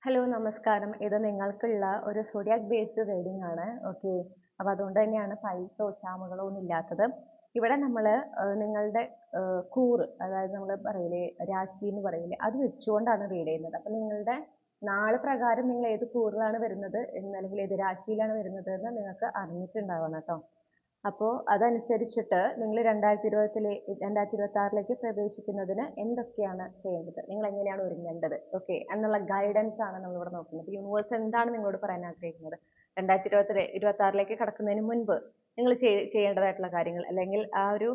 Hello നമസ്കാരം. ഇത് നിങ്ങൾക്കുള്ള ഒരു സോഡിയാക് ബേസ്ഡ് റീഡിംഗ് ആണ്. ഓക്കെ. അപ്പോൾ അതുകൊണ്ട് തന്നെയാണ് പൈൽസോ ചാമുകളോ ഒന്നും ഇല്ലാത്തത്. ഇവിടെ നമ്മൾ നിങ്ങളുടെ കൂറ്, അതായത് നമ്മൾ പറയില്ലേ രാശി എന്ന് പറയില്ലേ, അത് വെച്ചുകൊണ്ടാണ് റീഡ് ചെയ്യുന്നത്. അപ്പോൾ നിങ്ങളുടെ നാള് പ്രകാരം നിങ്ങൾ ഏത് കൂറിലാണ് വരുന്നത് അല്ലെങ്കിൽ ഏത് രാശിയിലാണ് വരുന്നത് എന്ന് നിങ്ങൾക്ക് അറിഞ്ഞിട്ടുണ്ടാവണം കേട്ടോ. അപ്പോൾ അതനുസരിച്ചിട്ട് നിങ്ങൾ 2026ലേക്ക് പ്രവേശിക്കുന്നതിന് എന്തൊക്കെയാണ് ചെയ്യേണ്ടത്, നിങ്ങൾ എങ്ങനെയാണ് ഒരുങ്ങേണ്ടത്, ഓക്കെ എന്നുള്ള ഗൈഡൻസ് ആണ് നമ്മളിവിടെ നോക്കുന്നത്. യൂണിവേഴ്സ് എന്താണ് നിങ്ങളോട് പറയാൻ ആഗ്രഹിക്കുന്നത് 2026ലേക്ക് കടക്കുന്നതിന് മുൻപ് നിങ്ങൾ ചെയ്യേണ്ടതായിട്ടുള്ള കാര്യങ്ങൾ, അല്ലെങ്കിൽ ആ ഒരു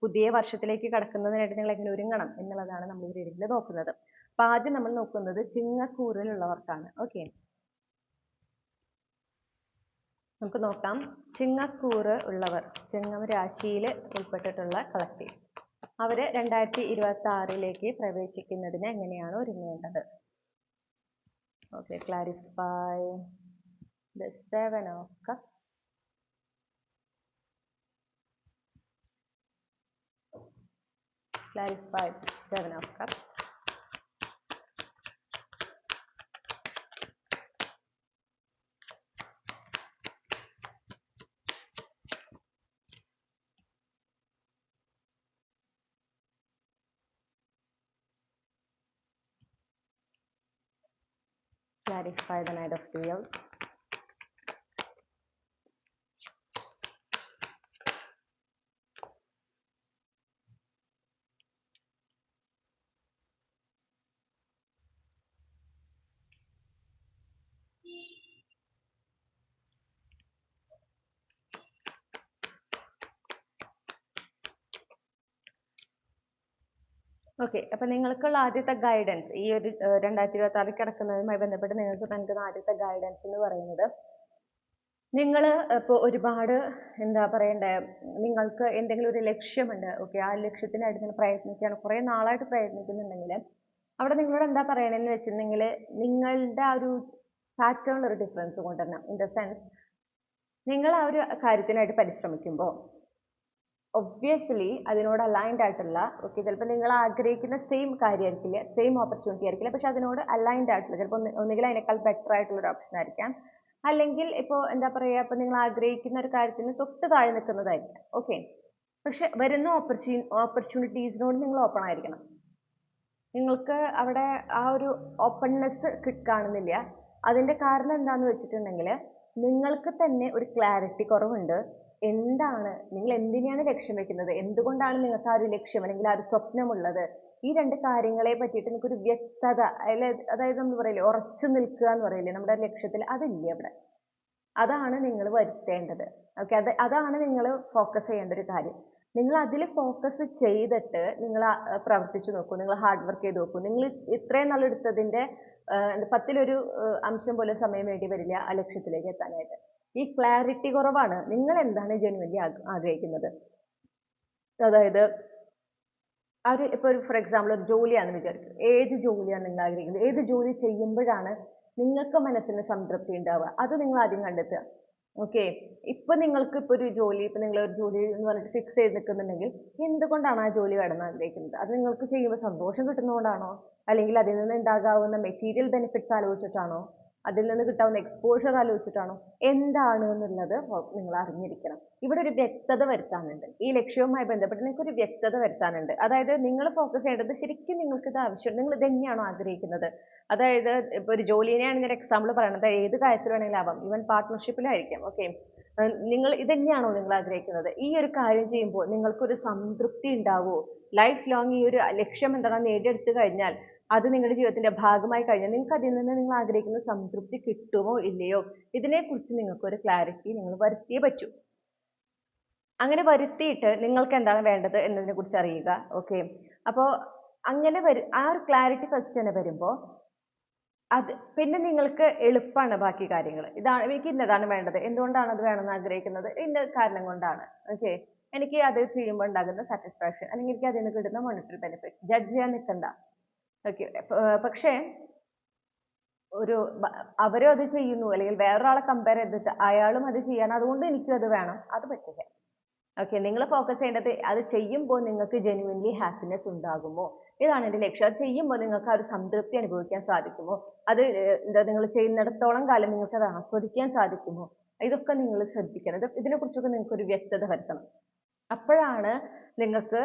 പുതിയ വർഷത്തിലേക്ക് കടക്കുന്നതിനായിട്ട് നിങ്ങൾ എങ്ങനെ ഒരുങ്ങണം എന്നുള്ളതാണ് നമ്മൾ ഈ റീഡിങ്ങിൽ നോക്കുന്നത്. അപ്പോൾ ആദ്യം നമ്മൾ നോക്കുന്നത് ചിങ്ങക്കൂറിലുള്ളവർക്കാണ്. ഓക്കെ, നമുക്ക് നോക്കാം. ചിങ്ങക്കൂറ് ഉള്ളവർ, ചിങ്ങം രാശിയിൽ ഉൾപ്പെട്ടിട്ടുള്ള കളക്ടീവ്സ്, അവർ 2026ലേക്ക് പ്രവേശിക്കുന്നതിന് എങ്ങനെയാണ് ഒരുങ്ങേണ്ടത്. Okay, clarify the 7 of cups, clarify 7 of cups, clarify the Knight of Wheels, okay. അപ്പൊ നിങ്ങൾക്കുള്ള ആദ്യത്തെ ഗൈഡൻസ് ഈ ഒരു 2026 കിടക്കുന്നതുമായി ബന്ധപ്പെട്ട് നിങ്ങൾക്ക് നൽകുന്ന ആദ്യത്തെ ഗൈഡൻസ് എന്ന് പറയുന്നത്, നിങ്ങൾ ഇപ്പോൾ ഒരുപാട് എന്താ പറയണ്ടേ, നിങ്ങൾക്ക് എന്തെങ്കിലും ഒരു ലക്ഷ്യമുണ്ട്. ഓക്കെ, ആ ലക്ഷ്യത്തിനായിട്ട് നിങ്ങൾ പ്രയത്നിക്കുകയാണ്, കുറേ നാളായിട്ട് പ്രയത്നിക്കുന്നുണ്ടെങ്കിൽ അവിടെ നിങ്ങളോട് എന്താ പറയണമെന്ന് വെച്ചിട്ടുണ്ടെങ്കിൽ, നിങ്ങളുടെ ആ ഒരു പാറ്റേണിൽ ഒരു ഡിഫറൻസ് കൊണ്ടുവരണം. ഇൻ ദ സെൻസ്, നിങ്ങൾ ആ ഒരു കാര്യത്തിനായിട്ട് പരിശ്രമിക്കുമ്പോൾ ഒബ്വിയസ്ലി അതിനോട് അലൈൻഡ് ആയിട്ടുള്ള, ഓക്കെ ചിലപ്പോൾ നിങ്ങൾ ആഗ്രഹിക്കുന്ന സെയിം കാര്യമായിരിക്കില്ല, സെയിം ഓപ്പർച്യൂണിറ്റി ആയിരിക്കില്ല, പക്ഷെ അതിനോട് അലൈൻഡ് ആയിട്ടുള്ള, ചിലപ്പോൾ ഒന്നുകിൽ അതിനേക്കാൾ ബെറ്റർ ആയിട്ടുള്ള ഒരു ഓപ്ഷൻ ആയിരിക്കാം, അല്ലെങ്കിൽ ഇപ്പോൾ എന്താ പറയുക, ഇപ്പോൾ നിങ്ങൾ ആഗ്രഹിക്കുന്ന ഒരു കാര്യത്തിന് തൊട്ട് താഴെ നിൽക്കുന്നതായിരിക്കാം. ഓക്കെ, പക്ഷെ വരുന്ന ഓപ്പർച്യൂണിറ്റീസിനോട് നിങ്ങൾ ഓപ്പൺ ആയിരിക്കണം. നിങ്ങൾക്ക് അവിടെ ആ ഒരു ഓപ്പൺനെസ് കാണുന്നില്ല. അതിൻ്റെ കാരണം എന്താണെന്ന് വെച്ചിട്ടുണ്ടെങ്കിൽ, നിങ്ങൾക്ക് തന്നെ ഒരു ക്ലാരിറ്റി കുറവുണ്ട്. എന്താണ് നിങ്ങൾ എന്തിനാണ് ലക്ഷ്യം വെക്കുന്നത്, എന്തുകൊണ്ടാണ് നിങ്ങൾക്ക് ആ ഒരു ലക്ഷ്യം അല്ലെങ്കിൽ ആ ഒരു സ്വപ്നമുള്ളത്, ഈ രണ്ട് കാര്യങ്ങളെ പറ്റിയിട്ട് നിങ്ങൾക്കൊരു വ്യക്തത, അതായത് നമ്മൾ പറയില്ലേ ഉറച്ചു നിൽക്കുക എന്ന് പറയില്ലേ നമ്മുടെ ലക്ഷ്യത്തിൽ, അതില്ല അവിടെ. അതാണ് നിങ്ങൾ വരുത്തേണ്ടത്. ഓക്കെ, അതാണ് നിങ്ങൾ ഫോക്കസ് ചെയ്യേണ്ട ഒരു കാര്യം. നിങ്ങൾ അതിൽ ഫോക്കസ് ചെയ്തിട്ട് നിങ്ങൾ പ്രവർത്തിച്ചു നോക്കൂ, നിങ്ങൾ ഹാർഡ് വർക്ക് ചെയ്ത് നോക്കൂ. നിങ്ങൾ ഇത്രയും നാളെടുത്തതിൻ്റെ 10-ലൊരു അംശം പോലും സമയം വേണ്ടി വരില്ല ആ ലക്ഷ്യത്തിലേക്ക് എത്താനായിട്ട്. ഈ ക്ലാരിറ്റി കുറവാണ്. നിങ്ങൾ എന്താണ് ജെന്യുവൻലി ആഗ്രഹിക്കുന്നത്, അതായത് ആ ഒരു ഇപ്പോൾ ഒരു ഫോർ എക്സാമ്പിൾ ഒരു ജോലിയാണെന്ന് വിചാരിക്കും. ഏത് ജോലിയാണ് നിങ്ങൾ ആഗ്രഹിക്കുന്നത്, ഏത് ജോലി ചെയ്യുമ്പോഴാണ് നിങ്ങൾക്ക് മനസ്സിന് സംതൃപ്തി ഉണ്ടാവുക, അത് നിങ്ങൾ ആദ്യം കണ്ടെത്തുക. ഓക്കെ, ഇപ്പൊ നിങ്ങൾക്ക് ഇപ്പോൾ ഒരു ജോലി, ഇപ്പൊ നിങ്ങൾ ഒരു ജോലി എന്ന് പറഞ്ഞിട്ട് ഫിക്സ് ചെയ്ത് നിൽക്കുന്നുണ്ടെങ്കിൽ എന്തുകൊണ്ടാണ് ആ ജോലി വേണമെന്ന് ആഗ്രഹിക്കുന്നത്? അത് നിങ്ങൾക്ക് ചെയ്യുമ്പോൾ സന്തോഷം കിട്ടുന്നതുകൊണ്ടാണോ, അല്ലെങ്കിൽ അതിൽ നിന്ന് ഉണ്ടാകാവുന്ന മെറ്റീരിയൽ ബെനിഫിറ്റ്സ് ആലോചിച്ചിട്ടാണോ, അതിൽ നിന്ന് കിട്ടാവുന്ന എക്സ്പോഷർ ആലോചിച്ചിട്ടാണോ, എന്താണ് എന്നുള്ളത് നിങ്ങൾ അറിഞ്ഞിരിക്കണം. ഇവിടെ ഒരു വ്യക്തത വരുത്താനുണ്ട്. ഈ ലക്ഷ്യവുമായി ബന്ധപ്പെട്ട് നിങ്ങൾക്ക് ഒരു വ്യക്തത വരുത്താനുണ്ട്. അതായത് നിങ്ങൾ ഫോക്കസ് ചെയ്യേണ്ടത് ശരിക്കും നിങ്ങൾക്ക് ഇത് ആവശ്യം, നിങ്ങൾ ഇത് തന്നെയാണോ ആഗ്രഹിക്കുന്നത്. അതായത് ഇപ്പൊ ഒരു ജോലിനെയാണ് ഞാൻ എക്സാമ്പിൾ പറയണത്, ഏത് കാര്യത്തിൽ വേണമെങ്കിലും ആവാം, ഈവൻ പാർട്ട്ണർഷിപ്പിലായിരിക്കാം. ഓക്കെ, നിങ്ങൾ ഇത് തന്നെയാണോ നിങ്ങൾ ആഗ്രഹിക്കുന്നത്, ഈ ഒരു കാര്യം ചെയ്യുമ്പോൾ നിങ്ങൾക്കൊരു സംതൃപ്തി ഉണ്ടാവുമോ, ലൈഫ് ലോങ് ഈ ഒരു ലക്ഷ്യം എന്താണെന്ന് നേടിയെടുത്ത് കഴിഞ്ഞാൽ, അത് നിങ്ങളുടെ ജീവിതത്തിന്റെ ഭാഗമായി കഴിഞ്ഞാൽ നിങ്ങൾക്ക് അതിൽ നിന്ന് നിങ്ങൾ ആഗ്രഹിക്കുന്ന സംതൃപ്തി കിട്ടുമോ ഇല്ലയോ, ഇതിനെക്കുറിച്ച് നിങ്ങൾക്കൊരു ക്ലാരിറ്റി നിങ്ങൾ വരുത്തിയേ പറ്റൂ. അങ്ങനെ വരുത്തിയിട്ട് നിങ്ങൾക്ക് എന്താണ് വേണ്ടത് എന്നതിനെ കുറിച്ച് അറിയുക. ഓക്കെ, അപ്പോൾ അങ്ങനെ ആ ഒരു ക്ലാരിറ്റി ഫസ്റ്റ് തന്നെ വരുമ്പോൾ അത് പിന്നെ നിങ്ങൾക്ക് എളുപ്പമാണ് ബാക്കി കാര്യങ്ങൾ. ഇതാണ് എനിക്ക്, ഇന്നതാണ് വേണ്ടത്, എന്തുകൊണ്ടാണ് അത് വേണമെന്ന് ആഗ്രഹിക്കുന്നത്, ഇന്ന കാരണം കൊണ്ടാണ്. ഓക്കെ, എനിക്ക് അത് ചെയ്യുമ്പോൾ ഉണ്ടാകുന്ന സാറ്റിസ്ഫാക്ഷൻ, അല്ലെങ്കിൽ എനിക്ക് അതിൽ നിന്ന് കിട്ടുന്ന മോണിറ്ററി ബെനിഫിറ്റ്സ്, ജഡ്ജ് ചെയ്യാൻ നിൽക്കണ്ട. ഓക്കെ, പക്ഷേ ഒരു അവരും അത് ചെയ്യുന്നു അല്ലെങ്കിൽ വേറൊരാളെ കമ്പയർ ചെയ്തിട്ട് അയാളും അത് ചെയ്യണം അതുകൊണ്ട് എനിക്കും അത് വേണം, അത് പറ്റില്ല. ഓക്കെ, നിങ്ങൾ ഫോക്കസ് ചെയ്യേണ്ടത് അത് ചെയ്യുമ്പോൾ നിങ്ങൾക്ക് ജെന്യുവൻലി ഹാപ്പിനെസ് ഉണ്ടാകുമോ, ഇതാണ് എൻ്റെ ലക്ഷ്യം. അത് ചെയ്യുമ്പോൾ നിങ്ങൾക്ക് ആ ഒരു സംതൃപ്തി അനുഭവിക്കാൻ സാധിക്കുമോ, അത് എന്താ നിങ്ങൾ ചെയ്യുന്നിടത്തോളം കാലം നിങ്ങൾക്ക് അത് ആസ്വദിക്കാൻ സാധിക്കുമോ, ഇതൊക്കെ നിങ്ങൾ ശ്രദ്ധിക്കണം. ഇതിനെക്കുറിച്ചൊക്കെ നിങ്ങൾക്ക് ഒരു വ്യക്തത വരുത്തണം. അപ്പോഴാണ് നിങ്ങൾക്ക്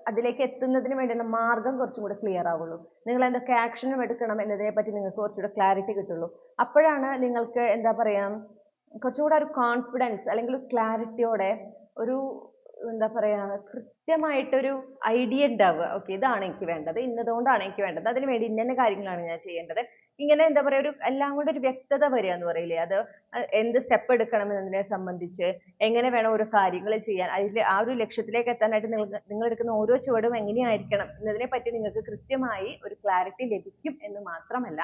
അതിലേക്ക് എത്തുന്നതിന് വേണ്ടിയുള്ള മാർഗം കുറച്ചും കൂടെ ക്ലിയർ ആവുള്ളൂ. നിങ്ങൾ എന്തൊക്കെ ആക്ഷനും എടുക്കണം എന്നതിനെ പറ്റി നിങ്ങൾക്ക് കുറച്ചുകൂടെ ക്ലാരിറ്റി കിട്ടുള്ളൂ. അപ്പോഴാണ് നിങ്ങൾക്ക് എന്താ പറയാ കുറച്ചുകൂടെ ഒരു കോൺഫിഡൻസ് അല്ലെങ്കിൽ ക്ലാരിറ്റിയോടെ ഒരു എന്താ പറയാ കൃത്യമായിട്ടൊരു ഐഡിയ ഉണ്ടാവുക. ഓക്കെ, ഇതാണ് എനിക്ക് വേണ്ടത്, ഇന്നതുകൊണ്ടാണ് എനിക്ക് വേണ്ടത്, അതിന് വേണ്ടി ഇന്ന കാര്യങ്ങളാണ് ഞാൻ ചെയ്യേണ്ടത്. ഇങ്ങനെ എന്താ പറയാ ഒരു എല്ലാം കൊണ്ട് ഒരു വ്യക്തത വരിക എന്ന് പറയില്ലേ, അത് എന്ത് സ്റ്റെപ്പ് എടുക്കണം എന്നതിനെ സംബന്ധിച്ച്, എങ്ങനെ വേണം ഓരോ കാര്യങ്ങൾ ചെയ്യാൻ, അതിൽ ആ ഒരു ലക്ഷ്യത്തിലേക്ക് എത്താനായിട്ട് നിങ്ങൾ എടുക്കുന്ന ഓരോ ചുവടും എങ്ങനെയായിരിക്കണം എന്നതിനെ പറ്റി നിങ്ങൾക്ക് കൃത്യമായി ഒരു ക്ലാരിറ്റി ലഭിക്കും എന്ന് മാത്രമല്ല,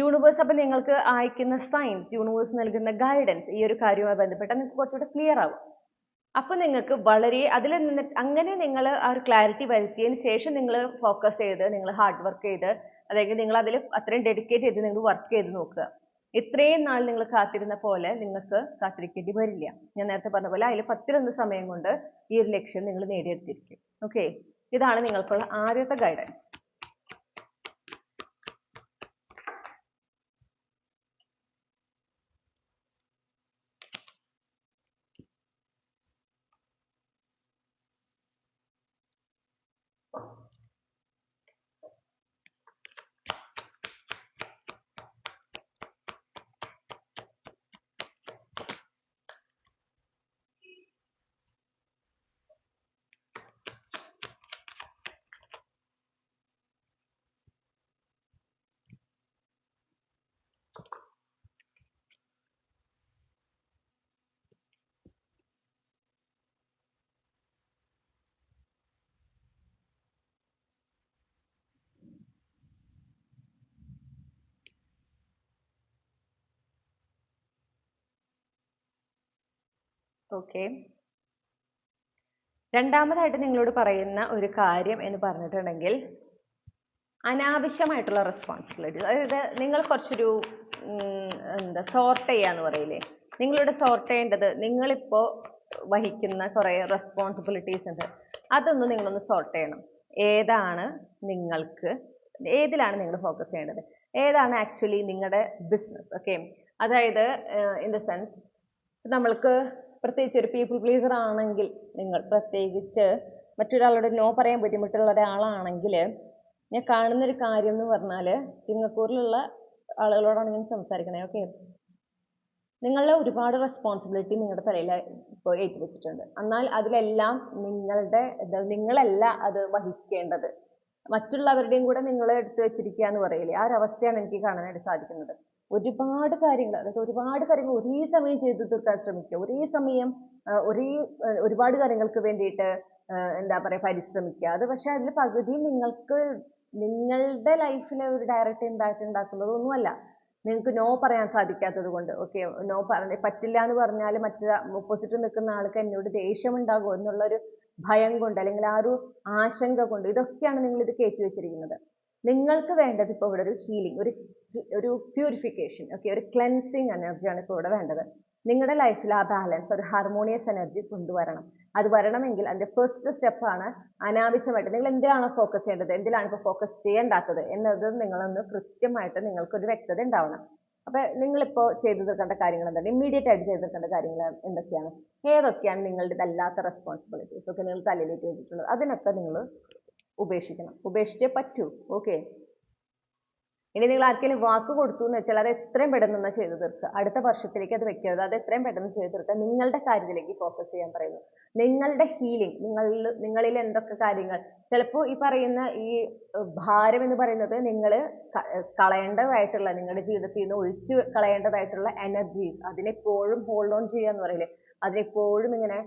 യൂണിവേഴ്സ് അപ്പം നിങ്ങൾക്ക് അയക്കുന്ന സയൻസ്, യൂണിവേഴ്സ് നൽകുന്ന ഗൈഡൻസ് ഈ ഒരു കാര്യവുമായി ബന്ധപ്പെട്ട് നിങ്ങൾക്ക് കുറച്ചുകൂടെ ക്ലിയർ ആവും. അപ്പൊ നിങ്ങൾക്ക് വളരെ അതിൽ നിന്ന് അങ്ങനെ നിങ്ങൾ ആ ഒരു ക്ലാരിറ്റി വരുത്തിയതിന് ശേഷം നിങ്ങൾ ഫോക്കസ് ചെയ്ത് നിങ്ങൾ ഹാർഡ് വർക്ക് ചെയ്ത് അല്ലെങ്കിൽ നിങ്ങൾ അതിൽ അത്രയും ഡെഡിക്കേറ്റ് ചെയ്ത് നിങ്ങൾ വർക്ക് ചെയ്ത് നോക്കുക. ഇത്രയും നാൾ നിങ്ങൾ കാത്തിരുന്ന പോലെ നിങ്ങൾക്ക് കാത്തിരിക്കേണ്ടി വരില്ല. ഞാൻ നേരത്തെ പറഞ്ഞ പോലെ അതിൽ 10-1 സമയം കൊണ്ട് ഈ ഒരു ലക്ഷ്യം നിങ്ങൾ നേടിയെടുത്തിരിക്കും. ഓക്കെ, ഇതാണ് നിങ്ങൾക്കുള്ള ആദ്യത്തെ ഗൈഡൻസ്. ഓക്കെ, രണ്ടാമതായിട്ട് നിങ്ങളോട് പറയുന്ന ഒരു കാര്യം എന്ന് പറഞ്ഞിട്ടുണ്ടെങ്കിൽ അനാവശ്യമായിട്ടുള്ള റെസ്പോൺസിബിലിറ്റി. അതായത് നിങ്ങൾ കുറച്ചൊരു എന്താ സോർട്ട് ചെയ്യാന്ന് പറയില്ലേ, നിങ്ങളിവിടെ സോർട്ട് ചെയ്യേണ്ടത് നിങ്ങളിപ്പോൾ വഹിക്കുന്ന കുറേ റെസ്പോൺസിബിലിറ്റീസ് ഉണ്ട്, അതൊന്ന് നിങ്ങളൊന്ന് സോർട്ട് ചെയ്യണം. ഏതിലാണ് നിങ്ങൾ ഫോക്കസ് ചെയ്യേണ്ടത്, ഏതാണ് ആക്ച്വലി നിങ്ങളുടെ ബിസിനസ്. ഓക്കെ, അതായത് ഇൻ ദ സെൻസ് നമ്മൾക്ക് പ്രത്യേകിച്ച് ഒരു പീപ്പിൾ പ്ലീസർ ആണെങ്കിൽ, നിങ്ങൾ പ്രത്യേകിച്ച് മറ്റൊരാളോട് നോ പറയാൻ ബുദ്ധിമുട്ടുള്ള ഒരാളാണെങ്കിൽ, ഞാൻ കാണുന്നൊരു കാര്യം എന്ന് പറഞ്ഞാൽ സിംഗപ്പൂരിലുള്ള ആളുകളോടാണ് ഞാൻ സംസാരിക്കണേ. ഓക്കെ, നിങ്ങളുടെ ഒരുപാട് റെസ്പോൺസിബിലിറ്റി നിങ്ങളുടെ തലയിൽ ഇപ്പോൾ ഏറ്റുവെച്ചിട്ടുണ്ട്. എന്നാൽ അതിലെല്ലാം നിങ്ങളല്ല അത് വഹിക്കേണ്ടത്, മറ്റുള്ളവരുടെയും കൂടെ നിങ്ങൾ എടുത്തു വെച്ചിരിക്കുക എന്ന് പറയില്ലേ, ആ ഒരു അവസ്ഥയാണ് എനിക്ക് കാണാനായിട്ട് സാധിക്കുന്നത്. ഒരുപാട് കാര്യങ്ങൾ ഒരേ സമയം ചെയ്തു തീർക്കാൻ ശ്രമിക്കുക, ഒരേ സമയം ഒരുപാട് കാര്യങ്ങൾക്ക് വേണ്ടിയിട്ട് എന്താ പറയുക പരിശ്രമിക്കുക. അത് പക്ഷെ അതിൽ പകുതിയും നിങ്ങളുടെ ലൈഫിൽ ഒരു ഡയറക്റ്റ് ഇമ്പാക്റ്റ് ഉണ്ടാക്കുന്നതൊന്നുമല്ല. നിങ്ങൾക്ക് നോ പറയാൻ സാധിക്കാത്തത് കൊണ്ട്, ഓക്കെ, നോ പറ്റില്ല എന്ന് പറഞ്ഞാൽ ഓപ്പോസിറ്റ് നിൽക്കുന്ന ആൾക്ക് എന്നോട് ദേഷ്യം ഉണ്ടാകുമോ എന്നുള്ളൊരു ഭയം കൊണ്ട്, അല്ലെങ്കിൽ ആ ഒരു ആശങ്ക കൊണ്ട്, ഇതൊക്കെയാണ് നിങ്ങൾ ഇത് കയറ്റി വെച്ചിരിക്കുന്നത്. നിങ്ങൾക്ക് വേണ്ടത് ഇപ്പോൾ ഇവിടെ ഒരു ഹീലിംഗ്, ഒരു പ്യൂരിഫിക്കേഷൻ, ഓക്കെ, ഒരു ക്ലെൻസിങ് എനർജിയാണ് ഇപ്പോൾ ഇവിടെ വേണ്ടത്. നിങ്ങളുടെ ലൈഫിൽ ആ ബാലൻസ്, ഒരു ഹാർമോണിയസ് എനർജി കൊണ്ടുവരണം. അത് വരണമെങ്കിൽ അതിന്റെ ഫസ്റ്റ് സ്റ്റെപ്പാണ് അനാവശ്യമായിട്ട് നിങ്ങൾ എന്തിനാണോ ഫോക്കസ് ചെയ്യേണ്ടത്, എന്തിലാണ് ഇപ്പോൾ ഫോക്കസ് ചെയ്യേണ്ടാത്തത് എന്നത് നിങ്ങളൊന്ന് കൃത്യമായിട്ട് നിങ്ങൾക്കൊരു വ്യക്തത ഉണ്ടാവണം. അപ്പൊ നിങ്ങളിപ്പോൾ ചെയ്തു തീർക്കേണ്ട കാര്യങ്ങൾ എന്താണ്, ഇമ്മീഡിയറ്റ് ആയിട്ട് ചെയ്തു തീർക്കേണ്ട കാര്യങ്ങൾ എന്തൊക്കെയാണ്, ഏതൊക്കെയാണ് നിങ്ങളുടേതല്ലാത്ത റെസ്പോൺസിബിലിറ്റീസ് ഒക്കെ നിങ്ങൾ തലയിലേക്ക് വെച്ചിട്ടുള്ളത്, അതിനൊക്കെ നിങ്ങൾ ഉപേക്ഷിക്കണം. ഉപേക്ഷിച്ചേ പറ്റൂ. ഓക്കെ, ഇനി നിങ്ങൾ ആർക്കെങ്കിലും വാക്ക് കൊടുത്തു എന്ന് വെച്ചാൽ അത് എത്രയും പെട്ടെന്ന് ചെയ്തു തീർക്കുക. അടുത്ത വർഷത്തിലേക്ക് അത് വെക്കരുത്, അത് എത്രയും പെട്ടെന്ന് ചെയ്തു തീർക്കുക. നിങ്ങളുടെ കാര്യത്തിലേക്ക് ഫോക്കസ് ചെയ്യാൻ പറയുന്നു. നിങ്ങളുടെ ഹീലിംഗ്, നിങ്ങളിൽ എന്തൊക്കെ കാര്യങ്ങൾ, ചിലപ്പോൾ ഈ പറയുന്ന ഈ ഭാരം എന്ന് പറയുന്നത് നിങ്ങൾ കളയേണ്ടതായിട്ടുള്ള, നിങ്ങളുടെ ജീവിതത്തിൽ നിന്ന് ഒഴിച്ചു കളയേണ്ടതായിട്ടുള്ള എനർജീസ്, അതിനെപ്പോഴും ഹോൾഡ് ഓൺ ചെയ്യുക എന്ന് പറയില്ലേ, അതിനെപ്പോഴും ഇങ്ങനെ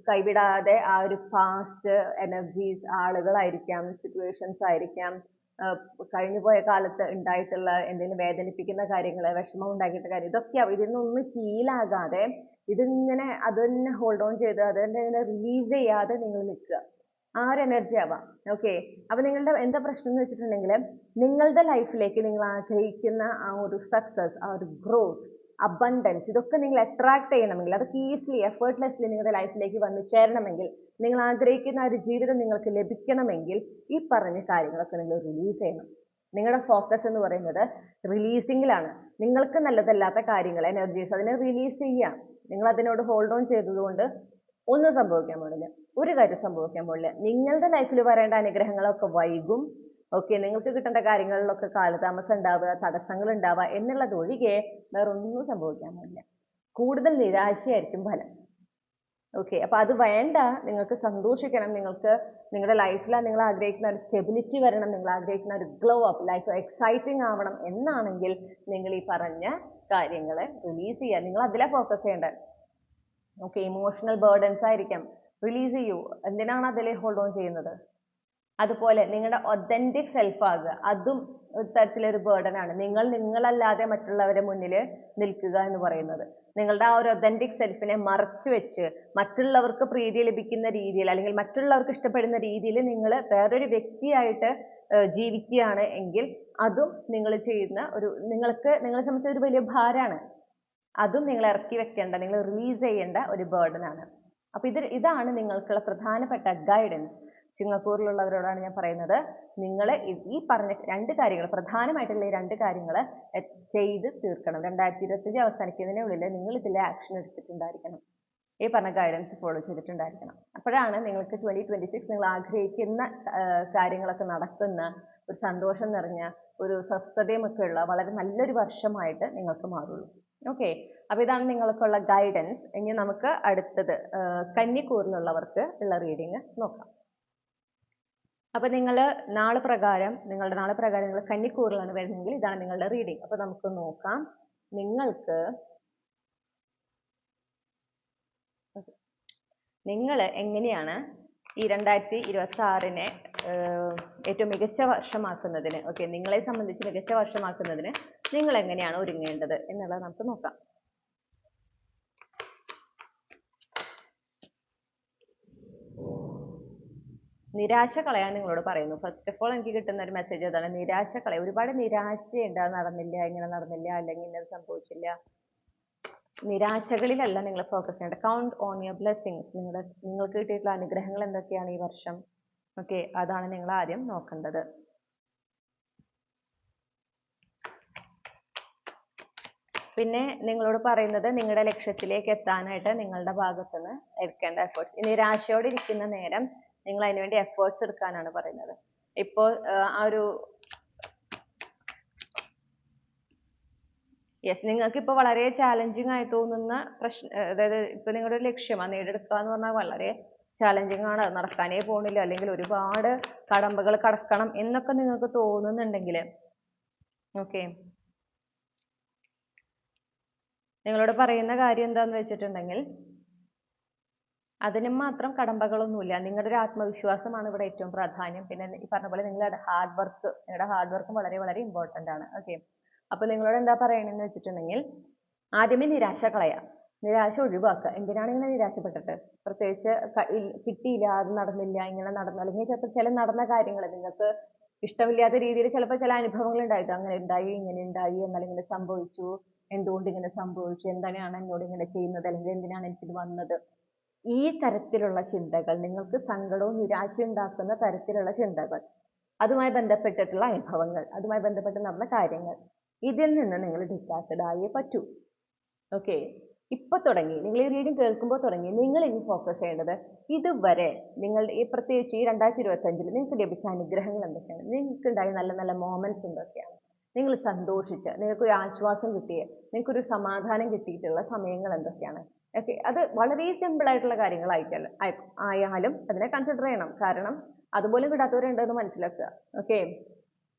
കൈവിടാതെ ആ ഒരു പാസ്റ്റ് എനർജീസ്, ആളുകളായിരിക്കാം, സിറ്റുവേഷൻസ് ആയിരിക്കാം, കഴിഞ്ഞുപോയ കാലത്ത് ഉണ്ടായിട്ടുള്ള എന്തെങ്കിലും വേദനിപ്പിക്കുന്ന കാര്യങ്ങൾ, വിഷമം ഉണ്ടാക്കിയിട്ട് കാര്യം, ഇതൊക്കെ ഇതിനൊന്നും ഹീലാകാതെ ഇതിങ്ങനെ അത് തന്നെ ഹോൾഡ് ഓൺ ചെയ്ത് അത് തന്നെ ഇങ്ങനെ റിലീസ് ചെയ്യാതെ നിങ്ങൾ നിൽക്കുക. ആ ഒരു എനർജി ആവാം. ഓക്കെ, അപ്പൊ നിങ്ങളുടെ എന്താ പ്രശ്നം എന്ന് വെച്ചിട്ടുണ്ടെങ്കിൽ, നിങ്ങളുടെ ലൈഫിലേക്ക് നിങ്ങൾ ആഗ്രഹിക്കുന്ന ആ ഒരു സക്സസ്, ആ ഒരു ഗ്രോത്ത്, അബണ്ടൻസ്, ഇതൊക്കെ നിങ്ങൾ അട്രാക്ട് ചെയ്യണമെങ്കിൽ, അതൊക്കെ ഈസിലി എഫേർട്ട്ലെസ്ലി നിങ്ങളുടെ ലൈഫിലേക്ക് വന്നു ചേരണമെങ്കിൽ, നിങ്ങൾ ആഗ്രഹിക്കുന്ന ഒരു ജീവിതം നിങ്ങൾക്ക് ലഭിക്കണമെങ്കിൽ ഈ പറഞ്ഞ കാര്യങ്ങളൊക്കെ നിങ്ങൾ റിലീസ് ചെയ്യണം. നിങ്ങളുടെ ഫോക്കസ് എന്ന് പറയുന്നത് റിലീസിങ്ങിലാണ്. നിങ്ങൾക്ക് നല്ലതല്ലാത്ത കാര്യങ്ങൾ, എനർജീസ്, അതിനെ റിലീസ് ചെയ്യാം. നിങ്ങൾ അതിനോട് ഹോൾഡ് ഓൺ ചെയ്തതുകൊണ്ട് ഒന്നും സംഭവിക്കാൻ പാടില്ല, ഒരു കാര്യം സംഭവിക്കാൻ പാടില്ല. നിങ്ങളുടെ ലൈഫിൽ വരേണ്ട അനുഗ്രഹങ്ങളൊക്കെ വൈകും. ഓക്കെ, നിങ്ങൾക്ക് കിട്ടേണ്ട കാര്യങ്ങളിലൊക്കെ കാലതാമസം ഉണ്ടാവുക, തടസ്സങ്ങൾ ഉണ്ടാവുക എന്നുള്ളത് ഒഴികെ വേറെ ഒന്നും സംഭവിക്കാൻ പാടില്ല. കൂടുതൽ നിരാശയായിരിക്കും ഫലം. ഓക്കെ, അപ്പൊ അത് വേണ്ട. നിങ്ങൾക്ക് സന്തോഷിക്കണം. നിങ്ങൾക്ക് നിങ്ങളുടെ ലൈഫിൽ നിങ്ങൾ ആഗ്രഹിക്കുന്ന ഒരു സ്റ്റെബിലിറ്റി വരണം, നിങ്ങൾ ആഗ്രഹിക്കുന്ന ഒരു ഗ്ലോ അപ്പ്, ലൈഫ് എക്സൈറ്റിംഗ് ആവണം എന്നാണെങ്കിൽ നിങ്ങൾ ഈ പറഞ്ഞ കാര്യങ്ങളെ റിലീസ് ചെയ്യുക. നിങ്ങൾ അതിലാണ് ഫോക്കസ് ചെയ്യേണ്ടത്. ഓക്കെ, ഇമോഷണൽ ബേർഡൻസ് ആയിരിക്കാം, റിലീസ് ചെയ്യൂ. എന്തിനാണ് അതിൽ ഹോൾഡ് ഓൺ ചെയ്യുന്നത്? അതുപോലെ നിങ്ങളുടെ ഒതന്റിക് സെൽഫ് ആകുക, അതും ഒരു തരത്തിലൊരു ബേർഡൻ ആണ്. നിങ്ങൾ നിങ്ങളല്ലാതെ മറ്റുള്ളവരെ മുന്നിൽ നിൽക്കുക എന്ന് പറയുന്നത്, നിങ്ങളുടെ ആ ഒരു ഒതന്റിക് സെൽഫിനെ മറച്ചു വെച്ച് മറ്റുള്ളവർക്ക് പ്രീതി ലഭിക്കുന്ന രീതിയിൽ അല്ലെങ്കിൽ മറ്റുള്ളവർക്ക് ഇഷ്ടപ്പെടുന്ന രീതിയിൽ നിങ്ങൾ വേറൊരു വ്യക്തിയായിട്ട് ജീവിക്കുകയാണ് എങ്കിൽ അതും നിങ്ങൾ ചെയ്യുന്ന ഒരു, നിങ്ങളെ സംബന്ധിച്ച ഒരു വലിയ ഭാരമാണ്. അതും നിങ്ങൾ ഇറക്കി വെക്കേണ്ട, നിങ്ങൾ റിലീസ് ചെയ്യേണ്ട ഒരു ബേർഡൻ ആണ്. അപ്പൊ ഇതാണ് നിങ്ങൾക്കുള്ള പ്രധാനപ്പെട്ട ഗൈഡൻസ്. സിംഗപ്പൂരിലുള്ളവരോടാണ് ഞാൻ പറയുന്നത്, നിങ്ങൾ ഈ പറഞ്ഞ രണ്ട് കാര്യങ്ങൾ, പ്രധാനമായിട്ടുള്ള ഈ രണ്ട് കാര്യങ്ങൾ ചെയ്ത് തീർക്കണം. 2025 അവസാനിക്കുന്നതിനുള്ളിൽ നിങ്ങൾ ഇതിലെ ആക്ഷൻ എടുത്തിട്ടുണ്ടായിരിക്കണം. ഈ പറഞ്ഞ ഗൈഡൻസ് ഫോളോ ചെയ്തിട്ടുണ്ടായിരിക്കണം. അപ്പോഴാണ് നിങ്ങൾക്ക് 2026 നിങ്ങൾ ആഗ്രഹിക്കുന്ന കാര്യങ്ങളൊക്കെ നടക്കുന്ന ഒരു സന്തോഷം നിറഞ്ഞ ഒരു സ്വസ്ഥതയും ഒക്കെ ഉള്ള വളരെ നല്ലൊരു വർഷമായിട്ട് നിങ്ങൾക്ക് മാറുള്ളൂ. ഓക്കെ, അപ്പൊ ഇതാണ് നിങ്ങൾക്കുള്ള ഗൈഡൻസ്. ഇനി നമുക്ക് അടുത്തത് കന്നിക്കൂറിലുള്ളവർക്ക് ഉള്ള റീഡിങ് നോക്കാം. അപ്പൊ നിങ്ങളുടെ നാള് പ്രകാരം നിങ്ങൾ കന്നിക്കൂറിലാണ് വരുന്നതെങ്കിൽ ഇതാണ് നിങ്ങളുടെ റീഡിങ്. അപ്പൊ നമുക്ക് നോക്കാം നിങ്ങൾ എങ്ങനെയാണ് ഈ 2026-നെ ഏറ്റവും മികച്ച വർഷമാക്കുന്നതിന്, ഓക്കെ, നിങ്ങളെ സംബന്ധിച്ച് മികച്ച വർഷമാക്കുന്നതിന് നിങ്ങൾ എങ്ങനെയാണ് ഒരുങ്ങേണ്ടത് എന്നുള്ളത് നമുക്ക് നോക്കാം. നിരാശ കളയാൻ നിങ്ങളോട് പറയുന്നു. ഫസ്റ്റ് ഓഫ് ഓൾ എനിക്ക് കിട്ടുന്ന ഒരു മെസ്സേജ് അതാണ്, നിരാശ കളയാൻ. ഒരുപാട് നിരാശയുണ്ട്, അത് നടന്നില്ല, ഇങ്ങനെ നടന്നില്ല, അല്ലെങ്കിൽ ഇന്നത് സംഭവിച്ചില്ല. നിരാശകളിലല്ല നിങ്ങൾ ഫോക്കസ് ചെയ്യേണ്ടത്. Count on your blessings. നിങ്ങൾക്ക് കിട്ടിയിട്ടുള്ള അനുഗ്രഹങ്ങൾ എന്തൊക്കെയാണ് ഈ വർഷം, ഓക്കെ, അതാണ് നിങ്ങൾ ആദ്യം നോക്കേണ്ടത്. പിന്നെ നിങ്ങളോട് പറയുന്നത് നിങ്ങളുടെ ലക്ഷ്യത്തിലേക്ക് എത്താനായിട്ട് നിങ്ങളുടെ ഭാഗത്തുനിന്ന് എടുക്കേണ്ട എഫേർട്സ്. നിരാശയോടെ ഇരിക്കുന്ന നേരം നിങ്ങൾ അതിനുവേണ്ടി എഫേർട്സ് എടുക്കാനാണ് പറയുന്നത്. ഇപ്പോൾ ആ ഒരു നിങ്ങൾക്ക് ഇപ്പോൾ വളരെ ചാലഞ്ചിങ് ആയി തോന്നുന്ന അതായത് ഇപ്പൊ നിങ്ങളുടെ ലക്ഷ്യം നേടിയെടുക്കുക എന്ന് പറഞ്ഞാൽ വളരെ ചാലഞ്ചിങ് ആണ്, നടക്കാനേ പോകുന്നില്ല, അല്ലെങ്കിൽ ഒരുപാട് കടമ്പകൾ കടക്കണം എന്നൊക്കെ നിങ്ങൾക്ക് തോന്നുന്നുണ്ടെങ്കിൽ, ഓക്കെ, നിങ്ങളോട് പറയുന്ന കാര്യം എന്താന്ന് വെച്ചിട്ടുണ്ടെങ്കിൽ അതിന് മാത്രം കടമ്പകളൊന്നുമില്ല. നിങ്ങളുടെ ഒരു ആത്മവിശ്വാസമാണ് ഇവിടെ ഏറ്റവും പ്രാധാന്യം. പിന്നെ ഈ പറഞ്ഞ പോലെ നിങ്ങളുടെ ഹാർഡ് വർക്കും വളരെ വളരെ ഇമ്പോർട്ടൻ്റ് ആണ്. ഓക്കെ, അപ്പൊ നിങ്ങളോട് എന്താ പറയണെന്ന് വെച്ചിട്ടുണ്ടെങ്കിൽ ആദ്യമേ നിരാശ കളയാം, നിരാശ ഒഴിവാക്കുക. എന്തിനാണ് ഇങ്ങനെ നിരാശപ്പെട്ടിട്ട്? പ്രത്യേകിച്ച് കിട്ടിയില്ല, അത് നടന്നില്ല, ഇങ്ങനെ നടന്നു, അല്ലെങ്കിൽ ചിലപ്പോൾ ചില നടന്ന കാര്യങ്ങൾ നിങ്ങൾക്ക് ഇഷ്ടമില്ലാത്ത രീതിയിൽ ചിലപ്പോൾ ചില അനുഭവങ്ങൾ ഉണ്ടായിട്ട് അങ്ങനെ ഉണ്ടായി, ഇങ്ങനെ ഉണ്ടായി, എന്നാൽ ഇങ്ങനെ സംഭവിച്ചു, എന്തുകൊണ്ട് ഇങ്ങനെ സംഭവിച്ചു, എന്തിനാണ് എന്നോട് ഇങ്ങനെ ചെയ്യുന്നത്, അല്ലെങ്കിൽ എന്തിനാണ് എനിക്കിത് വന്നത്, ഈ തരത്തിലുള്ള ചിന്തകൾ, നിങ്ങൾക്ക് സങ്കടവും നിരാശയും ഉണ്ടാക്കുന്ന തരത്തിലുള്ള ചിന്തകൾ, അതുമായി ബന്ധപ്പെട്ടിട്ടുള്ള അനുഭവങ്ങൾ, അതുമായി ബന്ധപ്പെട്ട് നടന്ന കാര്യങ്ങൾ, ഇതിൽ നിന്ന് നിങ്ങൾ ഡിറ്റാച്ച്ഡ് ആയേ പറ്റൂ. ഓക്കെ, ഇപ്പൊ തുടങ്ങി, നിങ്ങൾ ഈ റീഡിങ് കേൾക്കുമ്പോൾ തുടങ്ങി നിങ്ങൾ ഇനി ഫോക്കസ് ചെയ്യേണ്ടത് ഇതുവരെ നിങ്ങൾ ഈ പ്രത്യേകിച്ച് ഈ 2025-ൽ നിങ്ങൾക്ക് ലഭിച്ച അനുഗ്രഹങ്ങൾ എന്തൊക്കെയാണ്, നിങ്ങൾക്ക് ഉണ്ടായ നല്ല നല്ല മൊമെന്റ്സ് എന്തൊക്കെയാണ്, നിങ്ങൾ സന്തോഷിച്ച് നിങ്ങൾക്കൊരു ആശ്വാസം കിട്ടിയ, നിങ്ങൾക്കൊരു സമാധാനം കിട്ടിയിട്ടുള്ള സമയങ്ങൾ എന്തൊക്കെയാണ്. ഓക്കെ, അത് വളരെ സിമ്പിൾ ആയിട്ടുള്ള ആയാലും അതിനെ കൺസിഡർ ചെയ്യണം. കാരണം അതുപോലും കിട്ടാത്തവരുണ്ടെന്ന് മനസ്സിലാക്കുക. ഓക്കെ,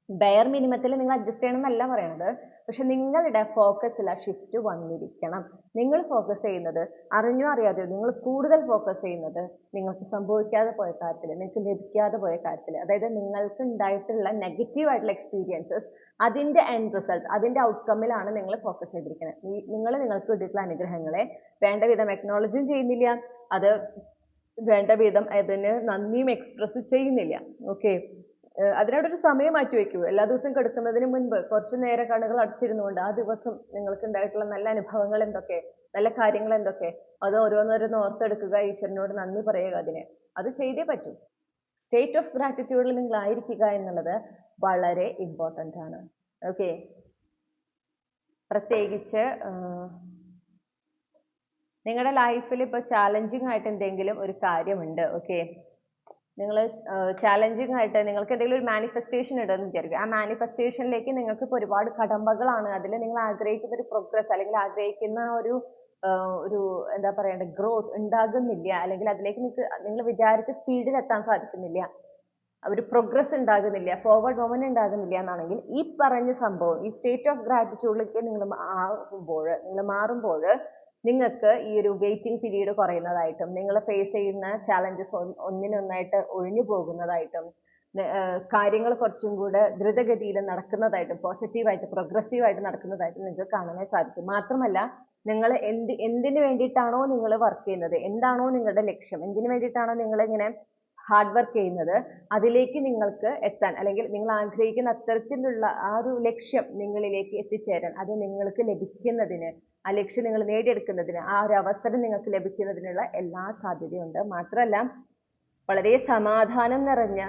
ബെയർ മിനിമത്തിൽ നിങ്ങൾ അഡ്ജസ്റ്റ് ചെയ്യണം എന്നല്ല പറയണത്, പക്ഷെ നിങ്ങളുടെ ഫോക്കസിൽ ആ ഷിഫ്റ്റ് വന്നിരിക്കണം. നിങ്ങൾ ഫോക്കസ് ചെയ്യുന്നത് അറിഞ്ഞോ അറിയാതെയോ നിങ്ങൾ കൂടുതൽ ഫോക്കസ് ചെയ്യുന്നത് നിങ്ങൾക്ക് സംഭവിക്കാതെ പോയ കാര്യത്തിൽ, നിങ്ങൾക്ക് ലഭിക്കാതെ പോയ കാര്യത്തിൽ, അതായത് നിങ്ങൾക്ക് ഉണ്ടായിട്ടുള്ള നെഗറ്റീവ് ആയിട്ടുള്ള എക്സ്പീരിയൻസസ്, അതിന്റെ എൻഡ് റിസൾട്ട്, അതിന്റെ ഔട്ട്കമ്മിലാണ് നിങ്ങൾ ഫോക്കസ് ചെയ്തിരിക്കുന്നത്. നിങ്ങൾക്ക് കിട്ടിയിട്ടുള്ള അനുഗ്രഹങ്ങളെ വേണ്ട വിധം അക്നോളജും ചെയ്യുന്നില്ല, അത് വേണ്ട വിധം അതിന് നന്ദിയും എക്സ്പ്രസ് ചെയ്യുന്നില്ല. ഓക്കെ, അതിനോടൊരു സമയം മാറ്റി വെക്കൂ. എല്ലാ ദിവസവും കിടക്കുന്നതിന് മുൻപ് കുറച്ചു നേരം കണ്ണുകൾ അടച്ചിരുന്നുകൊണ്ട് ആ ദിവസം നിങ്ങൾക്ക് ഉണ്ടായിട്ടുള്ള നല്ല അനുഭവങ്ങൾ എന്തൊക്കെ, നല്ല കാര്യങ്ങൾ എന്തൊക്കെ, അത് ഓരോന്നോരോന്ന് ഓർത്തെടുക്കുക, ഈശ്വരനോട് നന്ദി പറയുക. അത് ചെയ്തേ പറ്റൂ. സ്റ്റേറ്റ് ഓഫ് ഗ്രാറ്റിറ്റ്യൂഡിൽ നിങ്ങൾ ആയിരിക്കുക എന്നുള്ളത് വളരെ ഇമ്പോർട്ടൻ്റ് ആണ്. ഓക്കെ, പ്രത്യേകിച്ച് നിങ്ങളുടെ ലൈഫിൽ ഇപ്പോൾ ചാലഞ്ചിങ് ആയിട്ട് എന്തെങ്കിലും ഒരു കാര്യമുണ്ട്. ഓക്കെ, നിങ്ങൾ ചാലഞ്ചിങ് ആയിട്ട് നിങ്ങൾക്ക് എന്തെങ്കിലും ഒരു മാനിഫെസ്റ്റേഷൻ ഉണ്ടെന്ന് വിചാരിക്കുക. ആ മാനിഫെസ്റ്റേഷനിലേക്ക് നിങ്ങൾക്ക് ഇപ്പോൾ ഒരുപാട് കടമ്പകളാണ്. അതിൽ നിങ്ങൾ ആഗ്രഹിക്കുന്ന ഒരു പ്രോഗ്രസ് അല്ലെങ്കിൽ ആഗ്രഹിക്കുന്ന ഒരു എന്താ പറയണ്ടേ ഗ്രോത്ത് ഉണ്ടാകുന്നില്ല, അല്ലെങ്കിൽ അതിലേക്ക് നിങ്ങൾ വിചാരിച്ച സ്പീഡിൽ എത്താൻ സാധിക്കുന്നില്ല, ഒരു പ്രോഗ്രസ് ഉണ്ടാകുന്നില്ല, ഫോർവേഡ് മൂവ്മെന്റ് ഉണ്ടാകുന്നില്ല എന്നാണെങ്കിൽ ഈ പറഞ്ഞ സംഭവം, ഈ സ്റ്റേറ്റ് ഓഫ് ഗ്രാറ്റിറ്റ്യൂഡിലേക്ക് നിങ്ങൾ മാറുമ്പോൾ നിങ്ങൾക്ക് ഈ ഒരു വെയിറ്റിംഗ് പീരീഡ് കുറയുന്നതായിട്ടും നിങ്ങൾ ഫേസ് ചെയ്യുന്ന ചാലഞ്ചസ് ഒന്നിനൊന്നായിട്ട് ഒഴിഞ്ഞു പോകുന്നതായിട്ടും കാര്യങ്ങൾ കുറച്ചും കൂടെ ദ്രുതഗതിയിൽ നടക്കുന്നതായിട്ടും പോസിറ്റീവായിട്ട് പ്രോഗ്രസീവായിട്ട് നടക്കുന്നതായിട്ടും നിങ്ങൾക്ക് കാണാൻ സാധിക്കും. മാത്രമല്ല നിങ്ങൾ എന്തിനു വേണ്ടിയിട്ടാണോ നിങ്ങൾ വർക്ക് ചെയ്യുന്നത്, എന്താണോ നിങ്ങളുടെ ലക്ഷ്യം, എന്തിനു വേണ്ടിയിട്ടാണോ നിങ്ങൾ ഇങ്ങനെ ഹാർഡ് വർക്ക് ചെയ്യുന്നത്, അതിലേക്ക് നിങ്ങൾക്ക് എത്താൻ അല്ലെങ്കിൽ നിങ്ങൾ ആഗ്രഹിക്കുന്ന അത്തരത്തിലുള്ള ആ ഒരു ലക്ഷ്യം നിങ്ങളിലേക്ക് എത്തിച്ചേരാൻ, അത് നിങ്ങൾക്ക് ലഭിക്കുന്നതിന്, ആ ലക്ഷ്യം നിങ്ങൾ നേടിയെടുക്കുന്നതിന്, ആ ഒരു അവസരം നിങ്ങൾക്ക് ലഭിക്കുന്നതിനുള്ള എല്ലാ സാധ്യതയുണ്ട്. മാത്രമല്ല വളരെ സമാധാനം നിറഞ്ഞ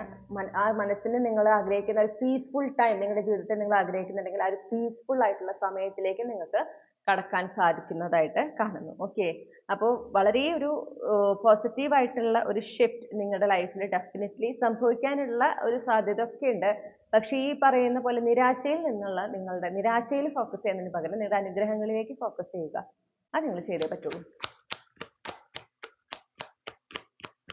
ആ മനസ്സിന് നിങ്ങൾ ആഗ്രഹിക്കുന്ന ഒരു പീസ്ഫുൾ ടൈം നിങ്ങളുടെ ജീവിതത്തിൽ നിങ്ങൾ ആഗ്രഹിക്കുന്നുണ്ടെങ്കിൽ ആ ഒരു പീസ്ഫുൾ ആയിട്ടുള്ള സമയത്തിലേക്ക് നിങ്ങൾക്ക് കടക്കാൻ സാധിക്കുന്നതായിട്ട് കാണുന്നു. ഓക്കെ, അപ്പോൾ വളരെ ഒരു പോസിറ്റീവ് ആയിട്ടുള്ള ഒരു ഷിഫ്റ്റ് നിങ്ങളുടെ ലൈഫിൽ ഡെഫിനറ്റ്ലി സംഭവിക്കാനുള്ള ഒരു സാധ്യത ഒക്കെ ഉണ്ട്. പക്ഷേ ഈ പറയുന്ന പോലെ നിരാശയിൽ ഫോക്കസ് ചെയ്യുന്നതിന് പകരം നിങ്ങളുടെ അനുഗ്രഹങ്ങളിലേക്ക് ഫോക്കസ് ചെയ്യുക. അത് നിങ്ങൾ ചെയ്തേ പറ്റുള്ളൂ.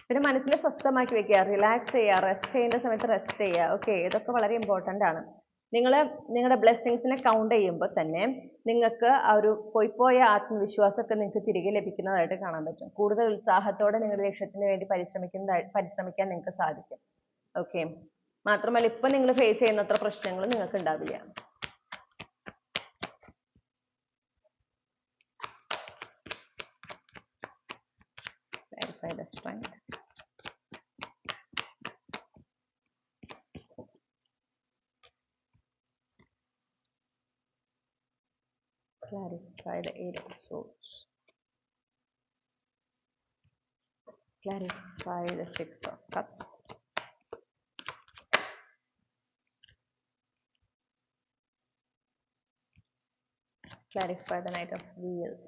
പിന്നെ മനസ്സിനെ സ്വസ്ഥമാക്കി വെക്കുക, റിലാക്സ് ചെയ്യുക, റെസ്റ്റ് ചെയ്യേണ്ട സമയത്ത് റെസ്റ്റ് ചെയ്യുക. ഓക്കെ, ഇതൊക്കെ വളരെ ഇമ്പോർട്ടൻ്റ് ആണ്. നിങ്ങളുടെ ബ്ലെസ്സിങ്സിനെ കൗണ്ട് ചെയ്യുമ്പോൾ തന്നെ നിങ്ങൾക്ക് ആ ഒരു പോയ ആത്മവിശ്വാസമൊക്കെ നിങ്ങൾക്ക് തിരികെ ലഭിക്കുന്നതായിട്ട് കാണാൻ പറ്റും. കൂടുതൽ ഉത്സാഹത്തോടെ നിങ്ങളുടെ ലക്ഷ്യത്തിന് വേണ്ടി പരിശ്രമിക്കാൻ നിങ്ങൾക്ക് സാധിക്കും. ഓക്കെ, മാത്രമല്ല ഇപ്പം നിങ്ങൾ ഫേസ് ചെയ്യുന്നത്ര പ്രശ്നങ്ങൾ നിങ്ങൾക്ക് ഉണ്ടാവില്ല. Clarify the Eight of Swords. Clarify the Six of Cups. Clarify the Knight of Wheels.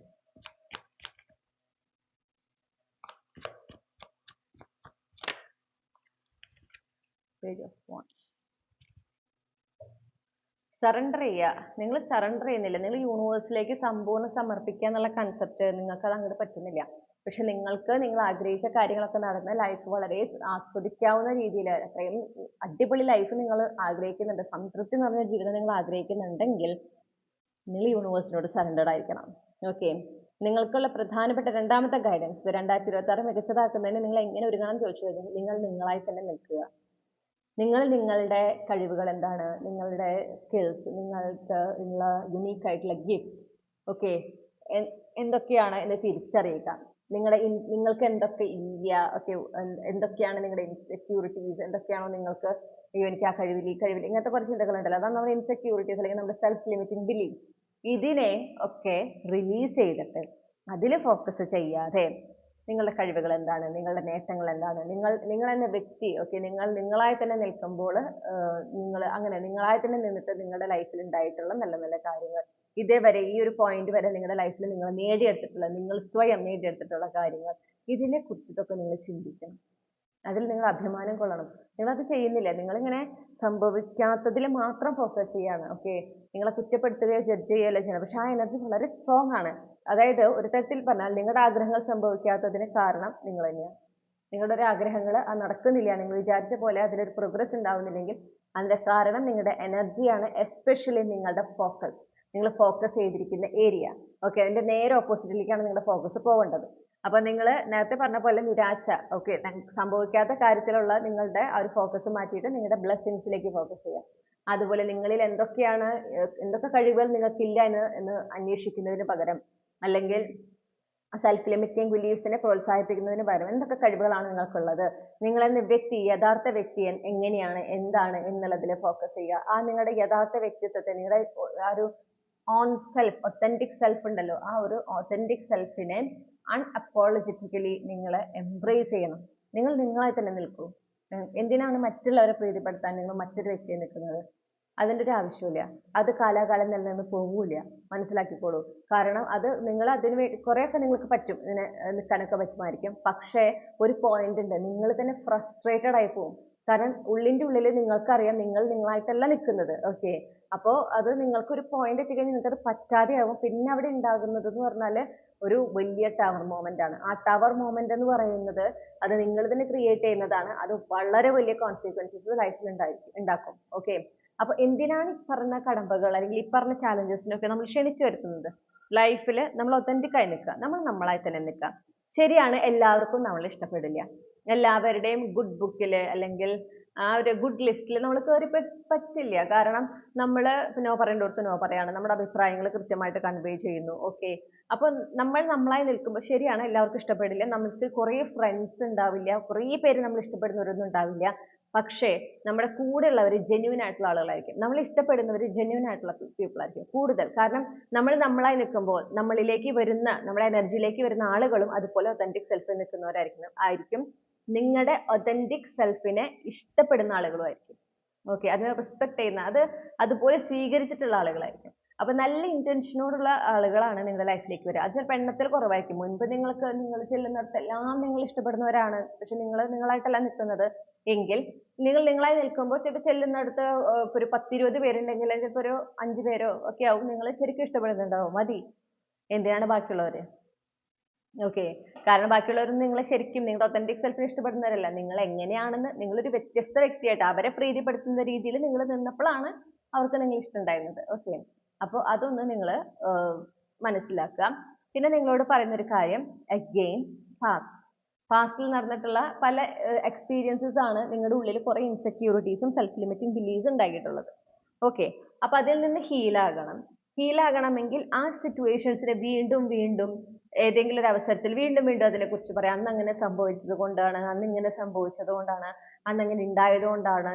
Page of Wands. Surrender ചെയ്യുക. നിങ്ങൾ സറണ്ടർ ചെയ്യുന്നില്ല, നിങ്ങൾ യൂണിവേഴ്സിലേക്ക് സമ്പൂർണ്ണം സമർപ്പിക്കുക എന്നുള്ള കൺസെപ്റ്റ് നിങ്ങൾക്കത് അങ്ങോട്ട് പറ്റുന്നില്ല. പക്ഷെ നിങ്ങൾ ആഗ്രഹിച്ച കാര്യങ്ങളൊക്കെ നടന്ന ലൈഫ് വളരെ ആസ്വദിക്കാവുന്ന രീതിയിൽ അത്രയും അടിപൊളി ലൈഫ് നിങ്ങൾ ആഗ്രഹിക്കുന്നുണ്ട്, സംതൃപ്തി നിറഞ്ഞ ജീവിതം നിങ്ങൾ ആഗ്രഹിക്കുന്നുണ്ടെങ്കിൽ നിങ്ങൾ യൂണിവേഴ്സിനോട് സറണ്ടർഡ് ആയിരിക്കണം. ഓക്കെ, നിങ്ങൾക്കുള്ള പ്രധാനപ്പെട്ട രണ്ടാമത്തെ ഗൈഡൻസ് 2026 മികച്ചതാക്കുന്നതിന് നിങ്ങൾ എങ്ങനെ ഒരുങ്ങണം ചോദിച്ചു കഴിഞ്ഞാൽ നിങ്ങൾ നിങ്ങളായി തന്നെ നിൽക്കുക. നിങ്ങളുടെ കഴിവുകൾ എന്താണ്, നിങ്ങളുടെ സ്കിൽസ്, നിങ്ങൾക്ക് ഉള്ള യുണീക്ക് ആയിട്ടുള്ള ഗിഫ്റ്റ്സ്, ഓക്കെ, എന്തൊക്കെയാണ് എന്ന് തിരിച്ചറിയുക. നിങ്ങൾക്ക് എന്തൊക്കെ ഇല്ല, ഓക്കെ, എന്തൊക്കെയാണ് നിങ്ങളുടെ ഇൻസെക്യൂരിറ്റീസ്, എന്തൊക്കെയാണോ നിങ്ങൾക്ക് എനിക്ക് ആ കഴിവില്ല, ഈ കഴിവില്ല, ഇങ്ങനത്തെ കുറച്ച് ചിന്തകളുണ്ടല്ലോ, അതാണ് നമ്മുടെ ഇൻസെക്യൂരിറ്റീസ് അല്ലെങ്കിൽ നമ്മുടെ സെൽഫ് ലിമിറ്റിംഗ് ബിലീഫ്സ്. ഇതിനെ ഒക്കെ റിലീസ് ചെയ്തിട്ട് അതിൽ ഫോക്കസ് ചെയ്യാതെ നിങ്ങളുടെ കഴിവുകൾ എന്താണ്, നിങ്ങളുടെ നേട്ടങ്ങൾ എന്താണ്, നിങ്ങൾ എന്ന വ്യക്തി, ഓക്കെ, നിങ്ങളായി തന്നെ നിൽക്കുമ്പോൾ നിങ്ങളായി തന്നെ നിന്നിട്ട് നിങ്ങളുടെ ലൈഫിൽ ഉണ്ടായിട്ടുള്ള നല്ല നല്ല കാര്യങ്ങൾ, ഇതേവരെ ഈ ഒരു പോയിന്റ് വരെ നിങ്ങളുടെ ലൈഫിൽ നിങ്ങൾ സ്വയം നേടിയെടുത്തിട്ടുള്ള കാര്യങ്ങൾ, ഇതിനെ കുറിച്ചിട്ടൊക്കെ നിങ്ങൾ ചിന്തിക്കണം. അതിൽ നിങ്ങൾ അഭിമാനം കൊള്ളണം. നിങ്ങളത് ചെയ്യുന്നില്ല, നിങ്ങളിങ്ങനെ സംഭവിക്കാത്തതിൽ മാത്രം ഫോക്കസ് ചെയ്യാണ്. ഓക്കെ, നിങ്ങളെ കുറ്റപ്പെടുത്തുകയോ ജഡ്ജ് ചെയ്യുകയല്ല ചെയ്യണം. പക്ഷെ ആ എനർജി വളരെ സ്ട്രോങ് ആണ്. അതായത് ഒരു തരത്തിൽ പറഞ്ഞാൽ നിങ്ങളുടെ ആഗ്രഹങ്ങൾ സംഭവിക്കാത്തതിന് കാരണം നിങ്ങൾ തന്നെയാണ്. നിങ്ങളുടെ ഒരു ആഗ്രഹങ്ങൾ നടക്കുന്നില്ല, നിങ്ങൾ വിചാരിച്ച പോലെ അതിലൊരു പ്രോഗ്രസ് ഉണ്ടാവുന്നില്ലെങ്കിൽ അതിന്റെ കാരണം നിങ്ങളുടെ എനർജിയാണ്, എസ്പെഷ്യലി നിങ്ങളുടെ ഫോക്കസ്, നിങ്ങൾ ഫോക്കസ് ചെയ്തിരിക്കുന്ന ഏരിയ. ഓക്കെ, അതിന്റെ നേരെ ഓപ്പോസിറ്റിലേക്കാണ് നിങ്ങളുടെ ഫോക്കസ് പോകേണ്ടത്. അപ്പൊ നിങ്ങൾ നേരത്തെ പറഞ്ഞ പോലെ നിരാശ, ഓക്കെ, സംഭവിക്കാത്ത കാര്യത്തിലുള്ള നിങ്ങളുടെ ആ ഒരു ഫോക്കസ് മാറ്റിയിട്ട് നിങ്ങളുടെ ബ്ലെസ്സിങ്സിലേക്ക് ഫോക്കസ് ചെയ്യാം. അതുപോലെ നിങ്ങളിൽ എന്തൊക്കെ കഴിവുകൾ നിങ്ങൾക്കില്ല എന്ന് അന്വേഷിക്കുന്നതിന് പകരം, അല്ലെങ്കിൽ സെൽഫ് ലിമിറ്റിംഗ് ബിലീഫ്സിനെ പ്രോത്സാഹിപ്പിക്കുന്നതിന് പകരം എന്തൊക്കെ കഴിവുകളാണ് നിങ്ങൾക്കുള്ളത്, നിങ്ങളെന്ന വ്യക്തി യഥാർത്ഥ വ്യക്തി എങ്ങനെയാണ് എന്താണ് എന്നുള്ളതിൽ ഫോക്കസ് ചെയ്യുക. ആ നിങ്ങളുടെ യഥാർത്ഥ വ്യക്തിത്വത്തെ, നിങ്ങളുടെ ആ ഒരു ഓൺ സെൽഫ്, ഒത്തന്റിക് സെൽഫ് ഉണ്ടല്ലോ, ആ ഒരു ഒത്തന്റിക് സെൽഫിനെ അൺഅപ്പോളജറ്റിക്കലി നിങ്ങൾ എംബ്രേസ് ചെയ്യണം. നിങ്ങൾ നിങ്ങളായി തന്നെ നിൽക്കൂ. എന്തിനാണ് മറ്റുള്ളവരെ പ്രീതിപ്പെടുത്താൻ നിങ്ങൾ മറ്റൊരു വ്യക്തിയെ നിൽക്കുന്നത്? അതിൻ്റെ ഒരു ആവശ്യമില്ല. അത് കാലാകാലം നിലനിന്ന് പോകൂല. മനസ്സിലാക്കിക്കോളൂ. കാരണം അത് നിങ്ങൾ അതിന് വേണ്ടി കുറേയൊക്കെ നിങ്ങൾക്ക് പറ്റും, ഇങ്ങനെ നിൽക്കാനൊക്കെ പറ്റുമായിരിക്കും. പക്ഷേ ഒരു പോയിന്റ് ഉണ്ട്, നിങ്ങൾ തന്നെ ഫ്രസ്ട്രേറ്റഡ് ആയി പോകും. കാരണം ഉള്ളിൻ്റെ ഉള്ളിൽ നിങ്ങൾക്കറിയാം നിങ്ങൾ നിങ്ങളായിട്ടല്ല നിൽക്കുന്നത്. ഓക്കെ, അപ്പോൾ അത് നിങ്ങൾക്കൊരു പോയിന്റ് എത്തിക്കഴിഞ്ഞാൽ നിങ്ങൾക്കത് പറ്റാതെയാവും. പിന്നെ അവിടെ ഉണ്ടാകുന്നത് എന്ന് പറഞ്ഞാൽ ഒരു വലിയ ടവർ മൊമെന്റ് ആണ്. ആ ടവർ മൊമെന്റ് എന്ന് പറയുന്നത് അത് നിങ്ങൾ തന്നെ ക്രിയേറ്റ് ചെയ്യുന്നതാണ്. അത് വളരെ വലിയ കോൺസിക്വൻസസ് ലൈഫിൽ ഉണ്ടാക്കും. ഓക്കെ, അപ്പൊ എന്തിനാണ് ഈ പറഞ്ഞ കടമ്പകൾ അല്ലെങ്കിൽ ഈ പറഞ്ഞ ചാലഞ്ചസിനൊക്കെ നമ്മൾ ക്ഷണിച്ചു വരുത്തുന്നത്? ലൈഫിൽ നമ്മൾ ഒതന്റിക് ആയി നിൽക്കുക, നമ്മൾ നമ്മളായി തന്നെ നിൽക്കുക. ശരിയാണ്, എല്ലാവർക്കും നമ്മൾ ഇഷ്ടപ്പെടില്ല. എല്ലാവരുടെയും ഗുഡ് ബുക്കിൽ അല്ലെങ്കിൽ ആ ഒരു ഗുഡ് ലിസ്റ്റിൽ നമ്മൾ കയറി പറ്റില്ല. കാരണം നമ്മൾ നോ പറയേണ്ടടുത്ത് നോ പറയാണ്, നമ്മുടെ അഭിപ്രായങ്ങൾ കൃത്യമായിട്ട് കൺവേ ചെയ്യുന്നു. ഓക്കെ, അപ്പൊ നമ്മൾ നമ്മളായി നിൽക്കുമ്പോൾ ശരിയാണ് എല്ലാവർക്കും ഇഷ്ടപ്പെടില്ല. നമുക്ക് കുറേ ഫ്രണ്ട്സ് ഉണ്ടാവില്ല, കുറേ പേര് നമ്മൾ ഇഷ്ടപ്പെടുന്നവരൊന്നും ഉണ്ടാവില്ല. പക്ഷേ നമ്മുടെ കൂടെയുള്ളവർ ജെന്യൂൻ ആയിട്ടുള്ള ആളുകളായിരിക്കും. നമ്മൾ ഇഷ്ടപ്പെടുന്നവർ ജെന്യൂൻ ആയിട്ടുള്ള പീപ്പിൾ ആയിരിക്കും കൂടുതൽ. കാരണം നമ്മൾ നമ്മളായി നിൽക്കുമ്പോൾ നമ്മളിലേക്ക് വരുന്ന, നമ്മുടെ എനർജിയിലേക്ക് വരുന്ന ആളുകളും അതുപോലെ ഒതന്റിക് സെൽഫിൽ നിൽക്കുന്നവരായിരിക്കും. നിങ്ങളുടെ ഒതന്റിക് സെൽഫിനെ ഇഷ്ടപ്പെടുന്ന ആളുകളുമായിരിക്കും. ഓക്കെ, അതിനെ റെസ്പെക്ട് ചെയ്യുന്ന, അതുപോലെ സ്വീകരിച്ചിട്ടുള്ള ആളുകളായിരിക്കും. അപ്പൊ നല്ല ഇന്റൻഷനോടുള്ള ആളുകളാണ് നിങ്ങളുടെ ലൈഫിലേക്ക് വരിക. അത് ചിലപ്പോൾ എണ്ണത്തിൽ കുറവായിരിക്കും. മുൻപ് നിങ്ങൾ ചെല്ലുന്നിടത്തെല്ലാം നിങ്ങൾ ഇഷ്ടപ്പെടുന്നവരാണ്, പക്ഷെ നിങ്ങൾ നിങ്ങളായിട്ടല്ല നിൽക്കുന്നത് എങ്കിൽ നിങ്ങൾ നിങ്ങളായി നിൽക്കുമ്പോൾ ചിലപ്പോൾ ചെല്ലുന്നിടത്ത് ഒരു 10-20 പേരുണ്ടെങ്കിൽ ചിലപ്പോൾ ഒരു 5 പേരോ ഒക്കെ ആവും നിങ്ങൾ ശരിക്കും ഇഷ്ടപ്പെടുന്നുണ്ടാവും. മതി, എന്തിനാണ് ബാക്കിയുള്ളവര്? ഓക്കെ, കാരണം ബാക്കിയുള്ളവരൊന്നും നിങ്ങളെ ശരിക്കും നിങ്ങളുടെ ഒതന്റിക് സെൽഫിനെ ഇഷ്ടപ്പെടുന്നവരല്ല. നിങ്ങൾ എങ്ങനെയാണെന്ന്, നിങ്ങളൊരു വ്യത്യസ്ത വ്യക്തിയായിട്ട് അവരെ പ്രീതിപ്പെടുത്തുന്ന രീതിയിൽ നിങ്ങൾ നിന്നപ്പോഴാണ് അവർക്ക് നിങ്ങൾ ഇഷ്ടമുണ്ടായിരുന്നത്. ഓക്കെ, അപ്പോൾ അതൊന്ന് നിങ്ങൾ മനസ്സിലാക്കുക. പിന്നെ നിങ്ങളോട് പറയുന്ന ഒരു കാര്യം, അഗെയിൻ പാസ്റ്റിൽ നടന്നിട്ടുള്ള പല എക്സ്പീരിയൻസസ് ആണ് നിങ്ങളുടെ ഉള്ളിൽ കുറെ ഇൻസെക്യൂരിറ്റീസും സെൽഫ് ലിമിറ്റിംഗ് ബിലീഫ്സ് ഉണ്ടാക്കിയിട്ടുള്ളത്. ഓക്കെ, അപ്പൊ അതിൽ നിന്ന് ഹീലാകണമെങ്കിൽ ആ സിറ്റുവേഷൻസിനെ വീണ്ടും വീണ്ടും ഏതെങ്കിലും ഒരു അവസരത്തിൽ വീണ്ടും വീണ്ടും അതിനെക്കുറിച്ച് പറയാം. അന്ന് അങ്ങനെ സംഭവിച്ചത് കൊണ്ടാണ്, അന്ന് ഇങ്ങനെ സംഭവിച്ചത് കൊണ്ടാണ്, അന്ന് അങ്ങനെ ഉണ്ടായത് കൊണ്ടാണ്,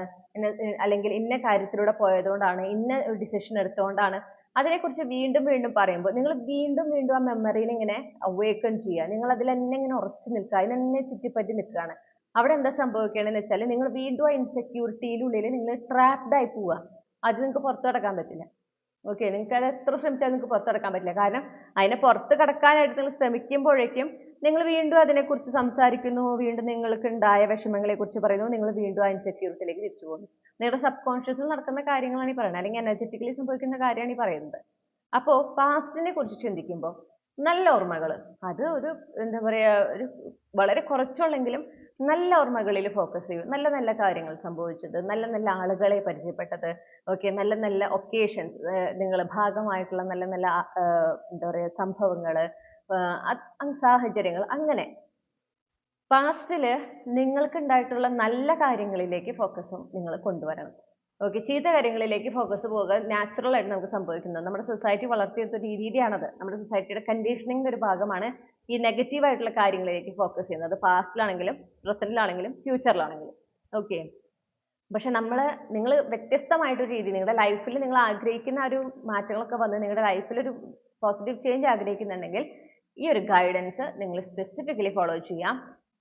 അല്ലെങ്കിൽ ഇന്ന കാര്യത്തിലൂടെ പോയത് കൊണ്ടാണ്, ഇന്ന ഡിസിഷൻ എടുത്തുകൊണ്ടാണ്. അതിനെക്കുറിച്ച് വീണ്ടും വീണ്ടും പറയുമ്പോൾ നിങ്ങൾ വീണ്ടും വീണ്ടും ആ മെമ്മറിയിൽ ഇങ്ങനെ അവേക്കൺ ചെയ്യുക. നിങ്ങൾ അതിൽ തന്നെ ഇങ്ങനെ ഉറച്ചു നിൽക്കുക, അതിനെന്നെ ചുറ്റിപ്പറ്റി നിൽക്കുകയാണ്. അവിടെ എന്താ സംഭവിക്കുകയാണെന്ന് വെച്ചാൽ നിങ്ങൾ വീണ്ടും ആ ഇൻസെക്യൂരിറ്റിയിലുള്ളിൽ നിങ്ങൾ ട്രാപ്ഡ് ആയി പോവുക. അത് നിങ്ങൾക്ക് പുറത്തു കടക്കാൻ പറ്റില്ല. ഓക്കെ, നിങ്ങൾക്ക് അത് എത്ര ശ്രമിച്ചാലും നിങ്ങൾക്ക് പുറത്തു കടക്കാൻ പറ്റില്ല. കാരണം അതിനെ പുറത്ത് കടക്കാനായിട്ട് നിങ്ങൾ ശ്രമിക്കുമ്പോഴേക്കും നിങ്ങൾ വീണ്ടും അതിനെക്കുറിച്ച് സംസാരിക്കുന്നു, വീണ്ടും നിങ്ങൾക്ക് ഉണ്ടായ വിഷമങ്ങളെ കുറിച്ച് പറയുന്നു, നിങ്ങൾ വീണ്ടും ആ ഇൻസെക്യൂരിറ്റിയിലേക്ക് തിരിച്ചു പോകുന്നു. നിങ്ങളുടെ സബ് കോൺഷ്യസിൽ നടക്കുന്ന കാര്യങ്ങളാണ് ഈ പറയുന്നത്, അല്ലെങ്കിൽ എനർജറ്റിക്കലി സംഭവിക്കുന്ന കാര്യമാണ് ഈ പറയുന്നത്. അപ്പോൾ പാസ്റ്റിനെ കുറിച്ച് ചിന്തിക്കുമ്പോൾ നല്ല ഓർമ്മകൾ, അത് ഒരു എന്താ പറയുക, ഒരു വളരെ കുറച്ചുള്ളെങ്കിലും നല്ല ഓർമ്മകളിൽ ഫോക്കസ് ചെയ്യും. നല്ല നല്ല കാര്യങ്ങൾ സംഭവിച്ചത്, നല്ല നല്ല ആളുകളെ പരിചയപ്പെട്ടത്, ഓക്കെ, നല്ല നല്ല ഒക്കേഷൻസ്, നിങ്ങൾ ഭാഗമായിട്ടുള്ള നല്ല നല്ല എന്താ പറയുക സംഭവങ്ങൾ, സാഹചര്യങ്ങൾ, അങ്ങനെ പാസ്റ്റിൽ നിങ്ങൾക്ക് ഉണ്ടായിട്ടുള്ള നല്ല കാര്യങ്ങളിലേക്ക് ഫോക്കസും നിങ്ങൾ കൊണ്ടുവരണം. ഓക്കെ, ചീത്ത കാര്യങ്ങളിലേക്ക് ഫോക്കസ് പോകുക നാച്ചുറൽ ആയിട്ട് നമുക്ക് സംഭവിക്കുന്നത്. നമ്മുടെ സൊസൈറ്റി വളർത്തിയെടുത്ത രീതിയാണത്. നമ്മുടെ സൊസൈറ്റിയുടെ കണ്ടീഷനിങ്ങിന്റെ ഒരു ഭാഗമാണ് ഈ നെഗറ്റീവ് ആയിട്ടുള്ള കാര്യങ്ങളിലേക്ക് ഫോക്കസ് ചെയ്യുന്നത്. പാസ്റ്റിലാണെങ്കിലും പ്രസന്റിലാണെങ്കിലും ഫ്യൂച്ചറിലാണെങ്കിലും. ഓക്കെ, പക്ഷെ നിങ്ങൾ വ്യത്യസ്തമായിട്ടൊരു രീതി നിങ്ങളുടെ ലൈഫിൽ നിങ്ങൾ ആഗ്രഹിക്കുന്ന ഒരു മാറ്റങ്ങളൊക്കെ വന്ന് നിങ്ങളുടെ ലൈഫിൽ ഒരു പോസിറ്റീവ് ചേഞ്ച് ആഗ്രഹിക്കുന്നുണ്ടെങ്കിൽ ഈ ഒരു ഗൈഡൻസ് നിങ്ങൾ സ്പെസിഫിക്കലി ഫോളോ ചെയ്യാം.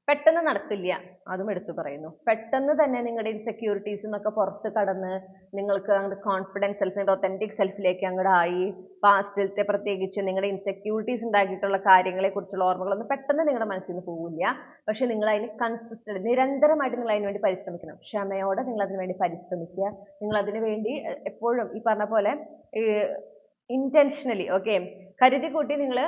പെട്ടെന്ന് നടക്കില്ല, അതും എടുത്തു പറയുന്നു. പെട്ടെന്ന് തന്നെ നിങ്ങളുടെ ഇൻസെക്യൂരിറ്റീസ് എന്നൊക്കെ പുറത്ത് കടന്ന് നിങ്ങൾക്ക് അങ്ങോട്ട് കോൺഫിഡൻസ് സെൽഫ്, നിങ്ങളുടെ ഒത്തന്റിക് സെൽഫിലേക്ക് അങ്ങോട്ട് ആയി പാസ്റ്റിലത്തെ പ്രത്യേകിച്ച് നിങ്ങളുടെ ഇൻസെക്യൂരിറ്റീസ് ഉണ്ടാക്കിയിട്ടുള്ള കാര്യങ്ങളെ കുറിച്ചുള്ള ഓർമ്മകളൊന്നും പെട്ടെന്ന് നിങ്ങളുടെ മനസ്സിൽ നിന്ന് പോവില്ല. പക്ഷെ നിങ്ങൾ അതിന് കൺസിസ്റ്റന്റ്, നിരന്തരമായിട്ട് നിങ്ങൾ അതിന് വേണ്ടി പരിശ്രമിക്കണം. ക്ഷമയോടെ നിങ്ങൾ അതിന് വേണ്ടി പരിശ്രമിക്കുക. നിങ്ങൾ അതിന് വേണ്ടി എപ്പോഴും ഈ പറഞ്ഞ പോലെ ഇന്റൻഷനലി, ഓക്കെ, കരുതി കൂട്ടി നിങ്ങൾ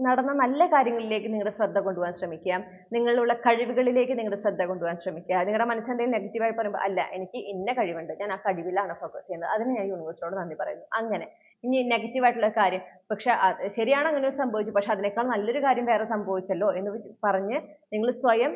നടന്ന നല്ല കാര്യങ്ങളിലേക്ക് നിങ്ങളുടെ ശ്രദ്ധ കൊണ്ടുപോകാൻ ശ്രമിക്കുക. നിങ്ങളുള്ള കഴിവുകളിലേക്ക് നിങ്ങളുടെ ശ്രദ്ധ കൊണ്ടുപോകാൻ ശ്രമിക്കുക. നിങ്ങളുടെ മനസ്സെന്തെങ്കിലും നെഗറ്റീവായി പറയുമ്പോൾ അല്ല, എനിക്ക് ഇന്ന കഴിവുണ്ട്, ഞാൻ ആ കഴിവിലാണ് ഫോക്കസ് ചെയ്യുന്നത്, അതിന് ഞാൻ യൂണിവേഴ്സിനോട് നന്ദി പറയുന്നു. അങ്ങനെ ഇനി നെഗറ്റീവായിട്ടുള്ള കാര്യം, പക്ഷെ ശരിയാണ് അങ്ങനെ സംഭവിച്ചു, പക്ഷെ അതിനേക്കാൾ നല്ലൊരു കാര്യം വേറെ സംഭവിച്ചല്ലോ എന്ന് പറഞ്ഞ് നിങ്ങൾ സ്വയം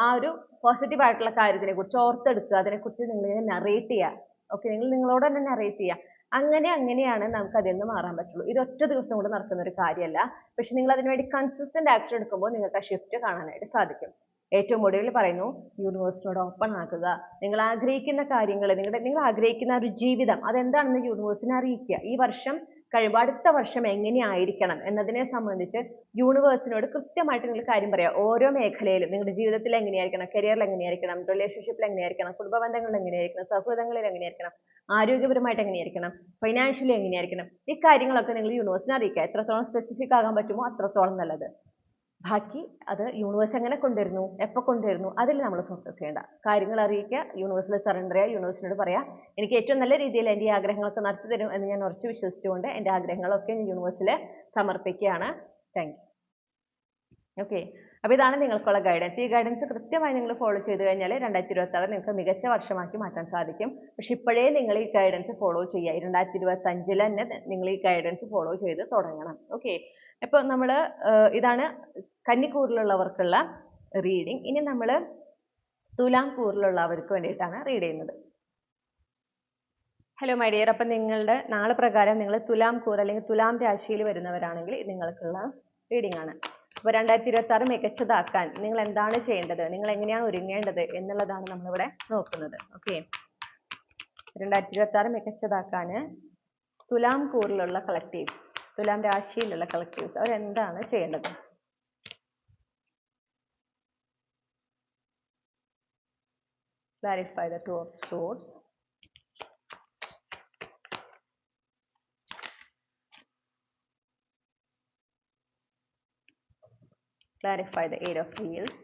ആ ഒരു പോസിറ്റീവ് ആയിട്ടുള്ള കാര്യത്തിനെ കുറിച്ച് ഓർത്തെടുക്കുക. അതിനെക്കുറിച്ച് നിങ്ങൾ നറേറ്റ് ചെയ്യുക. ഓക്കെ, നിങ്ങൾ നിങ്ങളോട് തന്നെ നറേറ്റ് ചെയ്യുക. അങ്ങനെയാണ് നമുക്ക് അതിൽ നിന്ന് മാറാൻ പറ്റുള്ളൂ. ഇത് ഒറ്റ ദിവസം കൊണ്ട് നടക്കുന്ന ഒരു കാര്യമല്ല. പക്ഷെ നിങ്ങൾ അതിനുവേണ്ടി കൺസിസ്റ്റന്റ് ആക്ഷൻ എടുക്കുമ്പോൾ നിങ്ങൾക്ക് ആ ഷിഫ്റ്റ് കാണാനായിട്ട് സാധിക്കും. ഏറ്റവും ഒടുവിൽ പറയുന്നു, യൂണിവേഴ്സിനോട് ഓപ്പൺ ആക്കുക. നിങ്ങൾ ആഗ്രഹിക്കുന്ന കാര്യങ്ങൾ, നിങ്ങൾ ആഗ്രഹിക്കുന്ന ഒരു ജീവിതം അതെന്താണെന്ന് യൂണിവേഴ്സിനെ അറിയിക്കുക. ഈ വർഷം കഴിയുമ്പോൾ അടുത്ത വർഷം എങ്ങനെയായിരിക്കണം എന്നതിനെ സംബന്ധിച്ച് യൂണിവേഴ്സിനോട് കൃത്യമായിട്ട് നിങ്ങൾ കാര്യം പറയാം. ഓരോ മേഖലയിലും നിങ്ങളുടെ ജീവിതത്തിൽ എങ്ങനെയായിരിക്കണം, കരിയറിൽ എങ്ങനെയായിരിക്കണം, റിലേഷൻഷിപ്പിൽ എങ്ങനെയായിരിക്കണം, കുടുംബ ബന്ധങ്ങളിൽ എങ്ങനെയായിരിക്കണം, സൗഹൃദങ്ങളിൽ എങ്ങനെയായിരിക്കണം, ആരോഗ്യപരമായിട്ട് എങ്ങനെയായിരിക്കണം, ഫൈനാൻഷ്യലി എങ്ങനെയായിരിക്കണം, ഈ കാര്യങ്ങളൊക്കെ നിങ്ങൾ യൂണിവേഴ്സിനെ അറിയിക്കുക. എത്രത്തോളം സ്പെസിഫിക് ആകാൻ പറ്റുമോ അത്രത്തോളം നല്ലത്. ബാക്കി അത് യൂണിവേഴ്സ് എങ്ങനെ കൊണ്ടുവരുന്നു, എപ്പോൾ കൊണ്ടുവരുന്നു, അതിൽ നമ്മൾ ഫോക്കസ് ചെയ്യേണ്ട. കാര്യങ്ങൾ അറിയിക്കുക, യൂണിവേഴ്സിൽ സറണ്ടർ ചെയ്യുക, യൂണിവേഴ്സിനോട് പറയാം എനിക്ക് ഏറ്റവും നല്ല രീതിയിൽ എൻ്റെ ഈ ആഗ്രഹങ്ങളൊക്കെ നടത്തി തരും എന്ന് ഞാൻ ഉറച്ചു വിശ്വസിച്ചുകൊണ്ട് എൻ്റെ ആഗ്രഹങ്ങളൊക്കെ യൂണിവേഴ്സിൽ സമർപ്പിക്കുകയാണ്. Thank you. ഓക്കെ, അപ്പോൾ ഇതാണ് നിങ്ങൾക്കുള്ള ഗൈഡൻസ്. ഈ ഗൈഡൻസ് കൃത്യമായി നിങ്ങൾ ഫോളോ ചെയ്ത് കഴിഞ്ഞാൽ 2026 നിങ്ങൾക്ക് മികച്ച വർഷമാക്കി മാറ്റാൻ സാധിക്കും. പക്ഷെ ഇപ്പോഴേ നിങ്ങൾ ഈ ഗൈഡൻസ് ഫോളോ ചെയ്യുക. 2025 തന്നെ നിങ്ങൾ ഈ ഗൈഡൻസ് ഫോളോ ചെയ്ത് തുടങ്ങണം. ഓക്കെ, അപ്പോൾ നമ്മൾ ഇതാണ് കന്നിക്കൂറിലുള്ളവർക്കുള്ള റീഡിങ്. ഇനി നമ്മൾ തുലാം കൂറിലുള്ളവർക്ക് വേണ്ടിയിട്ടാണ് റീഡ് ചെയ്യുന്നത്. ഹലോ മൈ ഡിയർ, അപ്പം നിങ്ങളുടെ നാളെ പ്രകാരം നിങ്ങൾ തുലാം കൂർ അല്ലെങ്കിൽ തുലാം രാശിയിൽ വരുന്നവരാണെങ്കിൽ നിങ്ങൾക്കുള്ള റീഡിംഗ് ആണ്. അപ്പോൾ 2026 മികച്ചതാക്കാൻ നിങ്ങൾ എന്താണ് ചെയ്യേണ്ടത്, നിങ്ങൾ എങ്ങനെയാണ് ഒരുങ്ങേണ്ടത് എന്നുള്ളതാണ് നമ്മളിവിടെ നോക്കുന്നത്. ഓക്കെ, 2026 മികച്ചതാക്കാൻ തുലാം കൂറിലുള്ള കളക്റ്റീവ്സ്, തുലാം രാശിയിലുള്ള കളക്റ്റീവ്സ് അവരെന്താണ് ചെയ്യേണ്ടത്? Clarify the Two of Swords. Clarify the Eight of Wheels.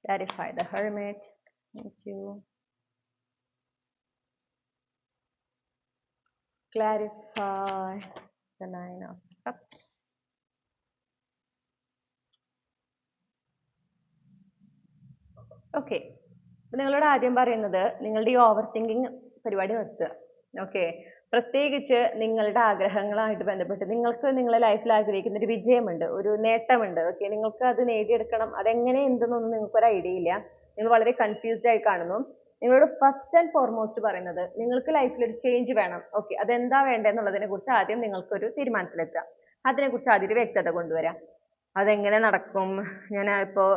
Clarify the Hermit. Thank you. Clarify the Nine of Cups. Okay, നിങ്ങളോട് ആദ്യം പറയുന്നത് നിങ്ങളുടെ ഈ ഓവർ തിങ്കിങ് പരിപാടി നിർത്തുക. ഓക്കെ, പ്രത്യേകിച്ച് നിങ്ങളുടെ ആഗ്രഹങ്ങളുമായിട്ട് ബന്ധപ്പെട്ട് നിങ്ങൾക്ക് നിങ്ങളുടെ ലൈഫിൽ ആഗ്രഹിക്കുന്ന ഒരു വിജയമുണ്ട്, ഒരു നേട്ടമുണ്ട്. ഓക്കെ, നിങ്ങൾക്ക് അത് നേടിയെടുക്കണം, അതെങ്ങനെ എന്തെന്നൊന്നും നിങ്ങൾക്കൊരു ഐഡിയ ഇല്ല, നിങ്ങൾ വളരെ കൺഫ്യൂസ്ഡ് ആയി കാണുന്നു. നിങ്ങളോട് ഫസ്റ്റ് ആൻഡ് ഫോർമോസ്റ്റ് പറയുന്നത് നിങ്ങൾക്ക് ലൈഫിൽ ഒരു ചേഞ്ച് വേണം. ഓക്കെ, അതെന്താ വേണ്ടതെന്നുള്ളതിനെ കുറിച്ച് ആദ്യം നിങ്ങൾക്കൊരു തീരുമാനത്തിലെത്തുക. അതിനെക്കുറിച്ച് ആദ്യം ഒരു വ്യക്തത കൊണ്ടുവരാം. അതെങ്ങനെ നടക്കും, ഞാൻ ഇപ്പോൾ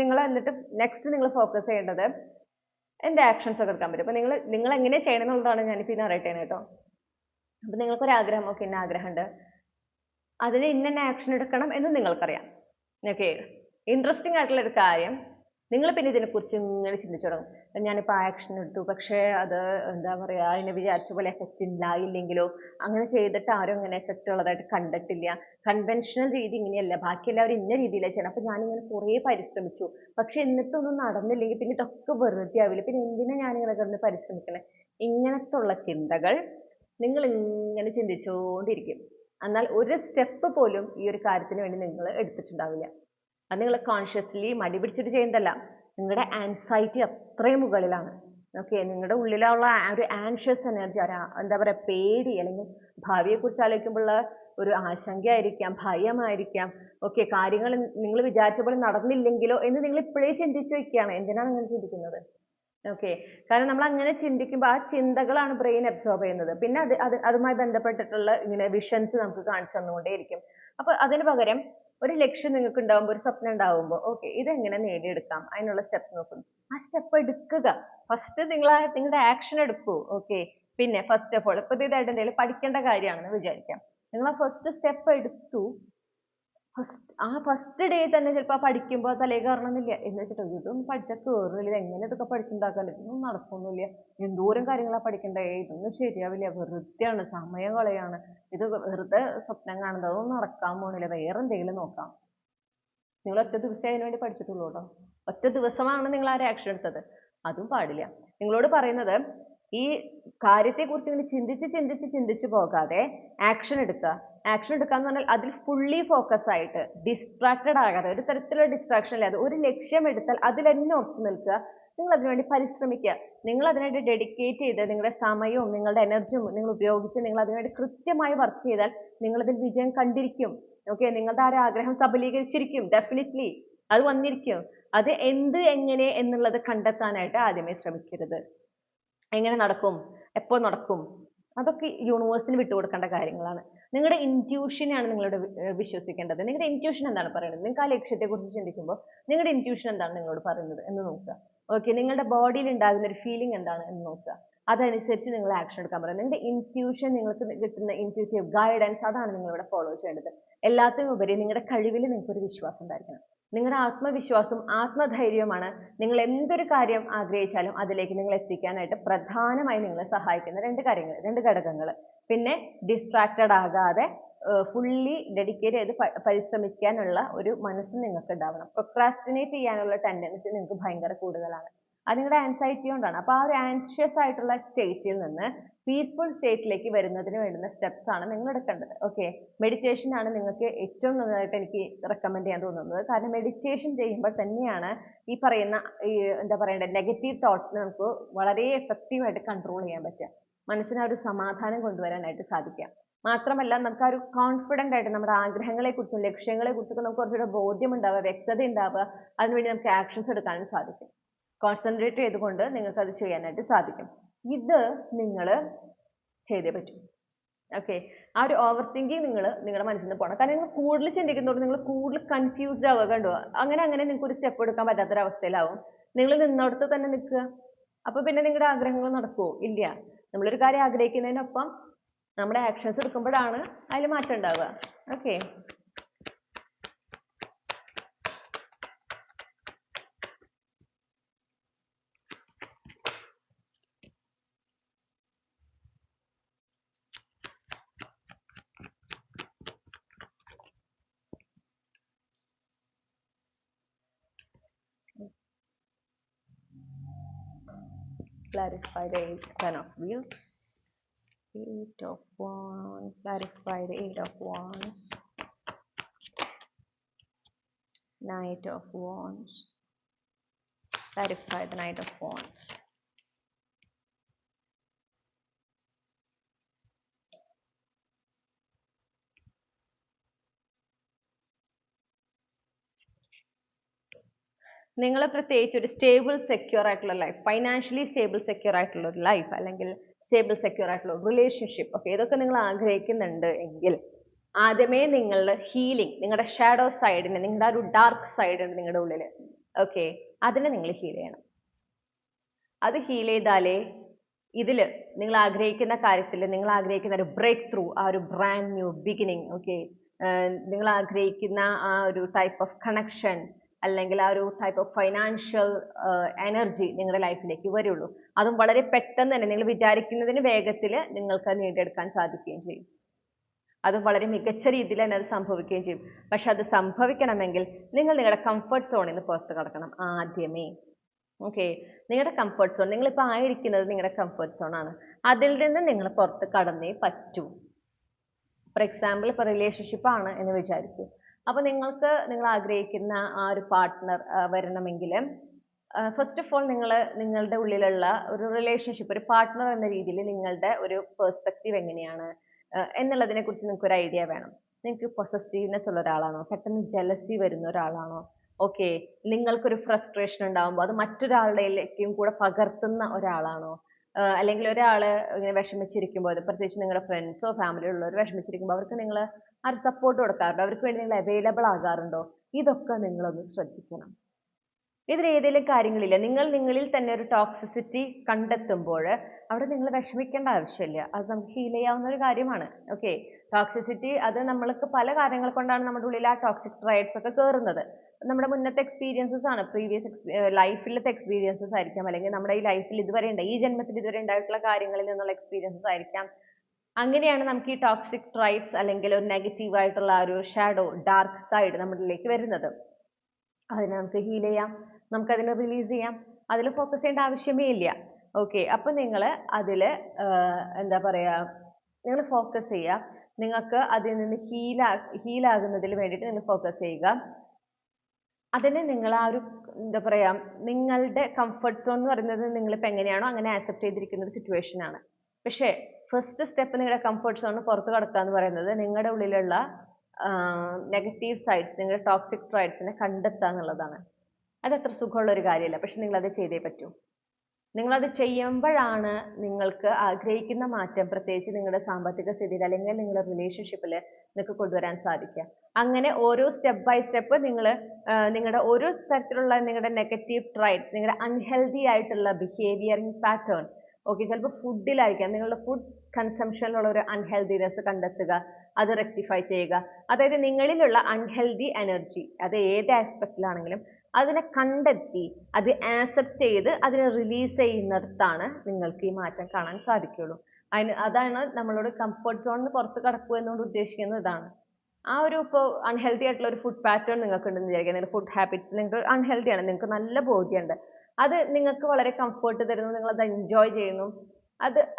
നിങ്ങൾ എന്നിട്ട് നെക്സ്റ്റ് നിങ്ങൾ ഫോക്കസ് ചെയ്യേണ്ടത് എൻ്റെ ആക്ഷൻസ് ഒക്കെ എടുക്കാൻ പറ്റും. അപ്പോൾ നിങ്ങൾ എങ്ങനെ ചെയ്യണം എന്നുള്ളതാണ് ഞാനിപ്പോൾ ഇന്ന് അറിയട്ടെ കേട്ടോ. അപ്പം നിങ്ങൾക്കൊരാഗ്രഹം, ഓക്കെ ഇന്ന ആഗ്രഹമുണ്ട്, അതിന് ഇന്ന ആക്ഷൻ എടുക്കണം എന്ന് നിങ്ങൾക്കറിയാം. ഓക്കെ, ഇൻട്രസ്റ്റിംഗ് ആയിട്ടുള്ള ഒരു കാര്യം, നിങ്ങൾ പിന്നെ ഇതിനെക്കുറിച്ച് ഇങ്ങനെ ചിന്തിച്ചു തുടങ്ങും. ഞാനിപ്പോൾ ആക്ഷൻ എടുത്തു, പക്ഷേ അത് എന്താ പറയുക, അതിനെ വിചാരിച്ച പോലെ എഫക്റ്റ് ഉണ്ടായില്ലെങ്കിലോ, അങ്ങനെ ചെയ്തിട്ട് ആരും അങ്ങനെ എഫക്റ്റ് ഉള്ളതായിട്ട് കണ്ടിട്ടില്ല, കൺവെൻഷണൽ രീതി ഇങ്ങനെയല്ല, ബാക്കി എല്ലാവരും ഇന്ന രീതിയിലാണ് ചെയ്യണം, അപ്പോൾ ഞാനിങ്ങനെ കുറേ പരിശ്രമിച്ചു, പക്ഷെ എന്നിട്ടൊന്നും നടന്നില്ലെങ്കിൽ പിന്നെ ഇതൊക്കെ വെറുതെ ആവില്ല, പിന്നെ എന്തിനാ ഞാനിങ്ങനെ കിടന്ന് പരിശ്രമിക്കണേ, ഇങ്ങനത്തെ ഉള്ള ചിന്തകൾ നിങ്ങൾ ഇങ്ങനെ ചിന്തിച്ചുകൊണ്ടിരിക്കും. എന്നാൽ ഒരു സ്റ്റെപ്പ് പോലും ഈ ഒരു കാര്യത്തിന് വേണ്ടി നിങ്ങൾ എടുത്തിട്ടുണ്ടാവില്ല. അത് നിങ്ങൾ കോൺഷ്യസ്ലി മടി പിടിച്ചിട്ട് ചെയ്യുന്നതല്ല, നിങ്ങളുടെ ആൻസൈറ്റി അത്രയും മുകളിലാണ്. ഓക്കെ, നിങ്ങളുടെ ഉള്ളിലുള്ള ഒരു ആൻഷ്യസ് എനർജി, എന്താ പറയുക, പേടി അല്ലെങ്കിൽ ഭാവിയെക്കുറിച്ച് ആലോചിക്കുമ്പോഴുള്ള ഒരു ആശങ്കയായിരിക്കാം, ഭയമായിരിക്കാം. ഓക്കെ, കാര്യങ്ങൾ നിങ്ങൾ വിചാരിച്ച പോലെ നടന്നില്ലെങ്കിലോ എന്ന് നിങ്ങൾ ഇപ്പോഴേ ചിന്തിച്ചു വെക്കുകയാണ്. എന്തിനാണ് അങ്ങനെ ചിന്തിക്കുന്നത്? ഓക്കെ, കാരണം നമ്മൾ അങ്ങനെ ചിന്തിക്കുമ്പോൾ ആ ചിന്തകളാണ് ബ്രെയിൻ അബ്സോർബ് ചെയ്യുന്നത്. പിന്നെ അതുമായി ബന്ധപ്പെട്ടിട്ടുള്ള ഇങ്ങനെ വിഷൻസ് നമുക്ക് കാണിച്ചു തന്നുകൊണ്ടേയിരിക്കും. അപ്പോൾ അതിന് പകരം ഒരു ലക്ഷ്യം നിങ്ങൾക്ക് ഉണ്ടാകുമ്പോൾ, ഒരു സ്വപ്നം ഉണ്ടാകുമ്പോൾ, ഓക്കെ ഇതെങ്ങനെ നേടിയെടുക്കാം, അതിനുള്ള സ്റ്റെപ്സ് നോക്കുന്നു, ആ സ്റ്റെപ്പ് എടുക്കുക. ഫസ്റ്റ് നിങ്ങളുടെ ആക്ഷൻ എടുക്കൂ. ഓക്കെ, പിന്നെ ഫസ്റ്റ് ഓഫ് ഓൾ പുതിയതായിട്ട് എന്തെങ്കിലും പഠിക്കേണ്ട കാര്യമാണെന്ന് വിചാരിക്കാം, നിങ്ങൾ ആ ഫസ്റ്റ് സ്റ്റെപ്പ് എടുത്തു. ഫസ്റ്റ് ഡേ തന്നെ ചിലപ്പോൾ പഠിക്കുമ്പോൾ തലേ കയറണമെന്നില്ല എന്ന് വെച്ചിട്ട് ഇതൊന്നും പഠിച്ചാൽ കയറില്ല, എങ്ങനെ ഇതൊക്കെ പഠിച്ചുണ്ടാക്കാൻ, ഇതൊന്നും നടക്കൊന്നുമില്ല, എന്തോരം കാര്യങ്ങളാണ് പഠിക്കണ്ടേ, ഇതൊന്നും ശരിയാവില്ല, വെറുതെയാണ്, സമയം കളയാണ്, ഇത് വെറുതെ സ്വപ്നം കാണുന്നത്, അതൊന്നും നടക്കാൻ പോണില്ല, വേറെ എന്തെങ്കിലും നോക്കാം. നിങ്ങൾ ഒറ്റ ദിവസം അതിനു വേണ്ടി പഠിച്ചിട്ടുള്ളൂ കേട്ടോ, ഒറ്റ ദിവസമാണ് നിങ്ങൾ ആ ആക്ഷൻ എടുത്തത്, അതും പാടില്ല. നിങ്ങളോട് പറയുന്നത് ഈ കാര്യത്തെക്കുറിച്ച് ഇങ്ങനെ ചിന്തിച്ച് പോകാതെ ആക്ഷൻ എടുക്കുക. ആക്ഷൻ എടുക്കുക എന്ന് പറഞ്ഞാൽ അതിൽ ഫുള്ളി ഫോക്കസ് ആയിട്ട് ഡിസ്ട്രാക്റ്റഡ് ആകാതെ, ഒരു തരത്തിലുള്ള ഡിസ്ട്രാക്ഷൻ ഇല്ലാതെ ഒരു ലക്ഷ്യം എടുത്താൽ അതിൽ തന്നെ ഉറച്ചു നിൽക്കുക. നിങ്ങൾ അതിനുവേണ്ടി പരിശ്രമിക്കുക. നിങ്ങൾ അതിനായിട്ട് ഡെഡിക്കേറ്റ് ചെയ്ത് നിങ്ങളുടെ സമയവും നിങ്ങളുടെ എനർജിയും നിങ്ങൾ ഉപയോഗിച്ച് നിങ്ങൾ അതിനുവേണ്ടി കൃത്യമായി വർക്ക് ചെയ്താൽ നിങ്ങളതിൽ വിജയം കണ്ടിരിക്കും. ഓക്കെ, നിങ്ങളുടെ ആ ഒരു ആഗ്രഹം സബലീകരിച്ചിരിക്കും. ഡെഫിനറ്റ്ലി അത് വന്നിരിക്കും. അത് എന്ത് എങ്ങനെ എന്നുള്ളത് കണ്ടെത്താനായിട്ട് ആദ്യമേ ശ്രമിക്കരുത്. എങ്ങനെ നടക്കും, എപ്പോൾ നടക്കും, അതൊക്കെ യൂണിവേഴ്സിന് വിട്ടുകൊടുക്കേണ്ട കാര്യങ്ങളാണ്. നിങ്ങളുടെ ഇൻറ്റ്യൂഷനെയാണ് നിങ്ങളോട് വിശ്വസിക്കേണ്ടത്. നിങ്ങളുടെ ഇൻറ്റ്യൂഷൻ എന്താണ് പറയുന്നത്? നിങ്ങൾക്ക് ആ ലക്ഷ്യത്തെക്കുറിച്ച് ചിന്തിക്കുമ്പോൾ നിങ്ങളുടെ ഇൻറ്റ്യൂഷൻ എന്താണ് നിങ്ങളോട് പറയുന്നത് എന്ന് നോക്കുക. ഓക്കെ, നിങ്ങളുടെ ബോഡിയിൽ ഉണ്ടാകുന്ന ഒരു ഫീലിംഗ് എന്താണ് എന്ന് നോക്കുക. അതനുസരിച്ച് നിങ്ങൾ ആക്ഷൻ എടുക്കാൻ പറയുന്നത്. നിങ്ങളുടെ ഇൻറ്റ്യൂഷൻ, നിങ്ങൾക്ക് കിട്ടുന്ന ഇൻറ്റ്യൂട്ടീവ് ഗൈഡൻസ്, അതാണ് നിങ്ങളിവിടെ ഫോളോ ചെയ്യേണ്ടത്. എല്ലാത്തിനും ഉപരി നിങ്ങളുടെ കഴിവിൽ നിങ്ങൾക്കൊരു വിശ്വാസം ഉണ്ടായിരിക്കണം. നിങ്ങളുടെ ആത്മവിശ്വാസവും ആത്മധൈര്യവുമാണ് നിങ്ങൾ എന്തൊരു കാര്യം ആഗ്രഹിച്ചാലും അതിലേക്ക് നിങ്ങൾ എത്തിക്കാനായിട്ട് പ്രധാനമായി നിങ്ങളെ സഹായിക്കുന്ന രണ്ട് ഘടകങ്ങൾ. പിന്നെ ഡിസ്ട്രാക്റ്റഡ് ആകാതെ ഫുള്ളി ഡെഡിക്കേറ്റ് ചെയ്ത് പരിശ്രമിക്കാനുള്ള ഒരു മനസ്സ് നിങ്ങൾക്ക് ഉണ്ടാവണം. പ്രൊക്രാസ്റ്റിനേറ്റ് ചെയ്യാനുള്ള ടെൻഡൻസി നിങ്ങൾക്ക് ഭയങ്കര കൂടുതലാണ്. അത് നിങ്ങളുടെ ആൻസൈറ്റി കൊണ്ടാണ്. അപ്പോൾ ആ ഒരു ആൻഷ്യസ് ആയിട്ടുള്ള സ്റ്റേറ്റിൽ നിന്ന് പീസ്ഫുൾ സ്റ്റേറ്റിലേക്ക് വരുന്നതിന് വേണ്ടുന്ന സ്റ്റെപ്സ് ആണ് നിങ്ങൾ എടുക്കേണ്ടത്. ഓക്കെ, മെഡിറ്റേഷൻ ആണ് നിങ്ങൾക്ക് ഏറ്റവും നന്നായിട്ട് എനിക്ക് റെക്കമെൻഡ് ചെയ്യാൻ തോന്നുന്നത്. കാരണം മെഡിറ്റേഷൻ ചെയ്യുമ്പോൾ തന്നെയാണ് ഈ പറയുന്ന എന്താ പറയണ്ടേ നെഗറ്റീവ് തോട്ട്സിനെ നമുക്ക് വളരെ എഫക്റ്റീവായിട്ട് കൺട്രോൾ ചെയ്യാൻ പറ്റുക. മനസ്സിന് ആ ഒരു സമാധാനം കൊണ്ടുവരാനായിട്ട് സാധിക്കുക. മാത്രമല്ല നമുക്ക് ആ ഒരു കോൺഫിഡൻ്റ് ആയിട്ട് നമ്മുടെ ആഗ്രഹങ്ങളെക്കുറിച്ചും ലക്ഷ്യങ്ങളെക്കുറിച്ചൊക്കെ നമുക്ക് കുറച്ചുകൂടെ ബോധ്യം ഉണ്ടാവുക, വ്യക്തത ഉണ്ടാവുക. അതിനുവേണ്ടി നമുക്ക് ആക്ഷൻസ് എടുക്കാനും സാധിക്കും. കോൺസെൻട്രേറ്റ് ചെയ്തുകൊണ്ട് നിങ്ങൾക്ക് അത് ചെയ്യാനായിട്ട് സാധിക്കും. ഇത് നിങ്ങൾ ചെയ്തേ പറ്റും. ഓക്കെ, ആ ഒരു ഓവർ തിങ്കിങ് നിങ്ങളുടെ മനസ്സിൽ നിന്ന് പോകണം. കാരണം നിങ്ങൾ കൂടുതൽ ചിന്തിക്കുന്നതോട് നിങ്ങൾ കൂടുതൽ കൺഫ്യൂസ്ഡ് ആവുക. കണ്ടോ, അങ്ങനെ നിങ്ങൾക്ക് ഒരു സ്റ്റെപ്പ് എടുക്കാൻ പറ്റാത്തൊരവസ്ഥയിലാവും. നിങ്ങൾ നിന്നോടത്ത് തന്നെ നിൽക്കുക. അപ്പോൾ പിന്നെ നിങ്ങളുടെ ആഗ്രഹങ്ങൾ നടക്കുമോ? ഇല്ല. നമ്മളൊരു കാര്യം ആഗ്രഹിക്കുന്നതിനൊപ്പം നമ്മുടെ ആക്ഷൻസ് എടുക്കുമ്പോഴാണ് അതിൽ മാറ്റം ഉണ്ടാവുക. Okay, clarify the 10 of wheels, 8 of wands, clarify the 8 of wands, Knight of wands, clarify the Knight of wands. നിങ്ങൾ പ്രത്യേകിച്ച് ഒരു സ്റ്റേബിൾ സെക്യൂർ ആയിട്ടുള്ള ലൈഫ്, ഫൈനാൻഷ്യലി സ്റ്റേബിൾ സെക്യൂർ ആയിട്ടുള്ള ഒരു ലൈഫ്, അല്ലെങ്കിൽ സ്റ്റേബിൾ സെക്യൂർ ആയിട്ടുള്ള റിലേഷൻഷിപ്പ്, ഓക്കെ, ഇതൊക്കെ നിങ്ങൾ ആഗ്രഹിക്കുന്നുണ്ട് എങ്കിൽ ആദ്യമേ നിങ്ങളുടെ ഹീലിംഗ്, നിങ്ങളുടെ ഷാഡോ സൈഡിന്, നിങ്ങളുടെ ആ ഒരു ഡാർക്ക് സൈഡ് ഉണ്ട് നിങ്ങളുടെ ഉള്ളിൽ. ഓക്കെ, അതിനെ നിങ്ങൾ ഹീൽ ചെയ്യണം. അത് ഹീൽ ചെയ്താലേ ഇതിൽ നിങ്ങൾ ആഗ്രഹിക്കുന്ന കാര്യത്തിൽ നിങ്ങൾ ആഗ്രഹിക്കുന്ന ഒരു ബ്രേക്ക് ത്രൂ, ആ ഒരു ബ്രാൻഡ് ന്യൂ ബിഗിനിങ്, ഓക്കെ, നിങ്ങൾ ആഗ്രഹിക്കുന്ന ആ ഒരു ടൈപ്പ് ഓഫ് കണക്ഷൻ അല്ലെങ്കിൽ ആ ഒരു ടൈപ്പ് ഓഫ് ഫൈനാൻഷ്യൽ എനർജി നിങ്ങളുടെ ലൈഫിലേക്ക് വരുള്ളൂ. അതും വളരെ പെട്ടെന്ന് തന്നെ, നിങ്ങൾ വിചാരിക്കുന്നതിന് വേഗത്തിൽ നിങ്ങൾക്ക് നേടിയെടുക്കാൻ സാധിക്കുകയും ചെയ്യും. അത് വളരെ മികച്ച രീതിയിൽ തന്നെ അത് സംഭവിക്കുകയും ചെയ്യും. പക്ഷെ അത് സംഭവിക്കണമെങ്കിൽ നിങ്ങൾ നിങ്ങളുടെ കംഫർട്ട് സോണിൽ നിന്ന് പുറത്ത് കടക്കണം ആദ്യമേ. ഓക്കെ, നിങ്ങളുടെ കംഫർട്ട് സോൺ, നിങ്ങളിപ്പോൾ ആയിരിക്കുന്നത് നിങ്ങളുടെ കംഫർട്ട് സോൺ ആണ്. അതിൽ നിന്ന് നിങ്ങൾ പുറത്ത് കടന്നേ പറ്റൂ. ഫോർ എക്സാമ്പിൾ, ഇപ്പോൾ റിലേഷൻഷിപ്പ് ആണ് എന്ന് വിചാരിക്കൂ. അപ്പോൾ നിങ്ങൾ ആഗ്രഹിക്കുന്ന ആ ഒരു പാർട്ട്ണർ വരണമെങ്കിൽ ഫസ്റ്റ് ഓഫ് ഓൾ നിങ്ങളുടെ ഉള്ളിലുള്ള ഒരു റിലേഷൻഷിപ്പ്, ഒരു പാർട്ട്ണർ എന്ന രീതിയിൽ നിങ്ങളുടെ ഒരു പെർസ്പെക്റ്റീവ് എങ്ങനെയാണ് എന്നുള്ളതിനെ കുറിച്ച് നിങ്ങൾക്ക് ഒരു ഐഡിയ വേണം. നിങ്ങൾക്ക് പൊസസീവ്നെസ് ഉള്ള ഒരാളാണോ? പെട്ടെന്ന് ജലസി വരുന്ന ഒരാളാണോ? ഓക്കെ, നിങ്ങൾക്കൊരു ഫ്രസ്ട്രേഷൻ ഉണ്ടാകുമ്പോൾ അത് മറ്റൊരാളുടെയിലേക്കും കൂടെ പകർത്തുന്ന ഒരാളാണോ? അല്ലെങ്കിൽ ഒരാൾ ഇങ്ങനെ വിഷമിച്ചിരിക്കുമ്പോൾ, പ്രത്യേകിച്ച് നിങ്ങളുടെ ഫ്രണ്ട്സോ ഫാമിലിയോ ഉള്ളവർ വിഷമിച്ചിരിക്കുമ്പോൾ അവർക്ക് നിങ്ങൾ ആ ഒരു സപ്പോർട്ട് കൊടുക്കാറുണ്ടോ? അവർക്ക് വേണ്ടി നിങ്ങൾ അവൈലബിൾ ആകാറുണ്ടോ? ഇതൊക്കെ നിങ്ങളൊന്ന് ശ്രദ്ധിക്കണം. ഇതിൽ ഏതെങ്കിലും കാര്യങ്ങളില്ല, നിങ്ങളിൽ തന്നെ ഒരു ടോക്സിസിറ്റി കണ്ടെത്തുമ്പോൾ അവിടെ നിങ്ങൾ വിഷമിക്കേണ്ട ആവശ്യമില്ല. അത് നമുക്ക് ഹീൽ ചെയ്യാവുന്ന ഒരു കാര്യമാണ്. ഓക്കെ, ടോക്സിസിറ്റി അത് നമ്മൾക്ക് പല കാര്യങ്ങൾ കൊണ്ടാണ് നമ്മുടെ ഉള്ളിൽ ആ ടോക്സിക് ട്രൈഡ്സ് ഒക്കെ കയറുന്നത്. നമ്മുടെ മുന്നത്തെ എക്സ്പീരിയൻസസ് ആണ്, ലൈഫിലത്തെ എക്സ്പീരിയൻസസ് ആയിരിക്കാം, അല്ലെങ്കിൽ നമ്മുടെ ഈ ലൈഫിൽ ഈ ജന്മത്തിൽ ഇതുവരെ ഉണ്ടായിട്ടുള്ള കാര്യങ്ങളിൽ നിന്നുള്ള എക്സ്പീരിയൻസസ് ആയിരിക്കാം. അങ്ങനെയാണ് നമുക്ക് ഈ ടോക്സിക് ട്രൈഡ്സ് അല്ലെങ്കിൽ ഒരു നെഗറ്റീവ് ആയിട്ടുള്ള ആ ഒരു ഷാഡോ, ഡാർക്ക് സൈഡ് നമ്മളിലേക്ക് വരുന്നത്. അതിനെ നമുക്ക് ഹീൽ ചെയ്യാം, നമുക്കതിനെ റിലീസ് ചെയ്യാം. അതിൽ ഫോക്കസ് ചെയ്യേണ്ട ആവശ്യമേ ഇല്ല. ഓക്കെ, അപ്പം നിങ്ങൾ അതിൽ എന്താ പറയുക, നിങ്ങൾ ഫോക്കസ് ചെയ്യുക. നിങ്ങൾക്ക് അതിൽ നിന്ന് ഹീലാകുന്നതിൽ വേണ്ടിയിട്ട് നിങ്ങൾ ഫോക്കസ് ചെയ്യുക. അതിന് നിങ്ങൾ ആ ഒരു എന്താ പറയാ, നിങ്ങളുടെ കംഫർട്ട് സോൺ എന്ന് പറയുന്നത് നിങ്ങളിപ്പോൾ എങ്ങനെയാണോ അങ്ങനെ ആക്സെപ്റ്റ് ചെയ്തിരിക്കുന്ന ഒരു സിറ്റുവേഷൻ ആണ്. പക്ഷേ ഫസ്റ്റ് സ്റ്റെപ്പ് നിങ്ങളുടെ കംഫർട്ട് സോണിന് പുറത്ത് കടക്കുക എന്ന് പറയുന്നത് നിങ്ങളുടെ ഉള്ളിലുള്ള നെഗറ്റീവ് സൈഡ്സ്, നിങ്ങളുടെ ടോക്സിക് ട്രൈഡ്സിനെ കണ്ടെത്തുക എന്നുള്ളതാണ്. അത് അത്ര സുഖമുള്ള ഒരു കാര്യമല്ല, പക്ഷെ നിങ്ങളത് ചെയ്തേ പറ്റൂ. നിങ്ങളത് ചെയ്യുമ്പോഴാണ് നിങ്ങൾക്ക് ആഗ്രഹിക്കുന്ന മാറ്റം, പ്രത്യേകിച്ച് നിങ്ങളുടെ സാമ്പത്തിക സ്ഥിതിയിൽ അല്ലെങ്കിൽ നിങ്ങളുടെ റിലേഷൻഷിപ്പിൽ നിങ്ങൾക്ക് കൊണ്ടുവരാൻ സാധിക്കുക. അങ്ങനെ ഓരോ സ്റ്റെപ്പ് ബൈ സ്റ്റെപ്പ് നിങ്ങൾ നിങ്ങളുടെ ഓരോ തരത്തിലുള്ള നിങ്ങളുടെ നെഗറ്റീവ് ട്രൈറ്റ്സ്, നിങ്ങളുടെ അൺഹെൽത്തി ആയിട്ടുള്ള ബിഹേവിയറിംഗ് പാറ്റേൺ, ഓക്കെ, ചിലപ്പോൾ ഫുഡിലായിരിക്കാം, നിങ്ങളുടെ ഫുഡ് കൺസംഷനിലുള്ള ഒരു അൺഹെൽത്തിനെസ് കണ്ടെത്തുക, അത് റെക്ടിഫൈ ചെയ്യുക. അതായത് നിങ്ങളിലുള്ള അൺഹെൽത്തി എനർജി, അത് ഏത് ആസ്പെക്റ്റിലാണെങ്കിലും അതിനെ കണ്ടെത്തി അത് ആക്സെപ്റ്റ് ചെയ്ത് അതിനെ റിലീസ് ചെയ്യുന്നിടത്താണ് നിങ്ങൾക്ക് ഈ മാറ്റം കാണാൻ സാധിക്കുകയുള്ളൂ. അതാണ് നമ്മളോട് കംഫർട്ട് സോണിന് പുറത്ത് കടക്കുക എന്നുകൊണ്ട് ഉദ്ദേശിക്കുന്നത് ഇതാണ്. ആ ഒരു ഇപ്പോൾ അൺഹെൽത്തി ആയിട്ടുള്ള ഒരു ഫുഡ് പാറ്റേൺ നിങ്ങൾക്ക് ഉണ്ടെന്ന് വിചാരിക്കുക, നിങ്ങളുടെ ഫുഡ് ഹാബിറ്റ്സ് നിങ്ങൾക്ക് അൺഹെൽത്തി ആണ്, നിങ്ങൾക്ക് നല്ല ബോധ്യമുണ്ട്, അത് നിങ്ങൾക്ക് വളരെ കംഫർട്ട് തരുന്നു, നിങ്ങൾ അത് എൻജോയ് ചെയ്യുന്നു,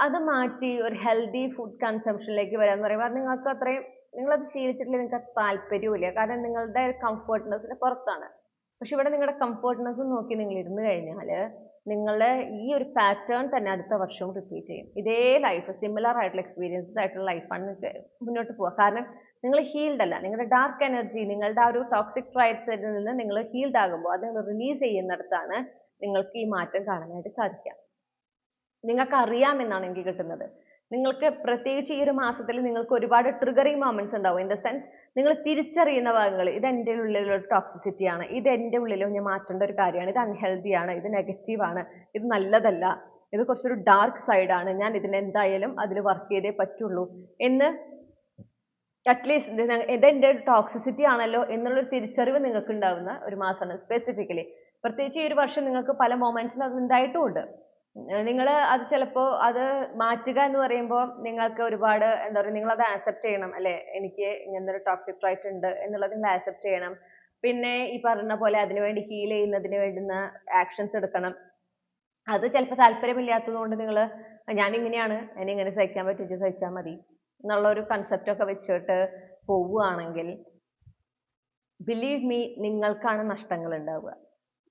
അത് മാറ്റി ഒരു ഹെൽത്തി ഫുഡ് കൺസംഷനിലേക്ക് വരാന്ന് പറയുമ്പോൾ നിങ്ങൾക്ക് അത്രയും, നിങ്ങളത് ശീലിച്ചിട്ടില്ല, നിങ്ങൾക്ക് താല്പര്യമില്ല, കാരണം നിങ്ങളുടെ കംഫർട്ട്നെസ്സിന് പുറത്താണ്. പക്ഷെ ഇവിടെ നിങ്ങളുടെ കംഫർട്ട്നെസ് നോക്കി നിങ്ങൾ ഇരുന്ന് കഴിഞ്ഞാൽ നിങ്ങളുടെ ഈ ഒരു പാറ്റേൺ തന്നെ അടുത്ത വർഷവും റിപ്പീറ്റ് ചെയ്യും. ഇതേ ലൈഫ്, സിമിലർ ആയിട്ടുള്ള എക്സ്പീരിയൻസസ് ആയിട്ടുള്ള ലൈഫാണ് നിങ്ങൾക്ക് മുന്നോട്ട് പോവുക. കാരണം നിങ്ങൾ ഹീൽഡ് അല്ല, നിങ്ങളുടെ ഡാർക്ക് എനർജി, നിങ്ങളുടെ ആ ഒരു ടോക്സിക് ട്രൈറ്റ്സിൽ നിന്ന് നിങ്ങൾ ഹീൽഡ് ആകുമ്പോൾ അത് നിങ്ങൾ റിലീസ് ചെയ്യുന്നിടത്താണ് നിങ്ങൾക്ക് ഈ മാറ്റം കാണാനായിട്ട് സാധിക്കുക. നിങ്ങൾക്ക് അറിയാമെന്നാണ് എനിക്ക് കിട്ടുന്നത്. നിങ്ങൾക്ക് പ്രത്യേകിച്ച് ഈ ഒരു മാസത്തിൽ നിങ്ങൾക്ക് ഒരുപാട് ട്രിഗറിങ് മൊമെന്റ്സ് ഉണ്ടാവും. ഇൻ ദ സെൻസ് നിങ്ങൾ തിരിച്ചറിയുന്ന ഭാഗങ്ങൾ, ഇത് എൻ്റെ ഉള്ളിലുള്ള ടോക്സിസിറ്റി ആണ്, ഇത് എൻ്റെ ഉള്ളിൽ ഞാൻ മാറ്റേണ്ട ഒരു കാര്യമാണ്, ഇത് അൺഹെൽത്തി ആണ്, ഇത് നെഗറ്റീവ് ആണ്, ഇത് നല്ലതല്ല, ഇത് കുറച്ചൊരു ഡാർക്ക് സൈഡ് ആണ്, ഞാൻ ഇതിനെന്തായാലും അതിൽ വർക്ക് ചെയ്തേ പറ്റുള്ളൂ എന്ന് അറ്റ്ലീസ്റ്റ് ഇത് എൻ്റെ ടോക്സിസിറ്റി ആണല്ലോ എന്നുള്ളൊരു തിരിച്ചറിവ് നിങ്ങൾക്ക് ഉണ്ടാവുന്ന ഒരു മാസമാണ് സ്പെസിഫിക്കലി. പ്രത്യേകിച്ച് ഈ ഒരു വർഷം നിങ്ങൾക്ക് പല മൊമെന്റ്സിലും അത് ഉണ്ടായിട്ടുമുണ്ട്. നിങ്ങൾ അത് ചിലപ്പോൾ അത് മാറ്റുക എന്ന് പറയുമ്പോൾ നിങ്ങൾക്ക് ഒരുപാട് എന്താ പറയുക, നിങ്ങൾ അത് ആക്സെപ്റ്റ് ചെയ്യണം അല്ലേ, എനിക്ക് ഇങ്ങനത്തെ ഒരു ടോക്സിക് ട്രൈറ്റ് ഉണ്ട് എന്നുള്ളത് നിങ്ങൾ ആക്സെപ്റ്റ് ചെയ്യണം. പിന്നെ ഈ പറഞ്ഞ പോലെ അതിനുവേണ്ടി ഹീൽ ചെയ്യുന്നതിന് വേണ്ടുന്ന ആക്ഷൻസ് എടുക്കണം. അത് ചിലപ്പോൾ താല്പര്യമില്ലാത്തത് കൊണ്ട് നിങ്ങൾ ഞാൻ ഇങ്ങനെയാണ്, എന്നെ ഇങ്ങനെ സഹിക്കാൻ പറ്റിച്ച് സഹിച്ചാൽ മതി എന്നുള്ള ഒരു കൺസെപ്റ്റ് ഒക്കെ വെച്ചിട്ട് പോവുകയാണെങ്കിൽ ബിലീവ് മീ, നിങ്ങൾക്കാണ് നഷ്ടങ്ങൾ ഉണ്ടാവുക.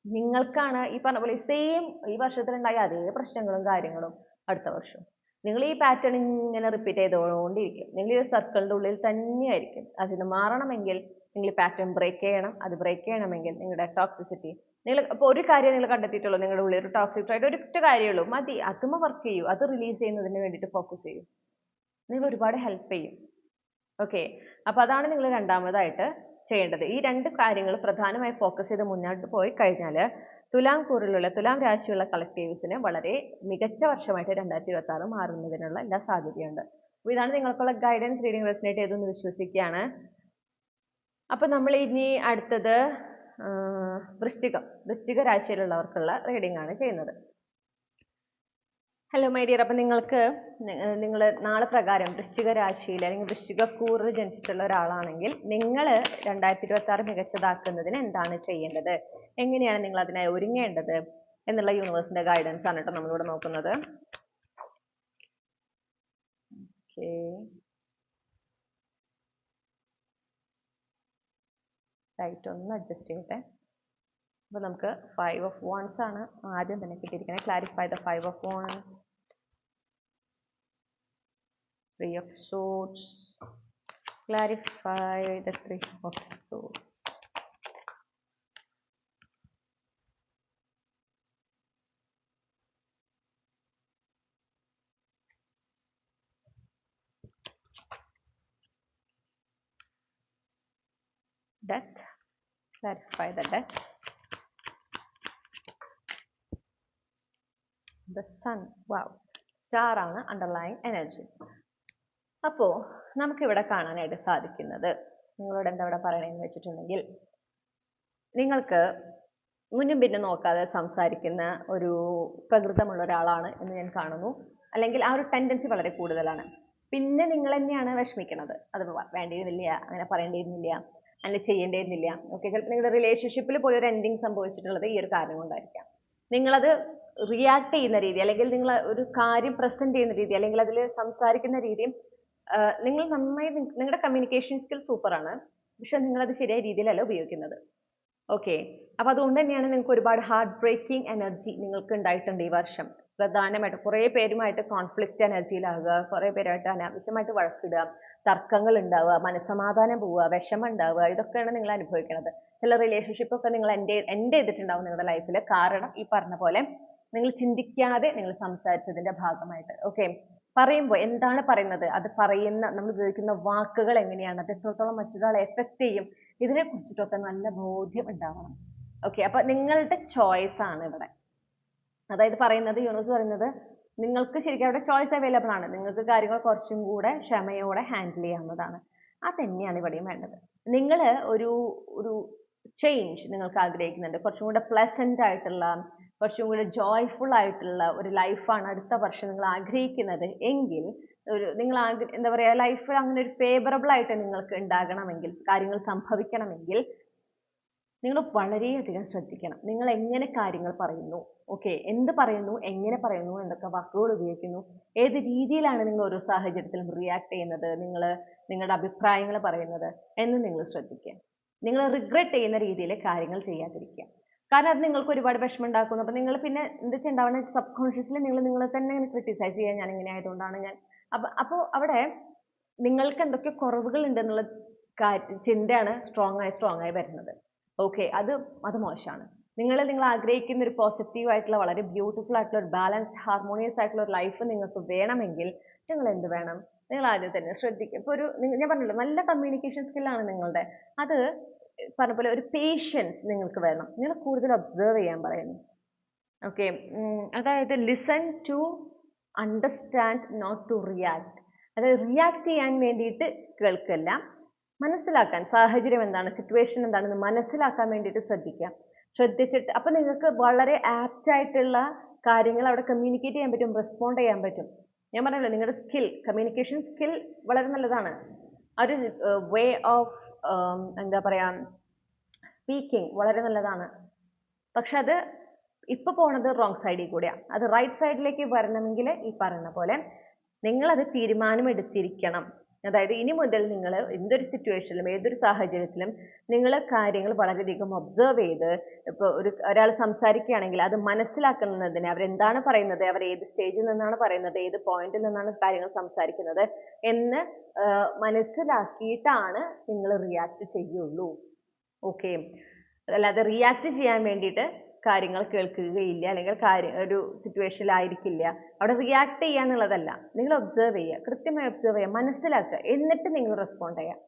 നിങ്ങൾക്കാണ് ഈ പറഞ്ഞ പോലെ സെയിം ഈ വർഷത്തിലുണ്ടായ അതേ പ്രശ്നങ്ങളും കാര്യങ്ങളും അടുത്ത വർഷം നിങ്ങൾ ഈ പാറ്റേൺ ഇങ്ങനെ റിപ്പീറ്റ് ചെയ്തുകൊണ്ടിരിക്കും. നിങ്ങൾ ഈ സർക്കിളിന്റെ ഉള്ളിൽ തന്നെയായിരിക്കും. അതിന് മാറണമെങ്കിൽ നിങ്ങൾ ഈ പാറ്റേൺ ബ്രേക്ക് ചെയ്യണം. അത് ബ്രേക്ക് ചെയ്യണമെങ്കിൽ നിങ്ങളുടെ ടോക്സിസിറ്റി, നിങ്ങൾ ഇപ്പോൾ ഒരു കാര്യം നിങ്ങൾ കണ്ടെത്തിയിട്ടുള്ളൂ, നിങ്ങളുടെ ഉള്ളിൽ ഒരു ടോക്സിക് ആയിട്ട് ഒരൊറ്റ കാര്യമുള്ളൂ, മതി, അതും വർക്ക് ചെയ്യൂ, അത് റിലീസ് ചെയ്യുന്നതിന് വേണ്ടിയിട്ട് ഫോക്കസ് ചെയ്യൂ, നിങ്ങൾ ഒരുപാട് ഹെൽപ്പ് ചെയ്യും. ഓക്കെ, അപ്പോൾ അതാണ് നിങ്ങൾ രണ്ടാമതായിട്ട് ചെയ്യേണ്ടത്. ഈ രണ്ട് കാര്യങ്ങൾ പ്രധാനമായി ഫോക്കസ് ചെയ്ത് മുന്നോട്ട് പോയി കഴിഞ്ഞാൽ തുലാം രാശിയുള്ള കളക്ടീവ്സിന് വളരെ മികച്ച വർഷമായിട്ട് 2026 മാറുന്നതിനുള്ള എല്ലാ സാധ്യതയുണ്ട്. അപ്പോൾ ഇതാണ് നിങ്ങൾക്കുള്ള ഗൈഡൻസ്. റീഡിംഗ് റെസനേറ്റ് ചെയ്തെന്ന് വിശ്വസിക്കുകയാണ്. അപ്പോൾ നമ്മൾ ഇനി അടുത്തത് വൃശ്ചിക രാശിയിലുള്ളവർക്കുള്ള റീഡിംഗ് ആണ് ചെയ്യുന്നത്. ഹലോ മൈ ഡിയർ, അപ്പം നിങ്ങൾ നാളെ പ്രകാരം വൃശ്ചിക രാശിയിൽ അല്ലെങ്കിൽ വൃശ്ചിക കൂറിൽ ജനിച്ചിട്ടുള്ള ഒരാളാണെങ്കിൽ നിങ്ങൾ 2026 മികച്ചതാക്കുന്നതിന് എന്താണ് ചെയ്യേണ്ടത്, എങ്ങനെയാണ് നിങ്ങൾ അതിനായി ഒരുങ്ങേണ്ടത് എന്നുള്ള യൂണിവേഴ്സിന്റെ ഗൈഡൻസ് ആണ് കേട്ടോ നമ്മളിവിടെ നോക്കുന്നത്. ഓക്കെ, റൈറ്റ് ഒന്ന് അഡ്ജസ്റ്റ് ചെയ്യട്ടെ. അപ്പോൾ നമുക്ക് 5 of Wands ആണ് ആദ്യം തന്നെ കിട്ടിയിരിക്കുന്നത്. Clarify the 5 of Wands, 3 of Swords, clarify the 3 of Swords. Death, clarify the death. The Sun, wow, star ആണ് അണ്ടർലൈൻ എനർജി. അപ്പോൾ നമുക്കിവിടെ കാണാനായിട്ട് സാധിക്കുന്നത്, നിങ്ങളോട് എന്താ ഇവിടെ പറയണമെന്ന് വെച്ചിട്ടുണ്ടെങ്കിൽ, നിങ്ങൾക്ക് മുന്നും പിന്നെ നോക്കാതെ സംസാരിക്കുന്ന ഒരു പ്രകൃതമുള്ള ഒരാളാണ് എന്ന് ഞാൻ കാണുന്നു. അല്ലെങ്കിൽ ആ ഒരു ടെൻഡൻസി വളരെ കൂടുതലാണ്. പിന്നെ നിങ്ങൾ തന്നെയാണ് വിഷമിക്കുന്നത്, അത് വേണ്ടിയിരുന്നില്ല, അങ്ങനെ പറയേണ്ടിയിരുന്നില്ല, അങ്ങനെ ചെയ്യേണ്ടിയിരുന്നില്ല. ഓക്കെ, ചിലപ്പോൾ നിങ്ങളുടെ റിലേഷൻഷിപ്പിൽ പോയി ഒരു എൻഡിങ് സംഭവിച്ചിട്ടുള്ളത് ഈ ഒരു കാരണം കൊണ്ടായിരിക്കാം. നിങ്ങളത് റിയാക്ട് ചെയ്യുന്ന രീതി, അല്ലെങ്കിൽ നിങ്ങൾ ഒരു കാര്യം പ്രസന്റ് ചെയ്യുന്ന രീതി, അല്ലെങ്കിൽ അതിൽ സംസാരിക്കുന്ന രീതിയും നിങ്ങൾ നന്നായി, നിങ്ങളുടെ കമ്മ്യൂണിക്കേഷൻ സ്കിൽ സൂപ്പറാണ്, പക്ഷെ നിങ്ങളത് ശരിയായ രീതിയിലല്ല ഉപയോഗിക്കുന്നത്. ഓക്കെ. അപ്പോൾ അതുകൊണ്ട് തന്നെയാണ് നിങ്ങൾക്ക് ഒരുപാട് ഹാർട്ട് ബ്രേക്കിംഗ് എനർജി നിങ്ങൾക്ക് ഉണ്ടായിട്ടുണ്ട് ഈ വർഷം. പ്രധാനമായിട്ട് കുറേ പേരുമായിട്ട് കോൺഫ്ലിക്റ്റ് എനർജിയിലാകുക, കുറേ പേരായിട്ട് അനാവശ്യമായിട്ട് വഴക്കിടുക, തർക്കങ്ങൾ ഉണ്ടാവുക, മനസ്സമാധാനം പോവുക, വിഷമം ഉണ്ടാവുക, ഇതൊക്കെയാണ് നിങ്ങൾ അനുഭവിക്കുന്നത്. ചില റിലേഷൻഷിപ്പ് ഒക്കെ നിങ്ങൾ എൻഡ് ചെയ്തിട്ടുണ്ടാവും നിങ്ങളുടെ ലൈഫിൽ. കാരണം ഈ പറഞ്ഞ പോലെ നിങ്ങൾ ചിന്തിക്കാതെ നിങ്ങൾ സംസാരിച്ചതിന്റെ ഭാഗമായിട്ട്. ഓക്കെ. പറയുമ്പോൾ എന്താണ് പറയുന്നത്, അത് പറയുന്ന നമ്മൾ ഉപയോഗിക്കുന്ന വാക്കുകൾ എങ്ങനെയാണ്, അത് എത്രത്തോളം മറ്റൊരാളെ എഫക്റ്റ് ചെയ്യും, ഇതിനെ കുറിച്ചിട്ടൊക്കെ നല്ല ബോധ്യം ഉണ്ടാവണം. ഓക്കെ. അപ്പൊ നിങ്ങളുടെ ചോയ്സ് ആണ് ഇവിടെ. അതായത് പറയുന്നത്, യൂണിവേഴ്സ് പറയുന്നത് നിങ്ങൾക്ക് ശരിക്കും അവിടെ ചോയ്സ് അവൈലബിൾ ആണ്. നിങ്ങൾക്ക് കാര്യങ്ങൾ കുറച്ചും കൂടെ ക്ഷമയോടെ ഹാൻഡിൽ ചെയ്യാവുന്നതാണ്. അത് തന്നെയാണ് ഇവിടെയും വേണ്ടത്. നിങ്ങൾ ഒരു ഒരു ചേഞ്ച് നിങ്ങൾക്ക് ആഗ്രഹിക്കുന്നുണ്ട്. കുറച്ചും കൂടെ പ്ലസന്റ് ആയിട്ടുള്ള, കുറച്ചും കൂടെ ജോയ്ഫുൾ ആയിട്ടുള്ള ഒരു ലൈഫാണ് അടുത്ത വർഷം നിങ്ങൾ ആഗ്രഹിക്കുന്നത് എങ്കിൽ, നിങ്ങൾ എന്താ പറയുക, ലൈഫ് അങ്ങനെ ഒരു ഫേവറബിൾ ആയിട്ട് നിങ്ങൾക്ക് ഉണ്ടാകണമെങ്കിൽ, കാര്യങ്ങൾ സംഭവിക്കണമെങ്കിൽ നിങ്ങൾ വളരെയധികം ശ്രദ്ധിക്കണം. നിങ്ങൾ എങ്ങനെ കാര്യങ്ങൾ പറയുന്നു, ഓക്കെ, എന്ത് പറയുന്നു, എങ്ങനെ പറയുന്നു, എന്തൊക്കെ വാക്കുകൾ ഉപയോഗിക്കുന്നു, ഏത് രീതിയിലാണ് നിങ്ങൾ ഓരോ സാഹചര്യത്തിലും റിയാക്ട് ചെയ്യുന്നത്, നിങ്ങളുടെ അഭിപ്രായങ്ങൾ പറയുന്നത് എന്ന് നിങ്ങൾ ശ്രദ്ധിക്കുക. നിങ്ങൾ റിഗ്രറ്റ് ചെയ്യുന്ന രീതിയിൽ കാര്യങ്ങൾ ചെയ്യാതിരിക്കുക. കാരണം അത് നിങ്ങൾക്ക് ഒരുപാട് വിഷമം ഉണ്ടാക്കുന്നു. അപ്പോൾ നിങ്ങൾ പിന്നെ എന്താ വെച്ചാൽ ഉണ്ടാവുന്ന, സബ് കോൺഷ്യസ്ലി നിങ്ങളെ തന്നെ ക്രിട്ടിസൈസ് ചെയ്യുക, ഞാൻ ഇങ്ങനെ ആയതുകൊണ്ടാണ് ഞാൻ. അപ്പോൾ അവിടെ നിങ്ങൾക്ക് എന്തൊക്കെ കുറവുകൾ ഉണ്ടെന്നുള്ള ചിന്തയാണ് സ്ട്രോങ് ആയി വരുന്നത്. ഓക്കെ. അത് മോശമാണ്. നിങ്ങൾ ആഗ്രഹിക്കുന്ന ഒരു പോസിറ്റീവ് ആയിട്ടുള്ള, വളരെ ബ്യൂട്ടിഫുൾ ആയിട്ടുള്ള, ഒരു ബാലൻസ്ഡ് ഹാർമോണിയസ് ആയിട്ടുള്ള ഒരു ലൈഫ് നിങ്ങൾക്ക് വേണമെങ്കിൽ നിങ്ങൾ എന്ത് വേണം, നിങ്ങൾ ആദ്യം തന്നെ ശ്രദ്ധിക്കുക. ഇപ്പോൾ ഞാൻ പറഞ്ഞല്ലോ, നല്ല കമ്മ്യൂണിക്കേഷൻ സ്കില്ലാണ് നിങ്ങളുടെ. അത് പറഞ്ഞ പോലെ ഒരു പേഷ്യൻസ് നിങ്ങൾക്ക് വേണം. നിങ്ങൾ കൂടുതൽ ഒബ്സർവ് ചെയ്യാൻ പറയുന്നു. ഓക്കെ. അതായത് listen to understand, not to react. അതായത് റിയാക്ട് ചെയ്യാൻ വേണ്ടിയിട്ട് കേൾക്കല്ല, മനസ്സിലാക്കാൻ, സാഹചര്യം എന്താണ്, സിറ്റുവേഷൻ എന്താണെന്ന് മനസ്സിലാക്കാൻ വേണ്ടിയിട്ട് ശ്രദ്ധിച്ചിട്ട് അപ്പോൾ നിങ്ങൾക്ക് വളരെ ആപ്റ്റ് ആയിട്ടുള്ള കാര്യങ്ങൾ അവിടെ കമ്മ്യൂണിക്കേറ്റ് ചെയ്യാൻ പറ്റും, റെസ്പോണ്ട് ചെയ്യാൻ പറ്റും. ഞാൻ പറഞ്ഞല്ലോ, നിങ്ങളുടെ സ്കിൽ, കമ്മ്യൂണിക്കേഷൻ സ്കിൽ വളരെ നല്ലതാണ്. ഒരു വേ ഓഫ് എന്താ പറയുക, സ്പീക്കിംഗ് വളരെ നല്ലതാണ്. പക്ഷെ അത് ഇപ്പോൾ പോണത് റോങ് സൈഡിൽ കൂടെയാണ്. അത് റൈറ്റ് സൈഡിലേക്ക് വരണമെങ്കിൽ ഈ പറയുന്ന പോലെ നിങ്ങളത് തീരുമാനമെടുത്തിരിക്കണം. അതായത് ഇനി മുതൽ നിങ്ങൾ എന്തൊരു സിറ്റുവേഷനിലും, ഏതൊരു സാഹചര്യത്തിലും നിങ്ങൾ കാര്യങ്ങൾ വളരെയധികം ഒബ്സർവ് ചെയ്ത്, ഇപ്പോൾ ഒരാൾ സംസാരിക്കുകയാണെങ്കിൽ അത് മനസ്സിലാക്കുന്നതിന്, അവരെന്താണ് പറയുന്നത്, അവർ ഏത് സ്റ്റേജിൽ നിന്നാണ് പറയുന്നത്, ഏത് പോയിന്റിൽ നിന്നാണ് കാര്യങ്ങൾ സംസാരിക്കുന്നത് എന്ന് മനസ്സിലാക്കിയിട്ടാണ് നിങ്ങൾ റിയാക്ട് ചെയ്യുള്ളൂ. ഓക്കെ. അല്ലാതെ റിയാക്ട് ചെയ്യാൻ വേണ്ടിയിട്ട് കാര്യങ്ങൾ കേൾക്കുകയില്ല, അല്ലെങ്കിൽ ഒരു സിറ്റുവേഷനിലായിരിക്കില്ല. അവിടെ റിയാക്ട് ചെയ്യുക എന്നുള്ളതല്ല, നിങ്ങൾ ഒബ്സർവ് ചെയ്യുക, കൃത്യമായി ഒബ്സർവ് ചെയ്യുക, മനസ്സിലാക്കുക, എന്നിട്ട് നിങ്ങൾ റെസ്പോണ്ട് ചെയ്യുക.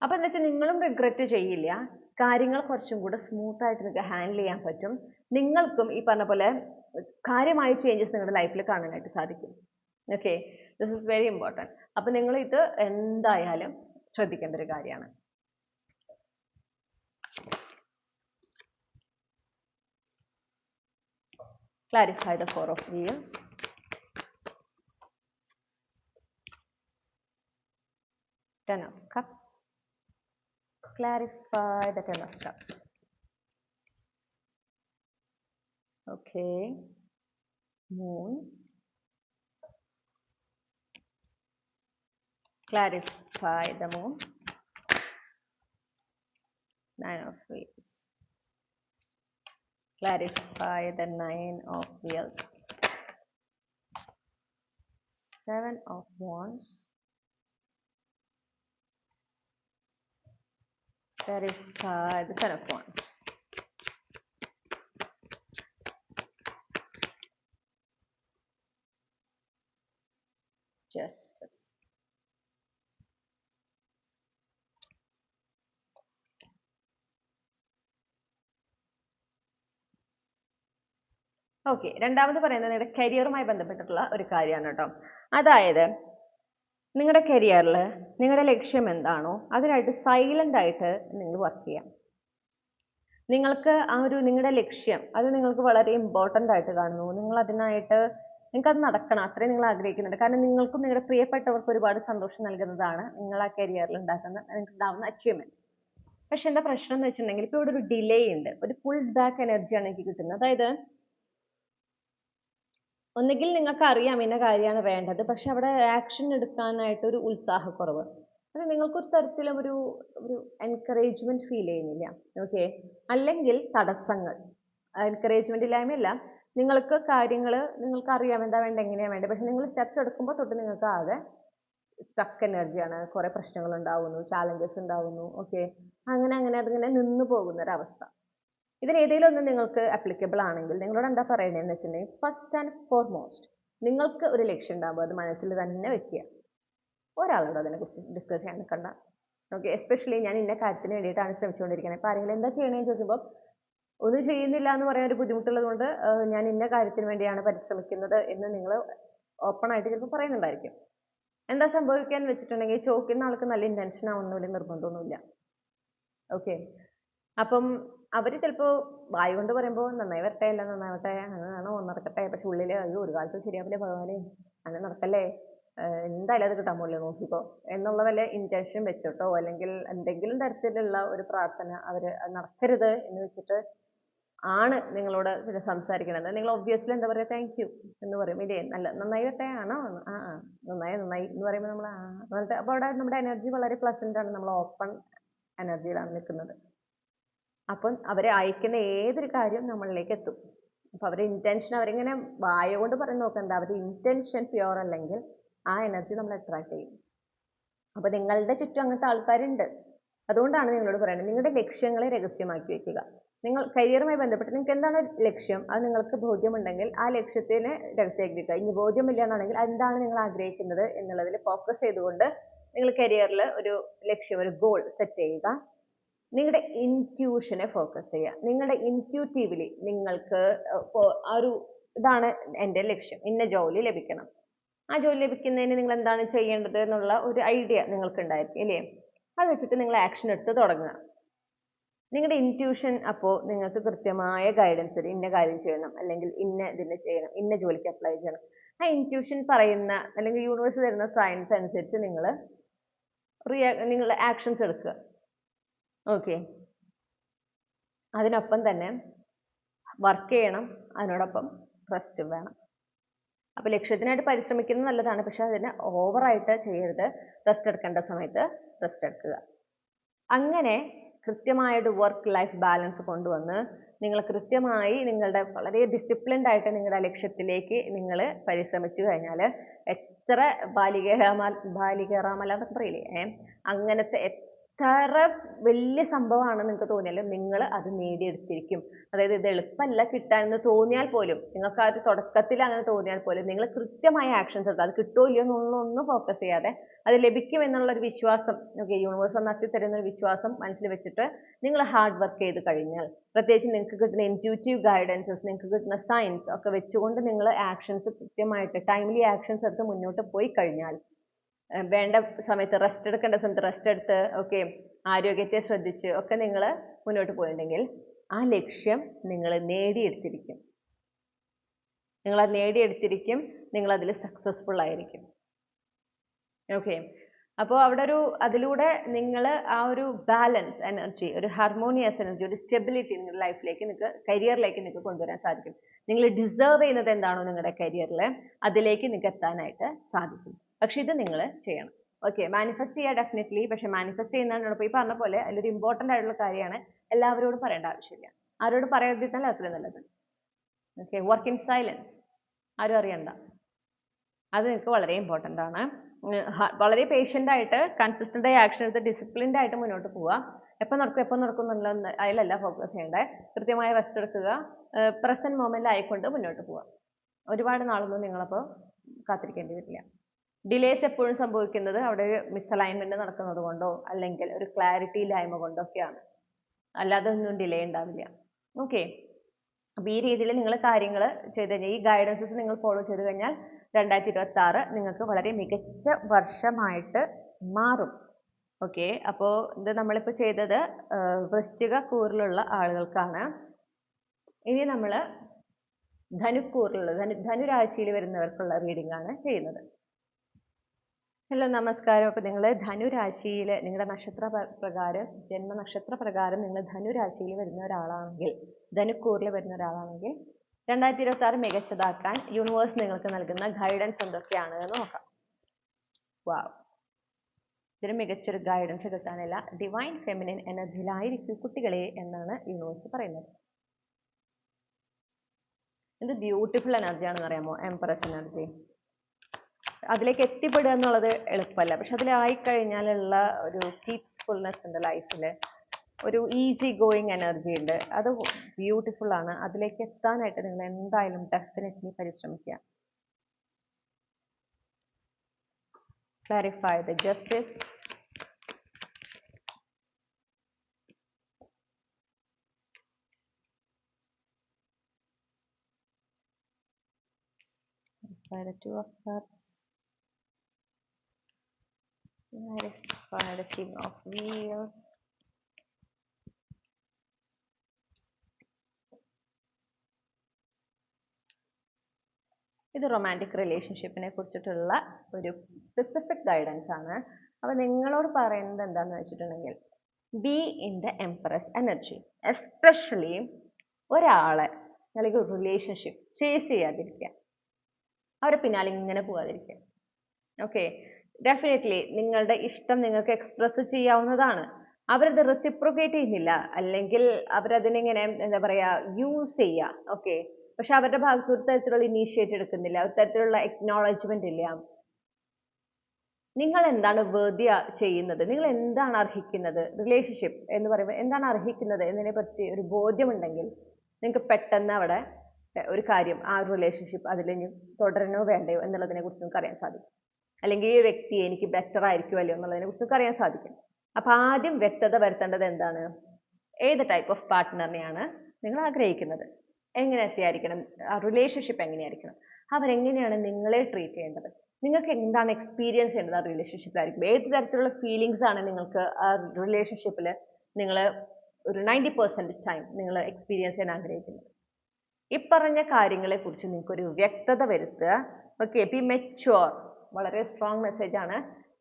അപ്പോൾ എന്താ വെച്ചാൽ നിങ്ങളും റിഗ്രറ്റ് ചെയ്യില്ല, കാര്യങ്ങൾ കുറച്ചും കൂടെ സ്മൂത്ത് ആയിട്ട് നിങ്ങൾക്ക് ഹാൻഡിൽ ചെയ്യാൻ പറ്റും. നിങ്ങൾക്കും ഈ പറഞ്ഞ പോലെ കാര്യമായ ചേഞ്ചസ് നിങ്ങളുടെ ലൈഫിൽ കാണാനായിട്ട് സാധിക്കും. Okay. This is very important. അപ്പോൾ നിങ്ങൾ ഇത് എന്തായാലും ശ്രദ്ധിക്കേണ്ട ഒരു കാര്യമാണ്. Clarify the Four of Wheels. Ten of Cups. Clarify the Ten of Cups. Okay. Moon. Clarify the Moon. Nine of Wheels. Clarify the Nine of Wheels. Seven of Wands. Clarify the Ten of Wands. Justice. Okay. രണ്ടാമത് പറയുന്നത് നിങ്ങളുടെ കരിയറുമായി ബന്ധപ്പെട്ടിട്ടുള്ള ഒരു കാര്യമാണ് കേട്ടോ. അതായത് നിങ്ങളുടെ കരിയറിൽ നിങ്ങളുടെ ലക്ഷ്യം എന്താണോ അതിനായിട്ട് സൈലന്റ് ആയിട്ട് നിങ്ങൾ വർക്ക് ചെയ്യാം. നിങ്ങൾക്ക് നിങ്ങളുടെ ലക്ഷ്യം അത് നിങ്ങൾക്ക് വളരെ ഇമ്പോർട്ടൻ്റ് ആയിട്ട് കാണുന്നു, നിങ്ങൾ അതിനായിട്ട് നിങ്ങൾക്കത് നടക്കണം, അത്രയും നിങ്ങൾ ആഗ്രഹിക്കുന്നുണ്ട്. കാരണം നിങ്ങൾക്കും നിങ്ങളുടെ പ്രിയപ്പെട്ടവർക്ക് ഒരുപാട് സന്തോഷം നൽകുന്നതാണ് നിങ്ങൾ ആ കരിയറിൽ നിങ്ങൾക്ക് ഉണ്ടാവുന്ന അച്ചീവ്മെന്റ്. പക്ഷെ എന്താ പ്രശ്നം എന്ന് വെച്ചിട്ടുണ്ടെങ്കിൽ ഇപ്പോൾ ഇവിടെ ഒരു ഡിലേ ഉണ്ട്, ഒരു പുൾ ബാക്ക് എനർജിയാണ് എനിക്ക് കിട്ടുന്നത്. അതായത് ഒന്നുകിൽ നിങ്ങൾക്ക് അറിയാം ഇന്ന കാര്യമാണ് വേണ്ടത്, പക്ഷെ അവിടെ ആക്ഷൻ എടുക്കാനായിട്ട് ഒരു ഉത്സാഹക്കുറവ്. അത് നിങ്ങൾക്കൊരു തരത്തിലും ഒരു ഒരു എൻകറേജ്മെന്റ് ഫീൽ ചെയ്യുന്നില്ല. ഓക്കെ, അല്ലെങ്കിൽ തടസ്സങ്ങൾ. എൻകറേജ്മെന്റ് ഇല്ലായ്മയല്ല, നിങ്ങൾക്ക് കാര്യങ്ങൾ നിങ്ങൾക്ക് അറിയാം എന്താ വേണ്ട എങ്ങനെയാണ് വേണ്ടത്, പക്ഷെ നിങ്ങൾ സ്റ്റെപ്സ് എടുക്കുമ്പോൾ തൊട്ട് നിങ്ങൾക്ക് ആകെ സ്റ്റക്ക് എനർജിയാണ്, കുറെ പ്രശ്നങ്ങൾ ഉണ്ടാവുന്നു, ചാലഞ്ചസ് ഉണ്ടാവുന്നു. ഓക്കെ, അങ്ങനെ അങ്ങനെ അതിങ്ങനെ നിന്ന് പോകുന്ന ഒരവസ്ഥ. ഇതിൽ ഏതെങ്കിലും ഒന്ന് നിങ്ങൾക്ക് അപ്ലിക്കബിൾ ആണെങ്കിൽ നിങ്ങളോട് എന്താ പറയണതെന്ന് വെച്ചിട്ടുണ്ടെങ്കിൽ, ഫസ്റ്റ് ആൻഡ് ഫോർമോസ്റ്റ് നിങ്ങൾക്ക് ഒരു ലക്ഷ്യം ഉണ്ടാകുമ്പോൾ അത് മനസ്സിൽ തന്നെ വെക്കുക. ഒരാളോട് അതിനെക്കുറിച്ച് ഡിസ്കസ് ചെയ്യാൻ നിൽക്കണ്ട. ഓക്കെ, എസ്പെഷ്യലി ഞാൻ ഇന്ന കാര്യത്തിന് വേണ്ടിയിട്ടാണ് ശ്രമിച്ചുകൊണ്ടിരിക്കുന്നത്. ഇപ്പം ആരെങ്കിലും എന്താ ചെയ്യണമെന്ന് ചോദിക്കുമ്പോൾ ഒന്നും ചെയ്യുന്നില്ല എന്ന് പറയാൻ ഒരു ബുദ്ധിമുട്ടുള്ളത് കൊണ്ട് ഞാൻ ഇന്ന കാര്യത്തിന് വേണ്ടിയാണ് പരിശ്രമിക്കുന്നത് എന്ന് നിങ്ങൾ ഓപ്പൺ ആയിട്ട് ചിലപ്പോൾ പറയുന്നുണ്ടായിരിക്കും. എന്താ സംഭവിക്കാന്ന് വെച്ചിട്ടുണ്ടെങ്കിൽ ചോദിക്കുന്ന ആൾക്ക് നല്ല ഇന്റൻഷൻ ആവണമെന്നില്ല, നിർബന്ധമൊന്നുമില്ല. ഓക്കെ, അപ്പം അവർ ചിലപ്പോൾ വായു കൊണ്ട് പറയുമ്പോൾ നന്നായി വരട്ടെ, അല്ല നന്നാവട്ടെ, അങ്ങനെയാണോ നടക്കട്ടെ, പക്ഷെ ഉള്ളിൽ അയ്യോ ഒരു കാലത്ത് ശരിയാവില്ലേ ഭഗവാനെ, അങ്ങനെ നടക്കല്ലേ, എന്തായാലും അത് കിട്ടാൻ പോകില്ല നോക്കിക്കോ എന്നുള്ള വല്ല ഇന്റൻഷൻ വെച്ചിട്ടോ അല്ലെങ്കിൽ എന്തെങ്കിലും തരത്തിലുള്ള ഒരു പ്രാർത്ഥന അവർ നടക്കരുത് എന്ന് വെച്ചിട്ട് ആണ് നിങ്ങളോട് പിന്നെ സംസാരിക്കണത്. നിങ്ങൾ ഒബ്വിയസ്ലി എന്താ പറയുക, താങ്ക് യു എന്ന് പറയും. ഇല്ലേ, നന്നായി വരട്ടെ, ആണോ, ആ ആ നന്നായി നന്നായി എന്ന് പറയുമ്പോൾ നമ്മൾ എന്നിട്ട് അപ്പോൾ അവിടെ നമ്മുടെ എനർജി വളരെ പ്ലസന്റ് ആണ്, നമ്മൾ ഓപ്പൺ എനർജിയിലാണ് നിൽക്കുന്നത്. അപ്പം അവരെ അയക്കുന്ന ഏതൊരു കാര്യവും നമ്മളിലേക്ക് എത്തും. അപ്പൊ അവരുടെ ഇന്റൻഷൻ അവരിങ്ങനെ വായ കൊണ്ട് പറയുന്ന നോക്കണ്ട, അവരുടെ ഇന്റൻഷൻ പ്യുവർ അല്ലെങ്കിൽ ആ എനർജി നമ്മൾ അട്രാക്ട് ചെയ്യും. അപ്പൊ നിങ്ങളുടെ ചുറ്റും അങ്ങനത്തെ ആൾക്കാരുണ്ട്. അതുകൊണ്ടാണ് നിങ്ങളോട് പറയുന്നത്, നിങ്ങളുടെ ലക്ഷ്യങ്ങളെ രഹസ്യമാക്കി വെക്കുക. നിങ്ങൾ കരിയറുമായി ബന്ധപ്പെട്ട് നിങ്ങൾക്ക് എന്താണ് ലക്ഷ്യം, അത് നിങ്ങൾക്ക് ബോധ്യമുണ്ടെങ്കിൽ ആ ലക്ഷ്യത്തിന് രഹസ്യമാക്കി വെക്കുക. ഇനി ബോധ്യമില്ല എന്നാണെങ്കിൽ എന്താണ് നിങ്ങൾ ആഗ്രഹിക്കുന്നത് എന്നുള്ളതിൽ ഫോക്കസ് ചെയ്തുകൊണ്ട് നിങ്ങൾ കരിയറിൽ ഒരു ലക്ഷ്യം, ഒരു ഗോൾ സെറ്റ് ചെയ്യുക. നിങ്ങളുടെ ഇൻറ്റ്യൂഷനെ ഫോക്കസ് ചെയ്യുക. നിങ്ങളുടെ ഇൻറ്റ്യൂട്ടീവ്ലി നിങ്ങൾക്ക് ആ ഒരു ഇതാണ് എൻ്റെ ലക്ഷ്യം, ഇന്ന ജോലി ലഭിക്കണം, ആ ജോലി ലഭിക്കുന്നതിന് നിങ്ങൾ എന്താണ് ചെയ്യേണ്ടത് എന്നുള്ള ഒരു ഐഡിയ നിങ്ങൾക്ക് ഉണ്ടായിരിക്കും അല്ലേ. അത് വെച്ചിട്ട് നിങ്ങൾ ആക്ഷൻ എടുത്ത് തുടങ്ങുക. നിങ്ങളുടെ ഇൻറ്റ്യൂഷൻ അപ്പോൾ നിങ്ങൾക്ക് കൃത്യമായ ഗൈഡൻസ് തരും, ഇന്ന കാര്യം ചെയ്യണം, അല്ലെങ്കിൽ ഇന്ന ഇതിന് ചെയ്യണം, ഇന്ന ജോലിക്ക് അപ്ലൈ ചെയ്യണം. ആ ഇൻറ്റ്യൂഷൻ പറയുന്ന അല്ലെങ്കിൽ യൂണിവേഴ്സ് തരുന്ന സയൻസ് അനുസരിച്ച് നിങ്ങൾ ആക്ഷൻസ് എടുക്കുക. ഓക്കെ, അതിനൊപ്പം തന്നെ വർക്ക് ചെയ്യണം, അതിനോടൊപ്പം റെസ്റ്റും വേണം. അപ്പൊ ലക്ഷ്യത്തിനായിട്ട് പരിശ്രമിക്കുന്നത് നല്ലതാണ്, പക്ഷെ അതിനെ ഓവറായിട്ട് ചെയ്യരുത്. റെസ്റ്റ് എടുക്കേണ്ട സമയത്ത് റെസ്റ്റ് എടുക്കുക. അങ്ങനെ കൃത്യമായിട്ട് വർക്ക് ലൈഫ് ബാലൻസ് കൊണ്ടുവന്ന് നിങ്ങൾ കൃത്യമായി നിങ്ങളുടെ വളരെ ഡിസിപ്ലിൻഡ് ആയിട്ട് നിങ്ങളുടെ ലക്ഷ്യത്തിലേക്ക് നിങ്ങൾ പരിശ്രമിച്ചു കഴിഞ്ഞാൽ എത്ര ബാലികേറാമല എന്നൊക്കെ പറയില്ലേ, അങ്ങനത്തെ എത്ര വലിയ സംഭവമാണെന്ന് നിങ്ങൾക്ക് തോന്നിയാലും നിങ്ങൾ അത് നേടിയെടുത്തിരിക്കും. അതായത് ഇത് എളുപ്പമല്ല കിട്ടാൻ എന്ന് തോന്നിയാൽ പോലും, നിങ്ങൾക്ക് ആ ഒരു തുടക്കത്തിൽ അങ്ങനെ തോന്നിയാൽ പോലും നിങ്ങൾ കൃത്യമായ ആക്ഷൻസ് എടുക്കുക. അത് കിട്ടുമോ ഇല്ലയോ എന്നുള്ളതൊന്നും ഫോക്കസ് ചെയ്യാതെ അത് ലഭിക്കും എന്നുള്ള ഒരു വിശ്വാസം, ഓക്കെ, യൂണിവേഴ്സ് നടത്തി തരുന്ന ഒരു വിശ്വാസം മനസ്സിൽ വെച്ചിട്ട് നിങ്ങൾ ഹാർഡ് വർക്ക് ചെയ്ത് കഴിഞ്ഞാൽ, പ്രത്യേകിച്ച് നിങ്ങൾക്ക് കിട്ടുന്ന ഇൻറ്റ്യൂട്ടീവ് ഗൈഡൻസസ്, നിങ്ങൾക്ക് കിട്ടുന്ന സയൻസ് ഒക്കെ വെച്ചുകൊണ്ട് നിങ്ങൾ ആക്ഷൻസ് കൃത്യമായിട്ട് ടൈംലി ആക്ഷൻസ് എടുത്ത് മുന്നോട്ട് പോയി കഴിഞ്ഞാൽ, വേണ്ട സമയത്ത് റെസ്റ്റ് എടുക്കേണ്ട സമയത്ത് റെസ്റ്റ് എടുത്ത്, ഓക്കെ, ആരോഗ്യത്തെ ശ്രദ്ധിച്ച് ഒക്കെ നിങ്ങൾ മുന്നോട്ട് പോയിട്ടുണ്ടെങ്കിൽ ആ ലക്ഷ്യം നിങ്ങൾ നേടിയെടുത്തിരിക്കും. നിങ്ങളത് നേടിയെടുത്തിരിക്കും, നിങ്ങളതിൽ സക്സസ്ഫുൾ ആയിരിക്കും. ഓക്കെ, അപ്പോൾ അവിടെ അതിലൂടെ നിങ്ങൾ ആ ഒരു ബാലൻസ് എനർജി, ഒരു ഹാർമോണിയസ് എനർജി, ഒരു സ്റ്റെബിലിറ്റി നിങ്ങളുടെ ലൈഫിലേക്ക്, നിങ്ങൾക്ക് കരിയറിലേക്ക് നിങ്ങൾക്ക് കൊണ്ടുവരാൻ സാധിക്കും. നിങ്ങൾ ഡിസേർവ് ചെയ്യുന്നത് എന്താണോ നിങ്ങളുടെ കരിയറിൽ, അതിലേക്ക് നിങ്ങൾക്ക് എത്താനായിട്ട് സാധിക്കും. പക്ഷെ ഇത് നിങ്ങൾ ചെയ്യണം. ഓക്കെ, മാനിഫെസ്റ്റ് ചെയ്യുക ഡെഫിനറ്റ്ലി. പക്ഷെ മാനിഫെസ്റ്റ് ചെയ്യുന്നതാണ് ഇപ്പോൾ ഈ പറഞ്ഞ പോലെ അതിലൊരു ഇമ്പോർട്ടൻ്റ് ആയിട്ടുള്ള കാര്യമാണ്, എല്ലാവരോടും പറയേണ്ട ആവശ്യമില്ല. ആരോട് പറയാതിരുന്നാൽ അത്രയും നല്ലത്. ഓക്കെ, വർക്ക് ഇൻ സൈലൻസ്, ആരും അറിയണ്ട. അത് നിങ്ങൾക്ക് വളരെ ഇമ്പോർട്ടൻ്റ് ആണ്. വളരെ പേഷ്യൻ്റ് ആയിട്ട് കൺസിസ്റ്റൻ്റ് ആയി ആക്ഷൻ എടുത്ത് ഡിസിപ്ലിൻഡ് ആയിട്ട് മുന്നോട്ട് പോവുക. എപ്പോൾ നടക്കും എന്നുള്ള അതിലല്ല ഫോക്കസ് ചെയ്യേണ്ടത്. കൃത്യമായ റെസ്റ്റ് എടുക്കുക, പ്രസന്റ് മൊമെൻ്റ് ആയിക്കൊണ്ട് മുന്നോട്ട് പോവുക. ഒരുപാട് നാളൊന്നും നിങ്ങളപ്പോൾ കാത്തിരിക്കേണ്ടി വരില്ല. ഡിലേസ് എപ്പോഴും സംഭവിക്കുന്നത് അവിടെ ഒരു മിസ്അലൈൻമെന്റ് നടക്കുന്നത് കൊണ്ടോ അല്ലെങ്കിൽ ഒരു ക്ലാരിറ്റി ഇല്ലായ്മ കൊണ്ടൊക്കെയാണ്, അല്ലാതെ ഒന്നും ഡിലേ ഉണ്ടാവില്ല. ഓക്കെ, അപ്പോൾ ഈ രീതിയിൽ നിങ്ങൾ കാര്യങ്ങൾ ചെയ്ത് കഴിഞ്ഞാൽ, ഈ ഗൈഡൻസസ് നിങ്ങൾ ഫോളോ ചെയ്ത് കഴിഞ്ഞാൽ 2026 നിങ്ങൾക്ക് വളരെ മികച്ച വർഷമായിട്ട് മാറും. ഓക്കെ, അപ്പോൾ ഇത് നമ്മളിപ്പോൾ ചെയ്തത് വൃശ്ചിക കൂറിലുള്ള ആളുകൾക്കാണ്. ഇനി നമ്മൾ ധനുക്കൂറിലുള്ള ധനുരാശിയിൽ വരുന്നവർക്കുള്ള റീഡിംഗ് ആണ് ചെയ്യുന്നത്. ഹലോ, നമസ്കാരം. അപ്പോൾ നിങ്ങൾ ധനുരാശിയിൽ നിങ്ങളുടെ നക്ഷത്ര പ്രകാരം, ജന്മനക്ഷത്ര പ്രകാരം നിങ്ങൾ ധനുരാശിയിൽ വരുന്ന ഒരാളാണെങ്കിൽ, ധനുക്കൂറിൽ വരുന്ന ഒരാളാണെങ്കിൽ 2026 മികച്ചതാക്കാൻ യൂണിവേഴ്സ് നിങ്ങൾക്ക് നൽകുന്ന ഗൈഡൻസ് എന്തൊക്കെയാണ് എന്ന് നോക്കാം. വാവ്, ഇതിന് മികച്ചൊരു ഗൈഡൻസ് കിട്ടാനില്ല. ഡിവൈൻ ഫെമിനിൻ എനർജിയിലായിരിക്കും കുട്ടികളെ എന്നാണ് യൂണിവേഴ്സ് പറയുന്നത്. ഇത് ബ്യൂട്ടിഫുൾ എനർജിയാണെന്ന് അറിയാമോ? Empress energy. അതിലേക്ക് എത്തിപ്പെടുക എന്നുള്ളത് എളുപ്പമല്ല, പക്ഷെ അതിലായിക്കഴിഞ്ഞാലുള്ള ഒരു പീസ്ഫുൾനെസ് ഉണ്ട് ലൈഫിൽ, ഒരു ഈസി ഗോയിങ് എനർജി ഉണ്ട്. അത് ബ്യൂട്ടിഫുൾ ആണ്. അതിലേക്ക് എത്താനായിട്ട് നിങ്ങൾ എന്തായാലും ഡെഫിനറ്റ്ലി പരിശ്രമിക്കുക. Clarify the justice. Clarify the Two of Cups. Clarify the King of Wheels. ഇത് റൊമാൻറ്റിക് റിലേഷൻഷിപ്പിനെ കുറിച്ചിട്ടുള്ള ഒരു സ്പെസിഫിക് ഗൈഡൻസ് ആണ്. അപ്പോൾ നിങ്ങളോട് പറയുന്നത് എന്താണെന്ന് വെച്ചിട്ടുണ്ടെങ്കിൽ, be in the empress energy. Especially ഒരാളെ അല്ലെങ്കിൽ ഒരു റിലേഷൻഷിപ്പ് ചേസ് ചെയ്യാതിരിക്കുക, അവരെ പിന്നാലെ ഇങ്ങനെ പോകാതിരിക്കുക. ഓക്കെ, ഡെഫിനറ്റ്ലി നിങ്ങളുടെ ഇഷ്ടം നിങ്ങൾക്ക് എക്സ്പ്രസ് ചെയ്യാവുന്നതാണ്. അവരത് റെസിപ്രോക്കേറ്റ് ചെയ്യുന്നില്ല, അല്ലെങ്കിൽ അവരതിനിങ്ങനെ എന്താ പറയുക യൂസ് ചെയ്യുക. ഓക്കെ, പക്ഷെ അവരുടെ ഭാഗത്ത് ഒരു തരത്തിലുള്ള ഇനീഷ്യേറ്റ് എടുക്കുന്നില്ല, ഒരു തരത്തിലുള്ള എക്നോളജ്മെന്റ് ഇല്ല. നിങ്ങൾ എന്താണ് വേർതി ചെയ്യുന്നത്, നിങ്ങൾ എന്താണ് അർഹിക്കുന്നത്, റിലേഷൻഷിപ്പ് എന്ന് പറയുമ്പോൾ എന്താണ് അർഹിക്കുന്നത് എന്നതിനെ പറ്റി ഒരു ബോധ്യമുണ്ടെങ്കിൽ നിങ്ങൾക്ക് പെട്ടെന്ന് അവിടെ ഒരു കാര്യം, ആ ഒരു റിലേഷൻഷിപ്പ് അതിൽ തുടരണോ വേണ്ടയോ എന്നുള്ളതിനെ കുറിച്ച് നിങ്ങൾക്ക് അറിയാൻ സാധിക്കും. അല്ലെങ്കിൽ ഈ വ്യക്തി എനിക്ക് ബെറ്റർ ആയിരിക്കുമല്ലോ എന്നുള്ളതിനെ കുറിച്ച് നിങ്ങൾക്ക് അറിയാൻ സാധിക്കും. അപ്പോൾ ആദ്യം വ്യക്തത വരുത്തേണ്ടത് എന്താണ്, ഏത് ടൈപ്പ് ഓഫ് പാർട്ട്ണറിനെയാണ് നിങ്ങൾ ആഗ്രഹിക്കുന്നത്, എങ്ങനത്തെ ആയിരിക്കണം ആ റിലേഷൻഷിപ്പ്, എങ്ങനെയായിരിക്കണം, അവരെങ്ങനെയാണ് നിങ്ങളെ ട്രീറ്റ് ചെയ്യേണ്ടത്, നിങ്ങൾക്ക് എന്താണ് എക്സ്പീരിയൻസ് ചെയ്യേണ്ടത് ആ റിലേഷൻഷിപ്പിലായിരിക്കും, ഏത് തരത്തിലുള്ള ഫീലിങ്സ് ആണ് നിങ്ങൾക്ക് ആ റിലേഷൻഷിപ്പിൽ നിങ്ങൾ ഒരു 90% ടൈം നിങ്ങൾ എക്സ്പീരിയൻസ് ചെയ്യാൻ ആഗ്രഹിക്കുന്നത്. ഈ പറഞ്ഞ കാര്യങ്ങളെ കുറിച്ച് നിങ്ങൾക്കൊരു വ്യക്തത വരുത്തുക. Okay, B mature. വളരെ സ്ട്രോങ് മെസ്സേജ് ആണ്.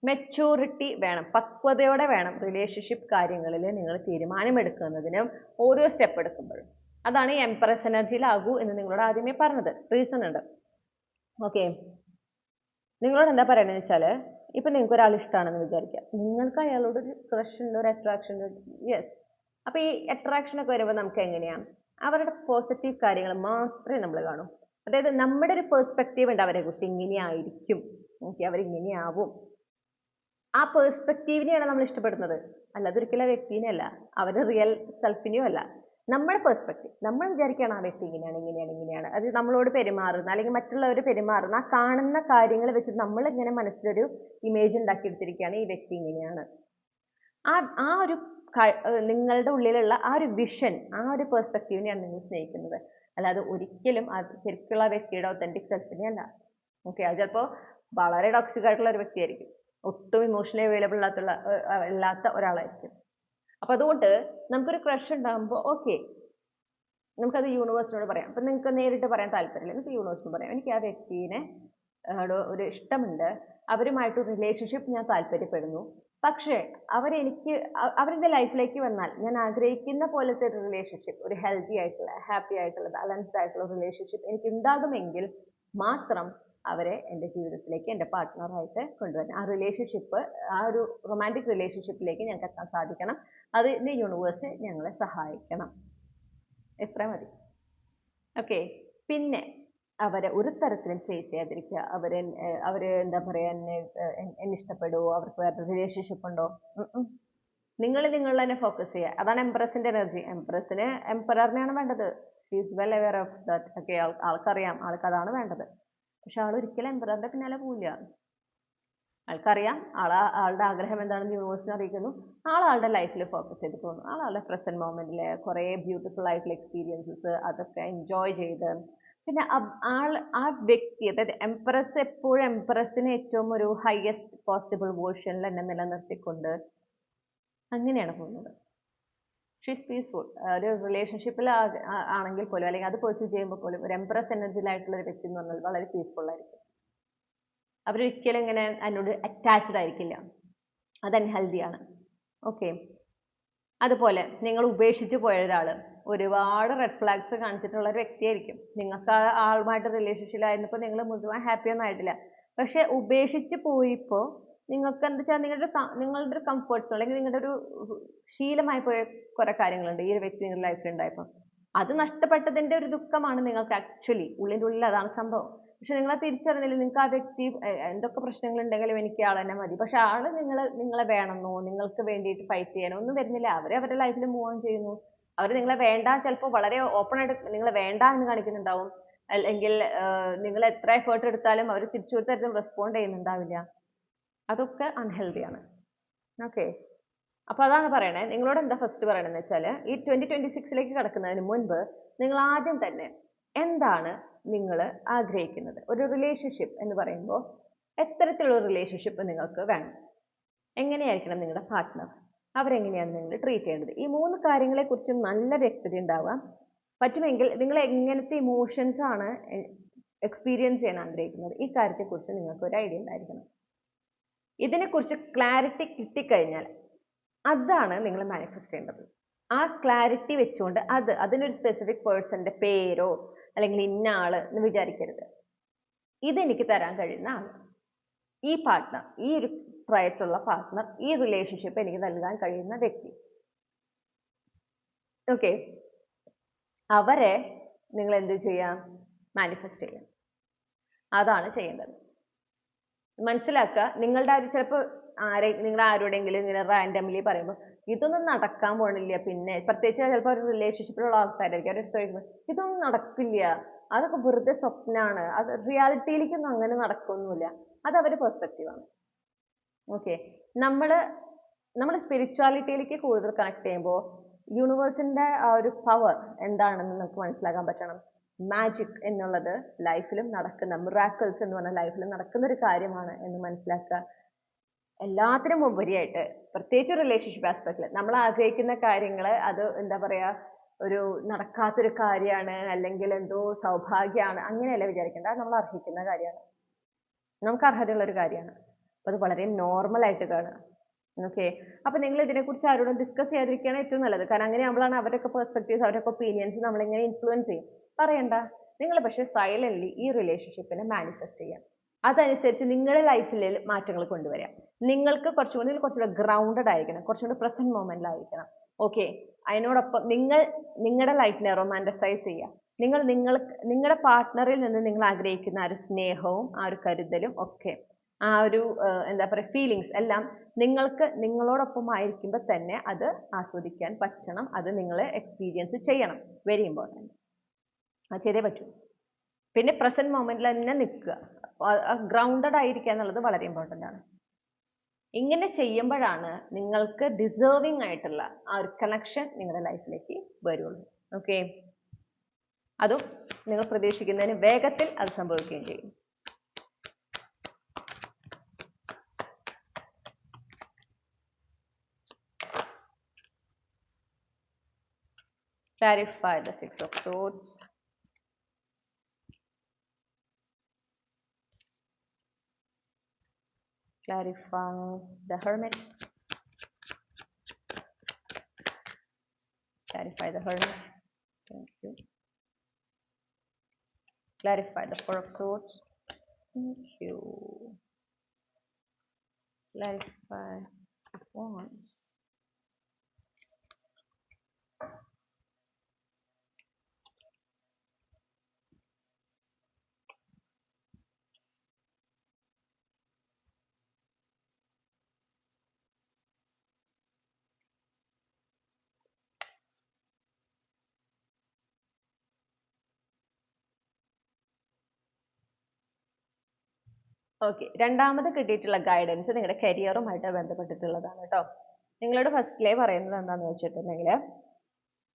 മെച്യൂരിറ്റി വേണം, പക്വതയോടെ വേണം റിലേഷൻഷിപ്പ് കാര്യങ്ങളിൽ നിങ്ങൾ തീരുമാനമെടുക്കുന്നതിനും ഓരോ സ്റ്റെപ്പ് എടുക്കുമ്പോഴും. അതാണ് ഈ എംപ്രസ് എനർജിയിലാകൂ എന്ന് നിങ്ങളോട് ആദ്യമേ പറഞ്ഞത്. റീസൺ ഉണ്ട്. ഓക്കെ, നിങ്ങളോട് എന്താ പറയണമെന്ന് വെച്ചാൽ, ഇപ്പം നിങ്ങൾക്ക് ഒരാൾ ഇഷ്ടമാണെന്ന് വിചാരിക്കുക, നിങ്ങൾക്ക് അയാളോട് ഒരു ക്രഷ് ഉണ്ട്, ഒരു അട്രാക്ഷൻ ഉണ്ട്. യെസ്, അപ്പോൾ ഈ അട്രാക്ഷൻ ഒക്കെ വരുമ്പോൾ നമുക്ക് എങ്ങനെയാണ്, അവരുടെ പോസിറ്റീവ് കാര്യങ്ങൾ മാത്രമേ നമ്മൾ കാണൂ. അതായത് നമ്മുടെ ഒരു പെർസ്പെക്റ്റീവ് ഉണ്ട് അവരെ കുറിച്ച്, ഇങ്ങനെയായിരിക്കും, ഓക്കെ, അവരിങ്ങനെയാവും. ആ പെർസ്പെക്റ്റീവിനെയാണ് നമ്മൾ ഇഷ്ടപ്പെടുന്നത്, അല്ലാതെ ഒരിക്കലും ആ വ്യക്തിനെ അല്ല, അവരുടെ റിയൽ സെൽഫിനെയോ അല്ല. നമ്മുടെ പെർസ്പെക്റ്റീവ്, നമ്മൾ വിചാരിക്കുകയാണ് ആ വ്യക്തി ഇങ്ങനെയാണ് ഇങ്ങനെയാണ് ഇങ്ങനെയാണ്, അത് നമ്മളോട് പെരുമാറുന്ന അല്ലെങ്കിൽ മറ്റുള്ളവർ പെരുമാറുന്ന ആ കാണുന്ന കാര്യങ്ങൾ വെച്ച് നമ്മൾ ഇങ്ങനെ മനസ്സിലൊരു ഇമേജ് ഉണ്ടാക്കിയെടുത്തിരിക്കുകയാണ്, ഈ വ്യക്തി ഇങ്ങനെയാണ്. ആ ഒരു നിങ്ങളുടെ ഉള്ളിലുള്ള ആ ഒരു വിഷൻ, ആ ഒരു പെർസ്പെക്റ്റീവിനെയാണ് നിങ്ങൾ സ്നേഹിക്കുന്നത്, അല്ലാതെ ഒരിക്കലും ശരിക്കുള്ള വ്യക്തിയുടെ ഒത്തന്റിക് സെൽഫിനെ അല്ല. ഓക്കെ, അത് ചിലപ്പോൾ വളരെ ടോക്സിക് ആയിട്ടുള്ള ഒരു വ്യക്തിയായിരിക്കും, ഒട്ടും ഇമോഷണലി അവൈലബിൾ അല്ലാത്ത ഒരാളായിരിക്കും. അപ്പം അതുകൊണ്ട് നമുക്കൊരു ക്രഷ് ഉണ്ടാകുമ്പോൾ ഓക്കെ, നമുക്കത് യൂണിവേഴ്സിനോട് പറയാം. അപ്പം നിങ്ങൾക്ക് നേരിട്ട് പറയാൻ താല്പര്യമില്ല, നിങ്ങൾക്ക് യൂണിവേഴ്സിനോട് പറയാം, എനിക്ക് ആ വ്യക്തിനെ ഒരു ഇഷ്ടമുണ്ട്, അവരുമായിട്ട് റിലേഷൻഷിപ്പ് ഞാൻ താല്പര്യപ്പെടുന്നു, പക്ഷേ അവരുടെ ലൈഫിലേക്ക് വന്നാൽ ഞാൻ ആഗ്രഹിക്കുന്ന പോലത്തെ ഒരു റിലേഷൻഷിപ്പ്, ഒരു ഹെൽത്തി ആയിട്ടുള്ള, ഹാപ്പി ആയിട്ടുള്ള, ബാലൻസ്ഡ് ആയിട്ടുള്ള റിലേഷൻഷിപ്പ് എനിക്ക് ഉണ്ടാകുമെങ്കിൽ മാത്രം അവരെ എൻ്റെ ജീവിതത്തിലേക്ക് എൻ്റെ പാർട്ട്ണറായിട്ട് കൊണ്ടുവരണം. ആ റിലേഷൻഷിപ്പ്, ആ ഒരു റൊമാൻറ്റിക് റിലേഷൻഷിപ്പിലേക്ക് ഞങ്ങൾക്ക് എത്താൻ സാധിക്കണം. അതിന് യൂണിവേഴ്സ് ഞങ്ങളെ സഹായിക്കണം. എത്ര മതി. ഓക്കെ, പിന്നെ അവരെ ഒരു തരത്തിലും ചേസ് ചെയ്യാതിരിക്കുക. അവർ എന്താ പറയുക, എന്നെ ഇഷ്ടപ്പെടുമോ, അവർക്ക് വേറെ റിലേഷൻഷിപ്പ് ഉണ്ടോ, നിങ്ങൾ തന്നെ ഫോക്കസ് ചെയ്യുക. അതാണ് എംപ്രസിൻ്റെ എനർജി. എംപ്രസിന് എംപററിനെയാണ് വേണ്ടത്. She's well aware of that. Okay, ആൾക്കറിയാം, ആൾക്കതാണ് വേണ്ടത്. പക്ഷെ ആളൊരിക്കലും എംപററിൻ്റെ പിന്നാലെ പോവില്ല. ആൾക്കറിയാം ആളുടെ ആഗ്രഹം എന്താണെന്ന് യൂണിവേഴ്സിനെ അറിയിക്കുന്നു. ആളുടെ ലൈഫിൽ ഫോക്കസ് ചെയ്ത് പോകുന്നു. ആളുടെ പ്രസന്റ് മൊമെന്റിൽ കുറേ ബ്യൂട്ടിഫുൾ ആയിട്ടുള്ള എക്സ്പീരിയൻസസ് അതൊക്കെ എൻജോയ് ചെയ്ത്, പിന്നെ ആ വ്യക്തി, അതായത് എംപ്രസ് എപ്പോഴും എംപ്രസിനെ ഏറ്റവും ഒരു ഹയസ്റ്റ് പോസിബിൾ വേർഷനിൽ തന്നെ നിലനിർത്തിക്കൊണ്ട് അങ്ങനെയാണ് പോകുന്നത്. She's peaceful. ഒരു റിലേഷൻഷിപ്പിൽ ആണെങ്കിൽ പോലും, അല്ലെങ്കിൽ അത് പെർസ്യൂ ചെയ്യുമ്പോൾ പോലും ഒരു എംപ്രസ് എനർജിയിലായിട്ടുള്ള ഒരു വ്യക്തി എന്ന് പറഞ്ഞാൽ വളരെ പീസ്ഫുൾ ആയിരിക്കും. അവരൊരിക്കലും ഇങ്ങനെ അതിനോട് അറ്റാച്ച്ഡ് ആയിരിക്കില്ല. അത് അൺഹെൽത്തിയാണ്. ഓക്കെ, അതുപോലെ നിങ്ങൾ ഉപേക്ഷിച്ച് പോയ ഒരാൾ ഒരുപാട് റെഡ് ഫ്ലാഗ്സ് കാണിച്ചിട്ടുള്ള ഒരു വ്യക്തിയായിരിക്കും. നിങ്ങൾക്ക് ആ ആളുമായിട്ട് റിലേഷൻഷിപ്പിലായിരുന്നപ്പോൾ നിങ്ങൾ മുഴുവൻ ഹാപ്പി ഒന്നും ആയിട്ടില്ല, പക്ഷെ ഉപേക്ഷിച്ച് പോയപ്പോൾ നിങ്ങൾക്ക് എന്താ വെച്ചാൽ നിങ്ങളുടെ ഒരു കംഫർട്ട് സോൺ അല്ലെങ്കിൽ നിങ്ങളുടെ ഒരു ശീലമായി പോയ കുറെ കാര്യങ്ങളുണ്ട് ഈ ഒരു വ്യക്തി നിങ്ങളുടെ ലൈഫിൽ ഉണ്ടായപ്പോൾ. അത് നഷ്ടപ്പെട്ടതിന്റെ ഒരു ദുഃഖമാണ് നിങ്ങൾക്ക് ആക്ച്വലി ഉള്ളിൻ്റെ ഉള്ളിൽ അതാണ് സംഭവം. പക്ഷെ നിങ്ങൾ തിരിച്ചറിഞ്ഞില്ല, നിങ്ങൾക്ക് ആ വ്യക്തി എന്തൊക്കെ പ്രശ്നങ്ങൾ ഉണ്ടെങ്കിലും എനിക്ക് ആൾ തന്നെ മതി. പക്ഷെ ആള് നിങ്ങളെ വേണമെന്നോ നിങ്ങൾക്ക് വേണ്ടിയിട്ട് ഫൈറ്റ് ചെയ്യാനോ ഒന്നും വരുന്നില്ല. അവരുടെ ലൈഫിൽ മൂവ് ഓൺ ചെയ്യുന്നു. അവർ നിങ്ങളെ വേണ്ട, ചിലപ്പോൾ വളരെ ഓപ്പൺ ആയിട്ട് നിങ്ങളെ വേണ്ട എന്ന് കാണിക്കുന്നുണ്ടാവും. അല്ലെങ്കിൽ നിങ്ങൾ എത്ര എഫേർട്ട് എടുത്താലും അവർ തിരിച്ചു ഒരു തരത്തിലും റെസ്പോണ്ട് ചെയ്യുന്നുണ്ടാവില്ല. അതൊക്കെ അൺഹെൽത്തിയാണ്. ഓക്കെ, അപ്പൊ അതാണ് പറയണേ. നിങ്ങളോട് എന്താ ഫസ്റ്റ് പറയണെന്ന് വെച്ചാൽ, ഈ 2026 കടക്കുന്നതിന് മുൻപ് നിങ്ങൾ ആദ്യം തന്നെ എന്താണ് നിങ്ങൾ ആഗ്രഹിക്കുന്നത്? ഒരു റിലേഷൻഷിപ്പ് എന്ന് പറയുമ്പോൾ എത്തരത്തിലുള്ള റിലേഷൻഷിപ്പ് നിങ്ങൾക്ക് വേണം? എങ്ങനെയായിരിക്കണം നിങ്ങളുടെ പാർട്ട്ണർ? അവരെങ്ങനെയാണ് നിങ്ങൾ ട്രീറ്റ് ചെയ്യേണ്ടത്? ഈ 3 കാര്യങ്ങളെ കുറിച്ച് നല്ല വ്യക്തത ഉണ്ടാവാം. പറ്റുമെങ്കിൽ നിങ്ങൾ എങ്ങനത്തെ ഇമോഷൻസ് ആണ് എക്സ്പീരിയൻസ് ചെയ്യാൻ ആഗ്രഹിക്കുന്നത്, ഈ കാര്യത്തെക്കുറിച്ച് നിങ്ങൾക്ക് ഒരു ഐഡിയ ഉണ്ടായിരിക്കണം. ഇതിനെക്കുറിച്ച് ക്ലാരിറ്റി കിട്ടിക്കഴിഞ്ഞാൽ അതാണ് നിങ്ങൾ മാനിഫെസ്റ്റ് ചെയ്യേണ്ടത്. ആ ക്ലാരിറ്റി വെച്ചുകൊണ്ട് അതിനൊരു സ്പെസിഫിക് പേഴ്സന്റെ പേരോ അല്ലെങ്കിൽ ഇന്ന ആള് എന്ന് വിചാരിക്കരുത്. ഇതെനിക്ക് തരാൻ കഴിയുന്ന ആള്, ഈ പാർട്ട്ണർ, ഈ ഒരു പ്രായത്തിലുള്ള പാർട്ട്ണർ, ഈ റിലേഷൻഷിപ്പ് എനിക്ക് നൽകാൻ കഴിയുന്ന വ്യക്തി. ഓക്കെ, അവരെ നിങ്ങൾ എന്ത് ചെയ്യാം? മാനിഫെസ്റ്റ് ചെയ്യാം. അതാണ് ചെയ്യേണ്ടത്. മനസ്സിലാക്കുക. നിങ്ങളുടെ ചിലപ്പോൾ നിങ്ങളുടെ ആരോടെങ്കിലും ഇങ്ങനെ റാൻഡംലി പറയുമ്പോൾ ഇതൊന്നും നടക്കാൻ പോണില്ല, പിന്നെ പ്രത്യേകിച്ച് ചിലപ്പോൾ ഒരു റിലേഷൻഷിപ്പിലുള്ള ആൾക്കാരായിരിക്കും, അവരുടെ അടുത്ത് ചോദിക്കുമ്പോൾ ഇതൊന്നും നടക്കില്ല, അതൊക്കെ വെറുതെ സ്വപ്നമാണ്, അത് റിയാലിറ്റിയിലേക്കൊന്നും അങ്ങനെ നടക്കൊന്നുമില്ല. അത് അവരുടെ പെർസ്പെക്റ്റീവാണ്. ഓക്കെ, നമ്മുടെ സ്പിരിച്വാലിറ്റിയിലേക്ക് കൂടുതൽ കണക്ട് ചെയ്യുമ്പോൾ യൂണിവേഴ്സിന്റെ ആ ഒരു പവർ എന്താണെന്ന് നമുക്ക് മനസ്സിലാക്കാൻ പറ്റണം. മാജിക് എന്നുള്ളത് ലൈഫിലും നടക്കുന്ന, മിറാക്കിൾസ് എന്ന് പറഞ്ഞ ലൈഫിലും നടക്കുന്ന ഒരു കാര്യമാണ് എന്ന് മനസ്സിലാക്കുക. എല്ലാത്തിനും ഉപരിയായിട്ട് പ്രത്യേകിച്ച് റിലേഷൻഷിപ്പ് ആസ്പെക്റ്റിൽ നമ്മൾ ആഗ്രഹിക്കുന്ന കാര്യങ്ങൾ അത് എന്താ പറയാ, ഒരു നടക്കാത്തൊരു കാര്യമാണ് അല്ലെങ്കിൽ എന്തോ സൗഭാഗ്യമാണ് അങ്ങനെയല്ല വിചാരിക്കേണ്ട. അത് നമ്മൾ അർഹിക്കുന്ന കാര്യമാണ്, നമുക്ക് അർഹതയുള്ള ഒരു കാര്യമാണ്. അപ്പൊ അത് വളരെ നോർമൽ ആയിട്ട് കാണുക. ഓക്കെ, അപ്പൊ നിങ്ങൾ ഇതിനെക്കുറിച്ച് ആരോടും ഡിസ്കസ് ചെയ്യാതിരിക്കുകയാണ് ഏറ്റവും നല്ലത്. കാരണം അങ്ങനെയാകുമ്പോഴാണ് അവരൊക്കെ പെർസ്പെക്റ്റീവ്സ്, അവരൊക്കെ ഒപ്പീനിയൻസ് നമ്മളിങ്ങനെ ഇൻഫ്ലുവൻസ് ചെയ്യും. പറയണ്ട, നിങ്ങൾ പക്ഷെ സൈലന്റ്ലി ഈ റിലേഷൻഷിപ്പിനെ മാനിഫെസ്റ്റ് ചെയ്യാം. അതനുസരിച്ച് നിങ്ങളുടെ ലൈഫിൽ മാറ്റങ്ങൾ കൊണ്ടുവരാം. നിങ്ങൾക്ക് കുറച്ചുകൂടെ ഗ്രൗണ്ടഡ് ആയിരിക്കണം, കുറച്ചുകൂടി പ്രസന്റ് മൊമെന്റിലായിരിക്കണം. ഓക്കെ, അതിനോടൊപ്പം നിങ്ങളുടെ ലൈഫിനെ റൊമാൻറ്റസൈസ് ചെയ്യാം. നിങ്ങളുടെ പാർട്ട്ണറിൽ നിന്ന് നിങ്ങൾ ആഗ്രഹിക്കുന്ന ആ ഒരു സ്നേഹവും ആ ഒരു കരുതലും ഒക്കെ, ആ ഒരു എന്താ പറയുക, ഫീലിങ്സ് എല്ലാം നിങ്ങൾക്ക് നിങ്ങളോടൊപ്പം ആയിരിക്കുമ്പോൾ തന്നെ അത് ആസ്വദിക്കാൻ പറ്റണം. അത് നിങ്ങൾ എക്സ്പീരിയൻസ് ചെയ്യണം. Very important. അത് ചെയ്തേ പറ്റൂ. പിന്നെ പ്രസന്റ് മൊമെന്റിൽ തന്നെ നിൽക്കുക, ഗ്രൗണ്ടഡ് ആയിരിക്കുക എന്നുള്ളത് വളരെ ഇമ്പോർട്ടൻ്റ് ആണ്. ഇങ്ങനെ ചെയ്യുമ്പോഴാണ് നിങ്ങൾക്ക് ഡിസേർവിംഗ് ആയിട്ടുള്ള ആ ഒരു കണക്ഷൻ നിങ്ങളുടെ ലൈഫിലേക്ക് വരുള്ളൂ. ഓക്കെ, അതും നിങ്ങൾ പ്രതീക്ഷിക്കുന്നതിന് വേഗത്തിൽ അത് സംഭവിക്കുകയും ചെയ്യും. Clarify the Six of Swords. Clarify the Hermit. Clarify the Hermit. Thank you. Clarify the Four of Swords. Thank you. Clarify the Wands. Okay, രണ്ടാമത് കിട്ടിയിട്ടുള്ള ഗൈഡൻസ് നിങ്ങളുടെ കരിയറുമായിട്ട് ബന്ധപ്പെട്ടിട്ടുള്ളതാണ് കേട്ടോ. നിങ്ങളോട് ഫസ്റ്റിലേ പറയുന്നത് എന്താണെന്ന് വെച്ചിട്ടുണ്ടെങ്കിൽ,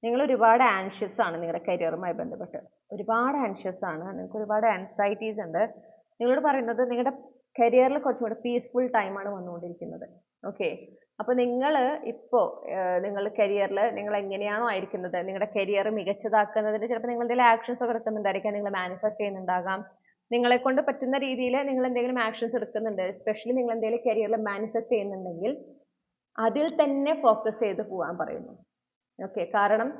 നിങ്ങൾ ഒരുപാട് ആൻഷ്യസ് ആണ് നിങ്ങളുടെ കരിയറുമായി ബന്ധപ്പെട്ട്. ഒരുപാട് ആൻഷ്യസ് ആണ്, നിങ്ങൾക്ക് ഒരുപാട് ആൻസൈറ്റീസ് ഉണ്ട്. നിങ്ങളോട് പറയുന്നത് നിങ്ങളുടെ കരിയറിൽ കുറച്ചും കൂടെ പീസ്ഫുൾ ടൈമാണ് വന്നുകൊണ്ടിരിക്കുന്നത്. ഓക്കെ, അപ്പോൾ നിങ്ങൾ ഇപ്പോൾ നിങ്ങളുടെ കരിയറിൽ നിങ്ങൾ എങ്ങനെയാണോ ആയിരിക്കുന്നത്, നിങ്ങളുടെ കരിയർ മികച്ചതാക്കുന്നതിന് ചിലപ്പോൾ നിങ്ങൾ എന്തെങ്കിലും ആക്ഷൻസ് ഒക്കെ എടുക്കുന്നുണ്ടായിരിക്കാം, നിങ്ങൾ മാനിഫെസ്റ്റ് ചെയ്യുന്നുണ്ടാകാം. നിങ്ങളെ കൊണ്ട് പറ്റുന്ന രീതിയിൽ നിങ്ങൾ എന്തെങ്കിലും ആക്ഷൻസ് എടുക്കുന്നുണ്ട്, എസ്പെഷ്യലി നിങ്ങൾ എന്തെങ്കിലും കരിയറിൽ മാനിഫെസ്റ്റ് ചെയ്യുന്നുണ്ടെങ്കിൽ അതിൽ തന്നെ ഫോക്കസ് ചെയ്ത് പോകാൻ പറയുന്നു. ഓക്കെ, കാരണം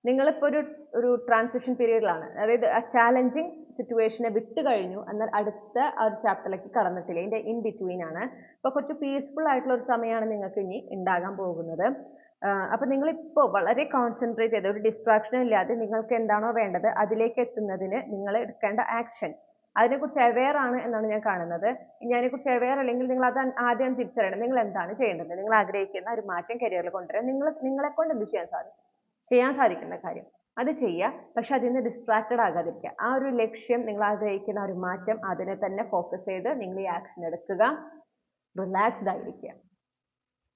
നിങ്ങളിപ്പോൾ ഒരു ട്രാൻസിഷൻ പീരീഡിലാണ്. അതായത് ആ ചാലഞ്ചിങ് സിറ്റുവേഷനെ വിട്ട് കഴിഞ്ഞു, എന്നാൽ അടുത്ത ആ ഒരു ചാപ്റ്ററിലേക്ക് കടന്നിട്ടില്ല. ഇതിൻ്റെ ഇൻ ബിറ്റ്വീൻ ആണ്. അപ്പോൾ കുറച്ച് പീസ്ഫുൾ ആയിട്ടുള്ള ഒരു സമയമാണ് നിങ്ങൾക്ക് ഇനി ഉണ്ടാകാൻ പോകുന്നത്. അപ്പോൾ നിങ്ങളിപ്പോൾ വളരെ കോൺസെൻട്രേറ്റ് ചെയ്ത് ഒരു ഡിസ്ട്രാക്ഷനും ഇല്ലാതെ നിങ്ങൾക്ക് എന്താണോ വേണ്ടത് അതിലേക്ക് എത്തുന്നതിന് നിങ്ങൾ എടുക്കേണ്ട ആക്ഷൻ, അതിനെക്കുറിച്ച് അവെയർ ആണ് എന്നാണ് ഞാൻ കാണുന്നത്. ഇനി അതിനെക്കുറിച്ച് അവെയർ അല്ലെങ്കിൽ നിങ്ങൾ അത് ആദ്യം തിരിച്ചറിയണം. നിങ്ങൾ എന്താണ് ചെയ്യേണ്ടത്? നിങ്ങൾ ആഗ്രഹിക്കുന്ന ഒരു മാറ്റം കരിയറിൽ കൊണ്ടുവരാൻ നിങ്ങളെക്കൊണ്ട് എന്ത് ചെയ്യാൻ സാധിക്കുന്ന കാര്യം അത് ചെയ്യുക. പക്ഷെ അതിൽ നിന്ന് ഡിസ്ട്രാക്റ്റഡ് ആകാതിരിക്കുക. ആ ഒരു ലക്ഷ്യം, നിങ്ങൾ ആഗ്രഹിക്കുന്ന ഒരു മാറ്റം, അതിനെ തന്നെ ഫോക്കസ് ചെയ്ത് നിങ്ങൾ ഈ ആക്ഷൻ എടുക്കുക. റിലാക്സ്ഡ് ആയിരിക്കുക.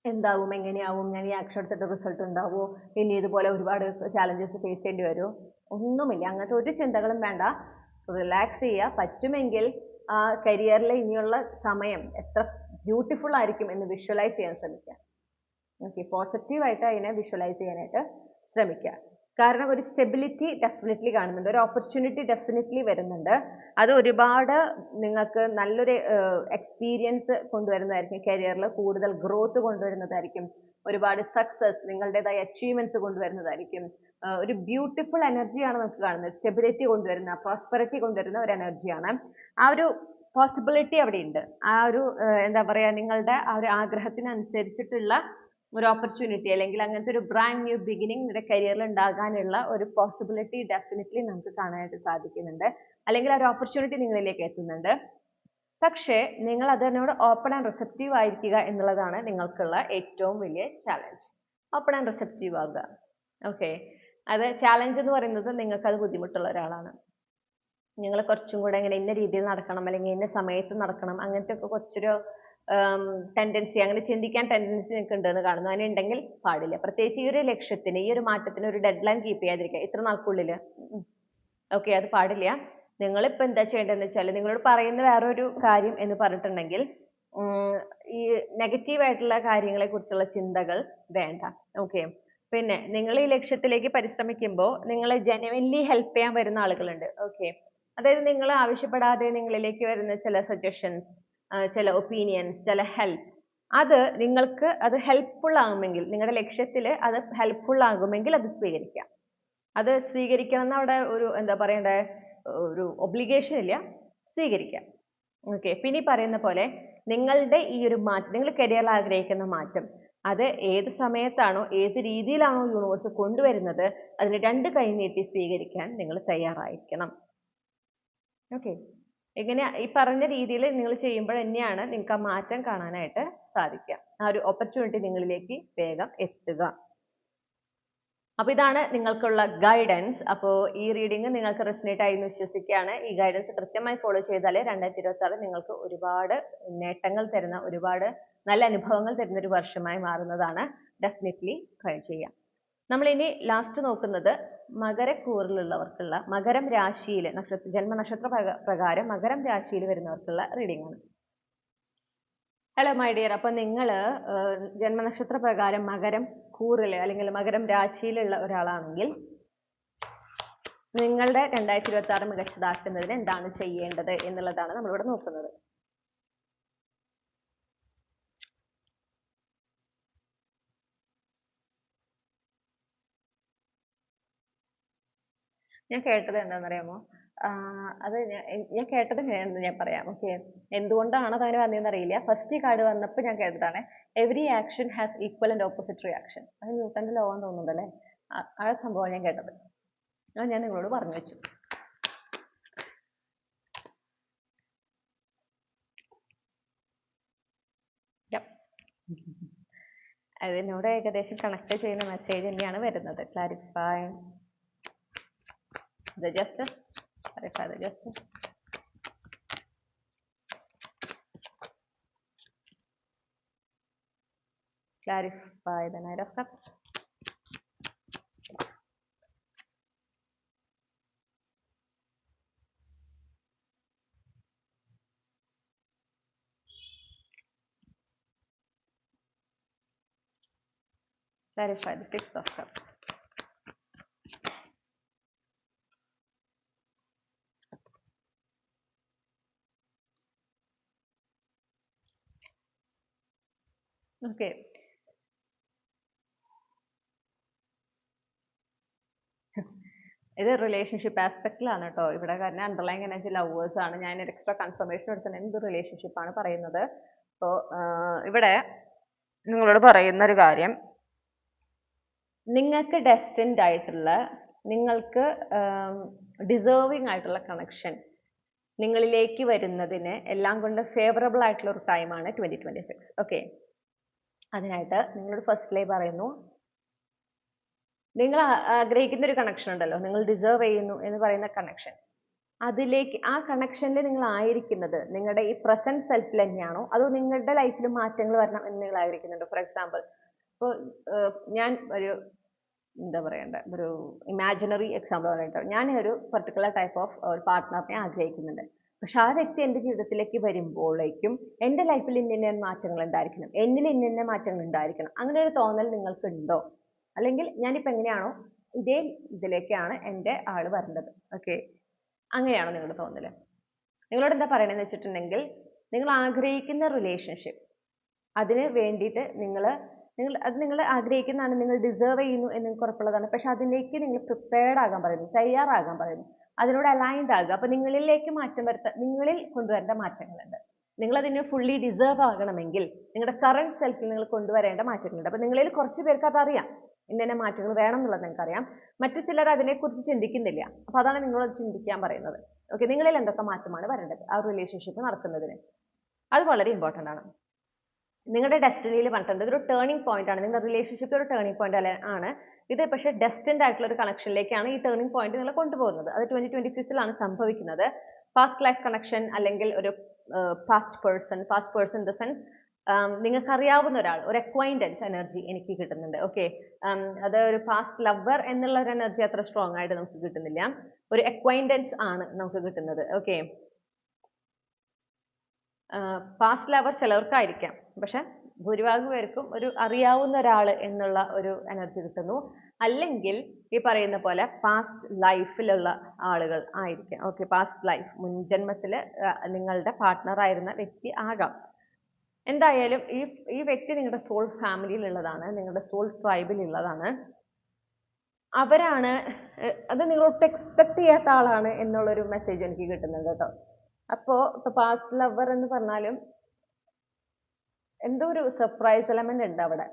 എന്താവും, എങ്ങനെയാവും, ഞാൻ ഈ ആക്ഷൻ എടുത്തിട്ട് റിസൾട്ട് ഉണ്ടാവുമോ, ഇനി ഇതുപോലെ ഒരുപാട് ചാലഞ്ചസ് ഫേസ് ചെയ്യേണ്ടി വരുമോ, ഒന്നുമില്ല. അങ്ങനത്തെ ഒരു ചിന്തകളും വേണ്ട. റിലാക്സ് ചെയ്യുക. പറ്റുമെങ്കിൽ ആ കരിയറിലെ ഇനിയുള്ള സമയം എത്ര ബ്യൂട്ടിഫുൾ ആയിരിക്കും എന്ന് വിഷ്വലൈസ് ചെയ്യാൻ ശ്രമിക്കുക. ഓക്കെ, പോസിറ്റീവായിട്ട് അതിനെ വിഷ്വലൈസ് ചെയ്യാനായിട്ട് ശ്രമിക്കുക. കാരണം ഒരു സ്റ്റെബിലിറ്റി ഡെഫിനറ്റ്ലി കാണുന്നുണ്ട്, ഒരു ഓപ്പർച്യൂണിറ്റി ഡെഫിനറ്റ്ലി വരുന്നുണ്ട്. അത് ഒരുപാട് നിങ്ങൾക്ക് നല്ലൊരു എക്സ്പീരിയൻസ് കൊണ്ടുവരുന്നതായിരിക്കും. കരിയറിൽ കൂടുതൽ ഗ്രോത്ത് കൊണ്ടുവരുന്നതായിരിക്കും. ഒരുപാട് സക്സസ്, നിങ്ങളുടേതായ അച്ചീവ്മെന്റ്സ് കൊണ്ടുവരുന്നതായിരിക്കും. ഒരു ബ്യൂട്ടിഫുൾ എനർജിയാണ് നമുക്ക് കാണുന്നത്. സ്റ്റെബിലിറ്റി കൊണ്ടുവരുന്ന, പ്രോസ്പെറിറ്റി കൊണ്ടുവരുന്ന ഒരു എനർജിയാണ്. ആ ഒരു പോസിബിലിറ്റി അവിടെ ഉണ്ട്. ആ ഒരു എന്താ പറയുക, നിങ്ങളുടെ ആ ഒരു ആഗ്രഹത്തിനനുസരിച്ചിട്ടുള്ള ഒരു ഓപ്പർച്യൂണിറ്റി അല്ലെങ്കിൽ അങ്ങനത്തെ ഒരു ബ്രാൻഡ് ന്യൂ ബിഗിനിങ് നിങ്ങളുടെ കരിയറിൽ ഉണ്ടാകാനുള്ള ഒരു പോസിബിലിറ്റി ഡെഫിനറ്റ്ലി നമുക്ക് കാണാനായിട്ട് സാധിക്കുന്നുണ്ട്. അല്ലെങ്കിൽ ആ ഒരു ഓപ്പർച്യൂണിറ്റി നിങ്ങളിലേക്ക് എത്തുന്നുണ്ട്. പക്ഷേ നിങ്ങൾ അതിനോട് ഓപ്പൺ ആൻഡ് റിസെപ്റ്റീവ് ആയിരിക്കുക എന്നുള്ളതാണ് നിങ്ങൾക്കുള്ള ഏറ്റവും വലിയ ചാലഞ്ച്. ഓപ്പൺ ആൻഡ് റിസെപ്റ്റീവ് ആവുക. ഓക്കെ, അത് ചാലഞ്ച് എന്ന് പറയുന്നത് നിങ്ങൾക്കത് ബുദ്ധിമുട്ടുള്ള ഒരാളാണ്, നിങ്ങൾ കുറച്ചും കൂടെ ഇങ്ങനെ ഇന്ന രീതിയിൽ നടക്കണം അല്ലെങ്കിൽ ഇന്ന സമയത്ത് നടക്കണം, അങ്ങനത്തെ ഒക്കെ കുറച്ചൊരു ടെൻഡൻസി, അങ്ങനെ ചിന്തിക്കാൻ ടെൻഡൻസി നിങ്ങൾക്ക് ഉണ്ടെന്ന് കാണുന്നു. അങ്ങനെ ഉണ്ടെങ്കിൽ പാടില്ല. പ്രത്യേകിച്ച് ഈ ഒരു ലക്ഷ്യത്തിന്, ഈ ഒരു മാറ്റത്തിന് ഒരു ഡെഡ് ലൈൻ കീപ്പ് ചെയ്യാതിരിക്കുക. ഇത്ര നാൾക്കുള്ളിൽ, ഓക്കെ, അത് പാടില്ല. നിങ്ങളിപ്പോൾ എന്താ ചെയ്യേണ്ടതെന്ന് വെച്ചാൽ, നിങ്ങളോട് പറയുന്ന വേറൊരു കാര്യം എന്ന് പറഞ്ഞിട്ടുണ്ടെങ്കിൽ, ഈ നെഗറ്റീവ് ആയിട്ടുള്ള കാര്യങ്ങളെ കുറിച്ചുള്ള ചിന്തകൾ വേണ്ട. ഓക്കെ, പിന്നെ നിങ്ങൾ ഈ ലക്ഷ്യത്തിലേക്ക് പരിശ്രമിക്കുമ്പോൾ നിങ്ങളെ ജെനുവിൻലി ഹെൽപ്പ് ചെയ്യാൻ വരുന്ന ആളുകളുണ്ട്. ഓക്കെ, അതായത് നിങ്ങൾ ആവശ്യപ്പെടാതെ നിങ്ങളിലേക്ക് വരുന്ന ചില സജഷൻസ്, ചില ഒപ്പീനിയൻസ്, ചില ഹെൽപ്പ്, അത് നിങ്ങൾക്ക് അത് ഹെൽപ്ഫുൾ ആകുമെങ്കിൽ, നിങ്ങളുടെ ലക്ഷ്യത്തിൽ അത് ഹെൽപ്ഫുൾ ആകുമെങ്കിൽ അത് സ്വീകരിക്കാം. അത് സ്വീകരിക്കണം എന്ന് അവിടെ ഒരു എന്താ പറയണ്ടേ, ഒരു ഒബ്ലിഗേഷൻ ഇല്ല, സ്വീകരിക്കാം. ഓക്കെ, പിന്നെ ഈ പറയുന്ന പോലെ നിങ്ങളുടെ ഈ ഒരു മാറ്റം, നിങ്ങൾ കരിയറിൽ ആഗ്രഹിക്കുന്ന മാറ്റം, അത് ഏത് സമയത്താണോ ഏത് രീതിയിലാണോ യൂണിവേഴ്സ് കൊണ്ടുവരുന്നത്, അതിന് രണ്ട് കൈ നീട്ടി സ്വീകരിക്കാൻ നിങ്ങൾ തയ്യാറായിരിക്കണം. ഓക്കെ, ഇങ്ങനെ ഈ പറഞ്ഞ രീതിയിൽ നിങ്ങൾ ചെയ്യുമ്പോൾ തന്നെയാണ് നിങ്ങൾക്ക് ആ മാറ്റം കാണാനായിട്ട് സാധിക്കുക. ആ ഒരു ഓപ്പർച്യൂണിറ്റി നിങ്ങളിലേക്ക് വേഗം എത്തുക. അപ്പോൾ ഇതാണ് നിങ്ങൾക്കുള്ള ഗൈഡൻസ്. അപ്പോൾ ഈ റീഡിംഗ് നിങ്ങൾക്ക് റെസനേറ്റ് ആയി എന്ന് വിശ്വസിക്കുകയാണ്. ഈ ഗൈഡൻസ് കൃത്യമായി ഫോളോ ചെയ്താൽ 2026 നിങ്ങൾക്ക് ഒരുപാട് നേട്ടങ്ങൾ തരുന്ന, ഒരുപാട് നല്ല അനുഭവങ്ങൾ തരുന്ന ഒരു വർഷമായി മാറുന്നതാണ്. ഡെഫിനറ്റ്ലി ട്രൈ ചെയ്യാം. നമ്മൾ ഇനി ലാസ്റ്റ് നോക്കുന്നത് മകരക്കൂറിലുള്ളവർക്കുള്ള, മകരം രാശിയിൽ ജന്മനക്ഷത്ര പ്രകാരം മകരം രാശിയിൽ വരുന്നവർക്കുള്ള റീഡിംഗ് ആണ്. ഹലോ മൈ ഡിയർ, അപ്പോൾ നിങ്ങൾ ജന്മനക്ഷത്ര പ്രകാരം മകരം കൂറിൽ അല്ലെങ്കിൽ മകരം രാശിയിലുള്ള ഒരാളാണെങ്കിൽ നിങ്ങളുടെ 2026 മികച്ചതാക്കുന്നതിന് എന്താണ് ചെയ്യേണ്ടത് എന്നുള്ളതാണ് നമ്മളിവിടെ നോക്കുന്നത്. ഞാൻ കേട്ടത് എന്താണെന്നറിയാമോ? അത് ഞാൻ കേട്ടത് എങ്ങനെയാണെന്ന് ഞാൻ പറയാം. ഓക്കെ, എന്തുകൊണ്ടാണ് അത് അങ്ങനെ വന്നതെന്ന് അറിയില്ല. ഫസ്റ്റ് ഈ കാർഡ് വന്നപ്പോൾ ഞാൻ കേട്ടതാണ്, every action has equal and opposite reaction. അത് ന്യൂട്ടന്റെ ലോ ആണെന്ന് തോന്നുന്നുണ്ടല്ലേ? ആ സംഭവം ഞാൻ കേട്ടത്. അത് ഞാൻ നിങ്ങളോട് പറഞ്ഞു വെച്ചു. അതിനോട് ഏകദേശം കണക്ട് ചെയ്യുന്ന മെസ്സേജ് തന്നെയാണ് വരുന്നത്. Clarify the justice, clarify the justice. Clarify the Knight of Cups. Clarify the Six of Cups. Okay. ഇത് റിലേഷൻഷിപ്പ് ആസ്പെക്റ്റിലാണ് കേട്ടോ ഇവിടെ, കാരണം അണ്ടർലൈൻ എനർജി ലവേഴ്സ് ആണ്. ഞാൻ ഒരു എക്സ്ട്രാ കൺഫർമേഷൻ എടുത്തത് എന്ത് റിലേഷൻഷിപ്പ് ആണ് പറയുന്നത്. അപ്പോൾ ഇവിടെ നിങ്ങളോട് പറയുന്ന ഒരു കാര്യം, നിങ്ങൾക്ക് ഡെസ്റ്റിൻഡ് ആയിട്ടുള്ള, നിങ്ങൾക്ക് ഡിസേർവിംഗ് ആയിട്ടുള്ള കണക്ഷൻ നിങ്ങളിലേക്ക് വരുന്നതിന് എല്ലാം കൊണ്ട് ഫേവറബിൾ ആയിട്ടുള്ള ഒരു ടൈമാണ് 2026. ഓക്കെ, അതിനായിട്ട് നിങ്ങളോട് ഫസ്റ്റ്ലി പറയുന്നു, നിങ്ങൾ ആഗ്രഹിക്കുന്ന ഒരു കണക്ഷൻ ഉണ്ടല്ലോ, നിങ്ങൾ ഡിസേർവ് ചെയ്യുന്നു എന്ന് പറയുന്ന കണക്ഷൻ, അതിലേക്ക് ആ കണക്ഷനിൽ നിങ്ങൾ ആയിരിക്കുന്നത് നിങ്ങളുടെ ഈ പ്രസന്റ് സെൽഫിൽ തന്നെയാണോ, അതോ നിങ്ങളുടെ ലൈഫിൽ മാറ്റങ്ങൾ വരണം എന്ന് നിങ്ങൾ ആഗ്രഹിക്കുന്നുണ്ടോ? ഫോർ എക്സാമ്പിൾ, ഇപ്പോൾ ഞാൻ ഒരു എന്താ പറയണ്ട, ഒരു ഇമാജിനറി എക്സാമ്പിൾ പറയട്ടെ. ഞാൻ ഒരു പെർട്ടിക്കുലർ ടൈപ്പ് ഓഫ് ഒരു പാർട്ട്ണറിനെ ആഗ്രഹിക്കുന്നുണ്ട്. പക്ഷെ ആ വ്യക്തി എൻ്റെ ജീവിതത്തിലേക്ക് വരുമ്പോഴേക്കും എൻ്റെ ലൈഫിൽ ഇന്ന മാറ്റങ്ങൾ ഉണ്ടായിരിക്കണം, എന്നിൽ ഇന്ന മാറ്റങ്ങൾ ഉണ്ടായിരിക്കണം, അങ്ങനെ ഒരു തോന്നൽ നിങ്ങൾക്ക് ഉണ്ടോ? അല്ലെങ്കിൽ ഞാനിപ്പോൾ എങ്ങനെയാണോ ഇതേ ഇതിലേക്കാണ് എൻ്റെ ആള് വരേണ്ടത്. ഓക്കെ, അങ്ങനെയാണോ നിങ്ങളുടെ തോന്നല്? നിങ്ങളോട് എന്താ പറയണമെന്ന് വെച്ചിട്ടുണ്ടെങ്കിൽ, നിങ്ങൾ ആഗ്രഹിക്കുന്ന റിലേഷൻഷിപ്പ്, അതിന് വേണ്ടിയിട്ട് നിങ്ങൾ ആഗ്രഹിക്കുന്നതാണ്, നിങ്ങൾ ഡിസേർവ് ചെയ്യുന്നു എന്ന് നിങ്ങൾക്ക് ഉറപ്പുള്ളതാണ്. പക്ഷെ അതിലേക്ക് നിങ്ങൾ പ്രിപ്പയർഡ് ആകാൻ പറയുന്നു, തയ്യാറാകാൻ പറയുന്നു, അതിനോട് അലൈൻഡ് ആകുക. അപ്പൊ നിങ്ങളിലേക്ക് മാറ്റം വരുത്താൻ, നിങ്ങളിൽ കൊണ്ടുവരേണ്ട മാറ്റങ്ങളുണ്ട്. നിങ്ങൾ അതിന് ഫുള്ളി ഡിസേർവ് ആകണമെങ്കിൽ നിങ്ങളുടെ കറണ്ട് സെൽഫിൽ നിങ്ങൾ കൊണ്ടുവരേണ്ട മാറ്റങ്ങളുണ്ട്. അപ്പൊ നിങ്ങളിൽ കുറച്ച് പേർക്ക് അതറിയാം, ഇന്ന മാറ്റങ്ങൾ വേണം എന്നുള്ളത് നിങ്ങൾക്കറിയാം. മറ്റു ചിലർ അതിനെക്കുറിച്ച് ചിന്തിക്കുന്നില്ല. അപ്പൊ അതാണ് നിങ്ങളോട് ചിന്തിക്കാൻ പറയുന്നത്. ഓക്കെ, നിങ്ങളിൽ എന്തൊക്കെ മാറ്റമാണ് വരേണ്ടത് ആ റിലേഷൻഷിപ്പ് നടക്കുന്നതിന്? അത് വളരെ ഇമ്പോർട്ടൻ്റ് ആണ്. നിങ്ങളുടെ ഡെസ്റ്റിനിയിൽ പറഞ്ഞിട്ടുണ്ട്, ഇതൊരു ടേണിംഗ് പോയിന്റ് ആണ്. നിങ്ങളുടെ റിലേഷൻഷിപ്പ് ഒരു ടേണിംഗ് പോയിന്റ് ആണ് ഇത്. പക്ഷേ ഡെസ്റ്റിൻഡ് ആയിട്ടുള്ള ഒരു കണക്ഷനിലേക്കാണ് ഈ ടേണിംഗ് പോയിന്റ് നിങ്ങളെ കൊണ്ടുപോകുന്നത്. അത് 2026 സംഭവിക്കുന്നത്. പാസ്റ്റ് ലൈഫ് കണക്ഷൻ അല്ലെങ്കിൽ ഒരു past person in the sense, നിങ്ങൾക്ക് അറിയാവുന്ന ഒരാൾ, ഒരു അക്വൈൻറ്റൻസ് എനർജി എനിക്ക് കിട്ടുന്നുണ്ട്. ഓക്കെ, അത് ഒരു പാസ്റ്റ് ലവർ എന്നുള്ള ഒരു എനർജി അത്ര സ്ട്രോങ് ആയിട്ട് നമുക്ക് കിട്ടുന്നില്ല. ഒരു അക്വൈൻറ്റൻസ് ആണ് നമുക്ക് കിട്ടുന്നത്. ഓക്കെ, പാസ്റ്റ് ലവർ ചിലർക്കായിരിക്കാം, പക്ഷെ ഭൂരിഭാഗം പേർക്കും ഒരു അറിയാവുന്ന ഒരാൾ എന്നുള്ള ഒരു എനർജി കിട്ടുന്നു. അല്ലെങ്കിൽ ഈ പറയുന്ന പോലെ പാസ്റ്റ് ലൈഫിലുള്ള ആളുകൾ ആയിരിക്കാം. ഓക്കെ, പാസ്റ്റ് ലൈഫ്, മുൻജന്മത്തിൽ നിങ്ങളുടെ പാർട്ട്ണർ ആയിരുന്ന വ്യക്തി ആകാം. എന്തായാലും ഈ വ്യക്തി നിങ്ങളുടെ സോൾ ഫാമിലിയിലുള്ളതാണ്, നിങ്ങളുടെ സോൾ ട്രൈബിലുള്ളതാണ്. അവരാണ്, അത് നിങ്ങളൊട്ട് എക്സ്പെക്ട് ചെയ്യാത്ത ആളാണ് എന്നുള്ളൊരു മെസ്സേജ് എനിക്ക് കിട്ടുന്നുണ്ട് കേട്ടോ. അപ്പോൾ ഇപ്പൊ പാസ്റ്റ് ലവർ എന്ന് പറഞ്ഞാലും എന്തോ ഒരു സർപ്രൈസ് എലമെന്റ് ഉണ്ട് അവിടെ.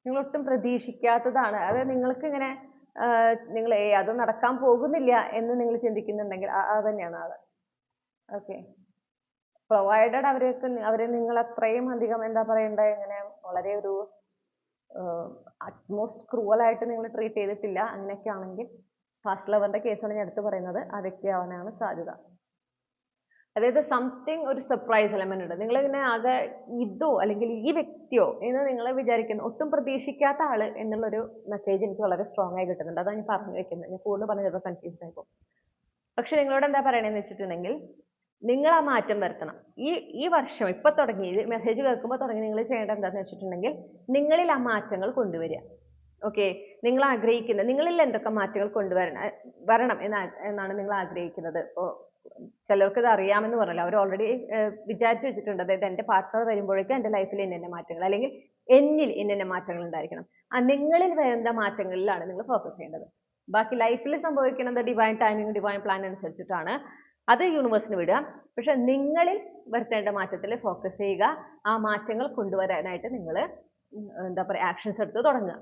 നിങ്ങളൊട്ടും പ്രതീക്ഷിക്കാത്തതാണ് അത്. നിങ്ങൾക്ക് ഇങ്ങനെ നിങ്ങൾ അത് നടക്കാൻ പോകുന്നില്ല എന്ന് നിങ്ങൾ ചിന്തിക്കുന്നുണ്ടെങ്കിൽ അത് തന്നെയാണ് ആള്. ഓക്കെ, പ്രൊവൈഡഡ് അവരെ നിങ്ങൾ അത്രയും അധികം എന്താ പറയണ്ടേ, ഇങ്ങനെ വളരെ ഒരു അറ്റ്മോസ്റ്റ് ക്രൂവലായിട്ട് നിങ്ങൾ ട്രീറ്റ് ചെയ്തിട്ടില്ല. അങ്ങനെയൊക്കെ ആണെങ്കിൽ പാസ്റ്റ് ലവറിന്റെ കേസാണ് ഞാൻ എടുത്ത് പറയുന്നത്, ആ വ്യക്തി ആവാനാണ് സാധ്യത. അതായത് സംതിങ്, ഒരു സർപ്രൈസ് എലമെന്റ് ഉണ്ട്. നിങ്ങൾ ഇങ്ങനെ ആകെ ഇതോ അല്ലെങ്കിൽ ഈ വ്യക്തിയോ എന്ന് നിങ്ങൾ വിചാരിക്കുന്നു, ഒട്ടും പ്രതീക്ഷിക്കാത്ത ആള് എന്നുള്ളൊരു മെസ്സേജ് എനിക്ക് വളരെ സ്ട്രോങ് ആയി കിട്ടുന്നുണ്ട്. അതാണ് ഞാൻ പറഞ്ഞു വെക്കുന്നത്. ഞാൻ കൂടുതൽ പറഞ്ഞ് ചിലപ്പോൾ കൺഫ്യൂസ്ഡ് ആയിപ്പോൾ. പക്ഷെ നിങ്ങളോട് എന്താ പറയണതെന്ന് വെച്ചിട്ടുണ്ടെങ്കിൽ, നിങ്ങൾ ആ മാറ്റം വരുത്തണം. ഈ വർഷം ഇപ്പൊ തുടങ്ങി, മെസ്സേജ് കേൾക്കുമ്പോൾ തുടങ്ങി നിങ്ങൾ ചെയ്യേണ്ടത് എന്താണെന്ന് വെച്ചിട്ടുണ്ടെങ്കിൽ, നിങ്ങളിൽ ആ മാറ്റങ്ങൾ കൊണ്ടുവരിക. ഓക്കെ, നിങ്ങൾ ആഗ്രഹിക്കുന്നത്, നിങ്ങളിൽ എന്തൊക്കെ മാറ്റങ്ങൾ വരണം എന്നാണ് നിങ്ങൾ ആഗ്രഹിക്കുന്നത്. ഇപ്പോൾ ചിലർക്ക് ഇത് അറിയാമെന്ന് പറഞ്ഞല്ലോ, അവർ ഓൾറെഡി വിചാരിച്ചു വെച്ചിട്ടുണ്ട്. അതായത് എൻ്റെ പാർട്ട്ണർ വരുമ്പോഴേക്കും എൻ്റെ ലൈഫിൽ ഇന്ന മാറ്റങ്ങൾ, അല്ലെങ്കിൽ എന്നിൽ ഇന്ന മാറ്റങ്ങൾ ഉണ്ടായിരിക്കണം. ആ നിങ്ങളിൽ വരുന്ന മാറ്റങ്ങളിലാണ് നിങ്ങൾ ഫോക്കസ് ചെയ്യേണ്ടത്. ബാക്കി ലൈഫിൽ സംഭവിക്കുന്നത് ഡിവൈൻ ടൈമിങ്, ഡിവൈൻ പ്ലാൻ അനുസരിച്ചിട്ടാണ്. അത് യൂണിവേഴ്സിന് വിടുക. പക്ഷെ നിങ്ങളിൽ വരുത്തേണ്ട മാറ്റത്തിൽ ഫോക്കസ് ചെയ്യുക. ആ മാറ്റങ്ങൾ കൊണ്ടുവരാനായിട്ട് നിങ്ങൾ എന്താ പറയുക, ആക്ഷൻസ് എടുത്ത് തുടങ്ങുക.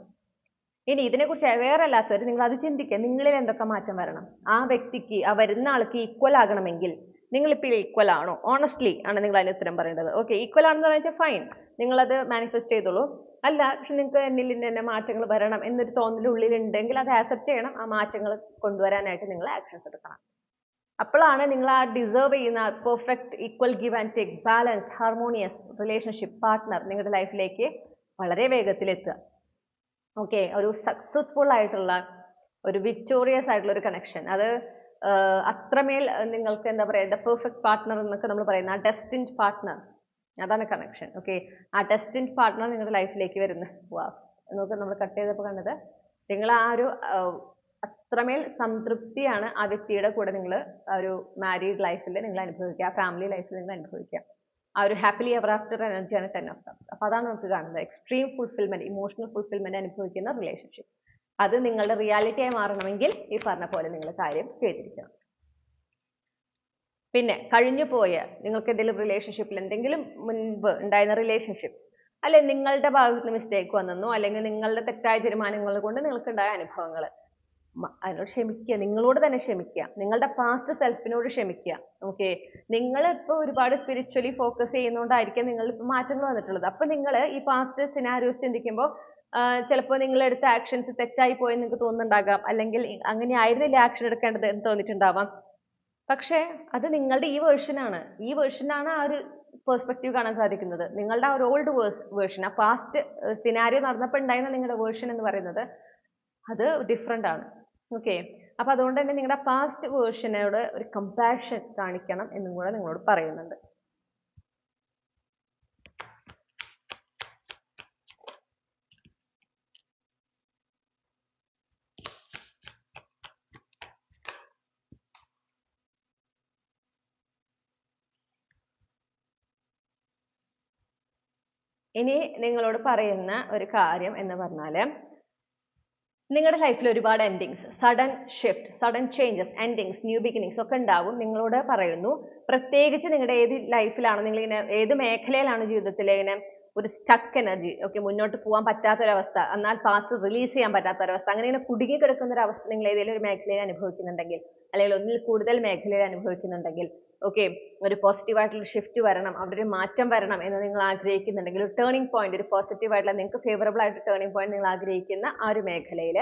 ഇനി ഇതിനെക്കുറിച്ച് അവെയർ അല്ലാത്തവർ നിങ്ങൾ അത് ചിന്തിക്കുക, നിങ്ങളിൽ എന്തൊക്കെ മാറ്റം വരണം. ആ വ്യക്തിക്ക്, ആ വരുന്ന ആൾക്ക് ഈക്വൽ ആകണമെങ്കിൽ നിങ്ങളിപ്പോൾ ഈക്വൽ ആണോ? ഓണസ്റ്റ്ലി ആണ് നിങ്ങൾ അതിന് ഉത്തരം പറയേണ്ടത്. ഓക്കെ, ഈക്വൽ ആണെന്ന് വെച്ചാൽ ഫൈൻ, നിങ്ങളത് മാനിഫെസ്റ്റ് ചെയ്തോളൂ. അല്ല, പക്ഷെ നിങ്ങൾക്ക് എന്നിൽ തന്നെ മാറ്റങ്ങൾ വരണം എന്നൊരു തോന്നൽ ഉണ്ടെങ്കിൽ അത് ആക്സെപ്റ്റ് ചെയ്യണം. ആ മാറ്റങ്ങൾ കൊണ്ടുവരാനായിട്ട് നിങ്ങൾ ആക്ഷൻസ് എടുക്കണം. അപ്പോഴാണ് നിങ്ങൾ ആ ഡിസേർവ് ചെയ്യുന്ന perfect, equal, give and take, balanced, harmonious relationship partner നിങ്ങളുടെ ലൈഫിലേക്ക് വളരെ വേഗത്തിൽ എത്തുക. ഓക്കെ, ഒരു സക്സസ്ഫുൾ ആയിട്ടുള്ള, ഒരു വിക്ടോറിയസ് ആയിട്ടുള്ള ഒരു കണക്ഷൻ. അത് അത്രമേൽ നിങ്ങൾക്ക് എന്താ പറയുക, പെർഫെക്റ്റ് പാർട്ട്ണർ എന്നൊക്കെ നമ്മൾ പറയുന്ന ആ ഡെസ്റ്റിൻഡ് പാർട്ട്ണർ, അതാണ് കണക്ഷൻ. ഓക്കെ, ആ ഡെസ്റ്റിൻഡ് പാർട്ട്ണർ നിങ്ങളുടെ ലൈഫിലേക്ക് വരുന്ന, നമുക്ക് നമ്മൾ കട്ട് ചെയ്തപ്പോൾ കണ്ടത്, നിങ്ങൾ ആ ഒരു അത്രമേൽ സംതൃപ്തിയാണ് ആ വ്യക്തിയുടെ കൂടെ നിങ്ങൾ ആ ഒരു മാരീഡ് ലൈഫിൽ നിങ്ങൾ അനുഭവിക്കുക, ആ ഫാമിലി ലൈഫിൽ നിങ്ങൾ അനുഭവിക്കുക. ആ ഒരു ഹാപ്പിലി എവർ ആഫ്റ്റർ എനർജിയാണ് 10 of Cups. അപ്പോൾ അതാണ് നമുക്ക് കാണുന്നത്, എക്സ്ട്രീം ഫുൾഫിൽമെന്റ്, ഇമോഷണൽ ഫുൾഫിൽമെന്റ് അനുഭവിക്കുന്ന റിലേഷൻഷിപ്പ്. അത് നിങ്ങളുടെ റിയാലിറ്റിയായി മാറണമെങ്കിൽ ഈ പറഞ്ഞ പോലെ നിങ്ങൾ കാര്യം ചെയ്തിരിക്കണം. പിന്നെ കഴിഞ്ഞു പോയ നിങ്ങൾക്ക് എന്തെങ്കിലും റിലേഷൻഷിപ്പിൽ എന്തെങ്കിലും മുൻപ് ഉണ്ടായിരുന്ന റിലേഷൻഷിപ്സ് അല്ലെ നിങ്ങളുടെ ഭാഗത്ത് നിന്ന് മിസ്റ്റേക്ക് വന്നെന്നോ അല്ലെങ്കിൽ നിങ്ങളുടെ തെറ്റായ തീരുമാനങ്ങൾ കൊണ്ട് നിങ്ങൾക്ക് ഉണ്ടായ അനുഭവങ്ങൾ അതിനോട് ക്ഷമിക്കുക, നിങ്ങളോട് തന്നെ ക്ഷമിക്കുക, നിങ്ങളുടെ പാസ്റ്റ് സെൽഫിനോട് ക്ഷമിക്കുക. ഓക്കെ, നിങ്ങൾ ഇപ്പോൾ ഒരുപാട് സ്പിരിച്വലി ഫോക്കസ് ചെയ്യുന്നതുകൊണ്ടായിരിക്കും നിങ്ങൾ ഇപ്പോൾ മാറ്റങ്ങൾ വന്നിട്ടുള്ളത്. അപ്പൊ നിങ്ങൾ ഈ പാസ്റ്റ് സിനാരിയോസ് ചിന്തിക്കുമ്പോൾ ചിലപ്പോൾ നിങ്ങൾ എടുത്ത ആക്ഷൻസ് തെറ്റായി പോയെന്ന് നിങ്ങൾക്ക് തോന്നുന്നുണ്ടാകാം, അല്ലെങ്കിൽ അങ്ങനെ ആയിരുന്നില്ല ആക്ഷൻ എടുക്കേണ്ടത് എന്ന് തോന്നിയിട്ടുണ്ടാവാം. പക്ഷേ അത് നിങ്ങളുടെ ഈ വേർഷനാണ് ആ ഒരു പെർസ്പെക്റ്റീവ് കാണാൻ സാധിക്കുന്നത്. നിങ്ങളുടെ ആ ഒരു ഓൾഡ് വേർഷൻ, ആ പാസ്റ്റ് സിനാരിയോ നടന്നപ്പോൾ ഉണ്ടായിരുന്ന നിങ്ങളുടെ വേർഷൻ എന്ന് പറയുന്നത് അത് ഡിഫറെൻ്റ് ആണ്. ഓക്കെ, അപ്പൊ അതുകൊണ്ട് തന്നെ നിങ്ങളുടെ പാസ്റ്റ് വേർഷനോട് ഒരു കമ്പാഷൻ കാണിക്കണം എന്നും കൂടെ നിങ്ങളോട് പറയുന്നുണ്ട്. ഇനി നിങ്ങളോട് പറയുന്ന ഒരു കാര്യം എന്ന് പറഞ്ഞാല് നിങ്ങളുടെ ലൈഫിൽ ഒരുപാട് endings, sudden shift, sudden changes, endings, new beginnings ഒക്കെ ഉണ്ടാവും. നിങ്ങളോട് പറയുന്നു, പ്രത്യേകിച്ച് നിങ്ങളുടെ ഏത് ലൈഫിലാണ്, നിങ്ങൾ ഇങ്ങനെ ഏത് മേഖലയിലാണ് ജീവിതത്തിൽ ഇങ്ങനെ ഒരു സ്റ്റക്ക് എനർജി, ഓക്കെ, മുന്നോട്ട് പോകാൻ പറ്റാത്തൊരവസ്ഥ, എന്നാൽ പാസ്റ്റ് റിലീസ് ചെയ്യാൻ പറ്റാത്തൊരവസ്ഥ, അങ്ങനെ ഇങ്ങനെ കുടുങ്ങി കിടക്കുന്ന ഒരു അവസ്ഥ നിങ്ങൾ ഏതെങ്കിലും ഒരു മേഖലയിൽ അനുഭവിക്കുന്നുണ്ടെങ്കിൽ, അല്ലെങ്കിൽ ഒന്നിൽ കൂടുതൽ മേഖലയിൽ അനുഭവിക്കുന്നുണ്ടെങ്കിൽ, ഓക്കെ, ഒരു പോസിറ്റീവായിട്ടുള്ള ഷിഫ്റ്റ് വരണം, അവിടെ ഒരു മാറ്റം വരണം എന്ന് നിങ്ങൾ ആഗ്രഹിക്കുന്നുണ്ടെങ്കിൽ, ഒരു ടേണിംഗ് പോയിന്റ്, ഒരു പോസിറ്റീവായിട്ടുള്ള നിങ്ങൾക്ക് ഫേവറബിൾ ആയിട്ട് ടേണിംഗ് പോയിന്റ് നിങ്ങൾ ആഗ്രഹിക്കുന്ന ആ ഒരു മേഖലയിൽ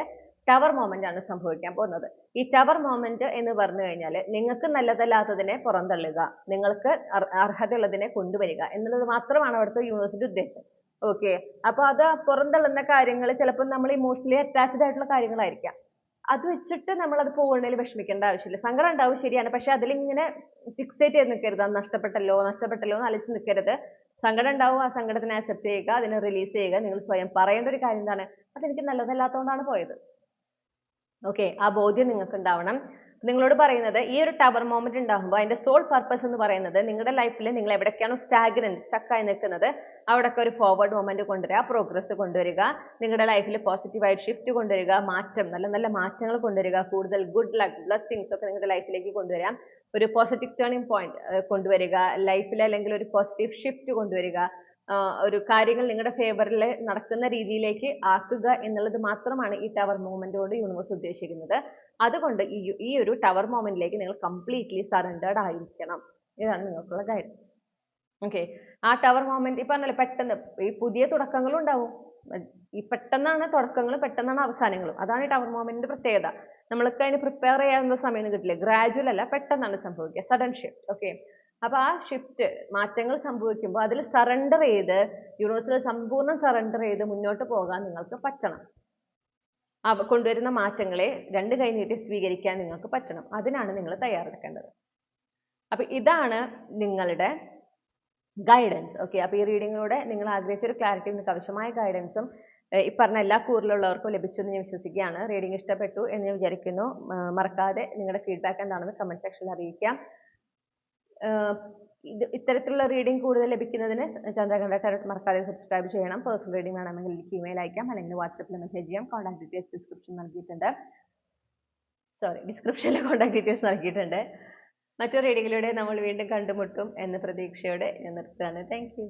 ടവർ മൊമെന്റ് ആണ് സംഭവിക്കാൻ പോകുന്നത്. ഈ ടവർ മൊമെന്റ് എന്ന് പറഞ്ഞു കഴിഞ്ഞാൽ നിങ്ങൾക്ക് നല്ലതല്ലാത്തതിനെ പുറന്തള്ളുക, നിങ്ങൾക്ക് അർഹതയുള്ളതിനെ കൊണ്ടുവരിക എന്നുള്ളത് മാത്രമാണ് അവിടുത്തെ യൂണിവേഴ്സിറ്റി ഉദ്ദേശം. ഓക്കെ, അപ്പൊ അത് പുറന്തള്ളുന്ന കാര്യങ്ങൾ ചിലപ്പോൾ നമ്മൾ ഇമോഷണലി അറ്റാച്ച്ഡ് ആയിട്ടുള്ള കാര്യങ്ങളായിരിക്കാം. അത് വെച്ചിട്ട് നമ്മൾ അത് പോകുന്നതിൽ വിഷമിക്കേണ്ട ആവശ്യമില്ല. സങ്കടം ഉണ്ടാവും, ശരിയാണ്, പക്ഷെ അതിലിങ്ങനെ ഫിക്സേറ്റ് ചെയ്ത് നിൽക്കരുത്. അത് നഷ്ടപ്പെട്ടല്ലോ എന്ന് ആലോചിച്ച് നിൽക്കരുത്. സങ്കടം ഉണ്ടാവും, ആ സങ്കടത്തിനെ അക്സെപ്റ്റ് ചെയ്യുക, അതിനെ റിലീസ് ചെയ്യുക. നിങ്ങൾ സ്വയം പറയേണ്ട ഒരു കാര്യം എന്താണ്, അതെനിക്ക് നല്ലതല്ലാത്തതുകൊണ്ടാണ് പോയത്. ഓക്കെ, ആ ബോധ്യം നിങ്ങൾക്ക് ഉണ്ടാവണം. നിങ്ങളോട് പറയുന്നത് ഈ ഒരു ടവർ മൊമെന്റ് ഉണ്ടാകുമ്പോൾ അതിന്റെ സോൾ പർപ്പസ് എന്ന് പറയുന്നത് നിങ്ങളുടെ ലൈഫിൽ നിങ്ങൾ എവിടേക്കാണോ സ്റ്റക്കായി നിൽക്കുന്നത് അവിടെയൊക്കെ ഒരു ഫോർവേഡ് മൊമെന്റ് കൊണ്ടുവരിക, പ്രോഗ്രസ് കൊണ്ടുവരിക, നിങ്ങളുടെ ലൈഫിൽ പോസിറ്റീവായിട്ട് ഷിഫ്റ്റ് കൊണ്ടുവരിക, മാറ്റം, നല്ല നല്ല മാറ്റങ്ങൾ കൊണ്ടുവരിക, കൂടുതൽ ഗുഡ് ലക്ക്, ബ്ലെസ്സിങ്സ് ഒക്കെ നിങ്ങളുടെ ലൈഫിലേക്ക് കൊണ്ടുവരാം, ഒരു പോസിറ്റീവ് ടേണിംഗ് പോയിന്റ് കൊണ്ടുവരിക ലൈഫിൽ, അല്ലെങ്കിൽ ഒരു പോസിറ്റീവ് ഷിഫ്റ്റ് കൊണ്ടുവരിക, ഒരു കാര്യങ്ങൾ നിങ്ങളുടെ ഫേവറിൽ നടക്കുന്ന രീതിയിലേക്ക് ആക്കുക എന്നുള്ളത് മാത്രമാണ് ഈ ടവർ മൂവ്മെന്റ് കൊണ്ട് യൂണിവേഴ്സ് ഉദ്ദേശിക്കുന്നത്. അതുകൊണ്ട് ഈ ഒരു ടവർ മൊമെന്റിലേക്ക് നിങ്ങൾ കംപ്ലീറ്റ്ലി സറണ്ടേർഡ് ആയിരിക്കണം. ഇതാണ് നിങ്ങൾക്കുള്ള ഗൈഡൻസ്. ഓക്കെ, ആ ടവർ മൊമെന്റ് ഇപ്പൊ പറഞ്ഞല്ലോ, പെട്ടെന്ന് ഈ പുതിയ തുടക്കങ്ങളും ഉണ്ടാവും. ഈ പെട്ടെന്നാണ് തുടക്കങ്ങളും പെട്ടെന്നാണ് അവസാനങ്ങളും. അതാണ് ഈ ടവർ മൊമെന്റിന്റെ പ്രത്യേകത. നമ്മൾക്ക് അതിന് പ്രിപ്പയർ ചെയ്യാവുന്ന സമയം കിട്ടില്ല. ഗ്രാജുവൽ അല്ല, പെട്ടെന്നാണ് സംഭവിക്കുക, സഡൻ ഷിഫ്റ്റ്. ഓക്കെ, അപ്പൊ ആ ഷിഫ്റ്റ് മാറ്റങ്ങൾ സംഭവിക്കുമ്പോൾ അതിൽ സറണ്ടർ ചെയ്ത് യൂണിവേഴ്സിൽ സമ്പൂർണ്ണം സറണ്ടർ ചെയ്ത് മുന്നോട്ട് പോകാൻ നിങ്ങൾക്ക് പറ്റണം. കൊണ്ടുവരുന്ന മാറ്റങ്ങളെ രണ്ട് കൈ നീട്ടി സ്വീകരിക്കാൻ നിങ്ങൾക്ക് പറ്റണം. അതിനാണ് നിങ്ങൾ തയ്യാറെടുക്കേണ്ടത്. അപ്പൊ ഇതാണ് നിങ്ങളുടെ ഗൈഡൻസ്. ഓക്കെ, അപ്പൊ ഈ റീഡിങ്ങിലൂടെ നിങ്ങൾ ആഗ്രഹിച്ച ഒരു ക്ലാരിറ്റി, നിങ്ങൾക്ക് ആവശ്യമായ ഗൈഡൻസും ഈ പറഞ്ഞ എല്ലാ കൂറിലുള്ളവർക്കും ലഭിച്ചു എന്ന് ഞാൻ വിശ്വസിക്കുകയാണ്. റീഡിംഗ് ഇഷ്ടപ്പെട്ടു എന്ന് ഞാൻ വിചാരിക്കുന്നു. മറക്കാതെ നിങ്ങളുടെ ഫീഡ്ബാക്ക് എന്താണെന്ന് കമന്റ് സെക്ഷനിൽ അറിയിക്കാം. ഇത്തരത്തിലുള്ള റീഡിംഗ് കൂടുതൽ ലഭിക്കുന്നതിന് ചന്ദ്രകണ്ഠ ടാരോട്ട് മറക്കാതെ സബ്സ്ക്രൈബ് ചെയ്യണം. പേഴ്സണൽ റീഡിംഗ് വേണമെങ്കിൽ എനിക്ക് ഇമെയിൽ അയക്കാം, അല്ലെങ്കിൽ വാട്സാപ്പിൽ മെസ്സേജ് ചെയ്യാം. കോൺടാക്ട് ഡീറ്റെയിൽസ് ഡിസ്ക്രിപ്ഷനിൽ കോൺടാക്ട് ഡീറ്റെയിൽസ് നൽകിയിട്ടുണ്ട്. മറ്റൊരു റീഡിങ്ങിലൂടെ നമ്മൾ വീണ്ടും കണ്ടുമുട്ടും എന്ന പ്രതീക്ഷയോടെ ഞാൻ നിർത്തുകയാണ്. Thank you.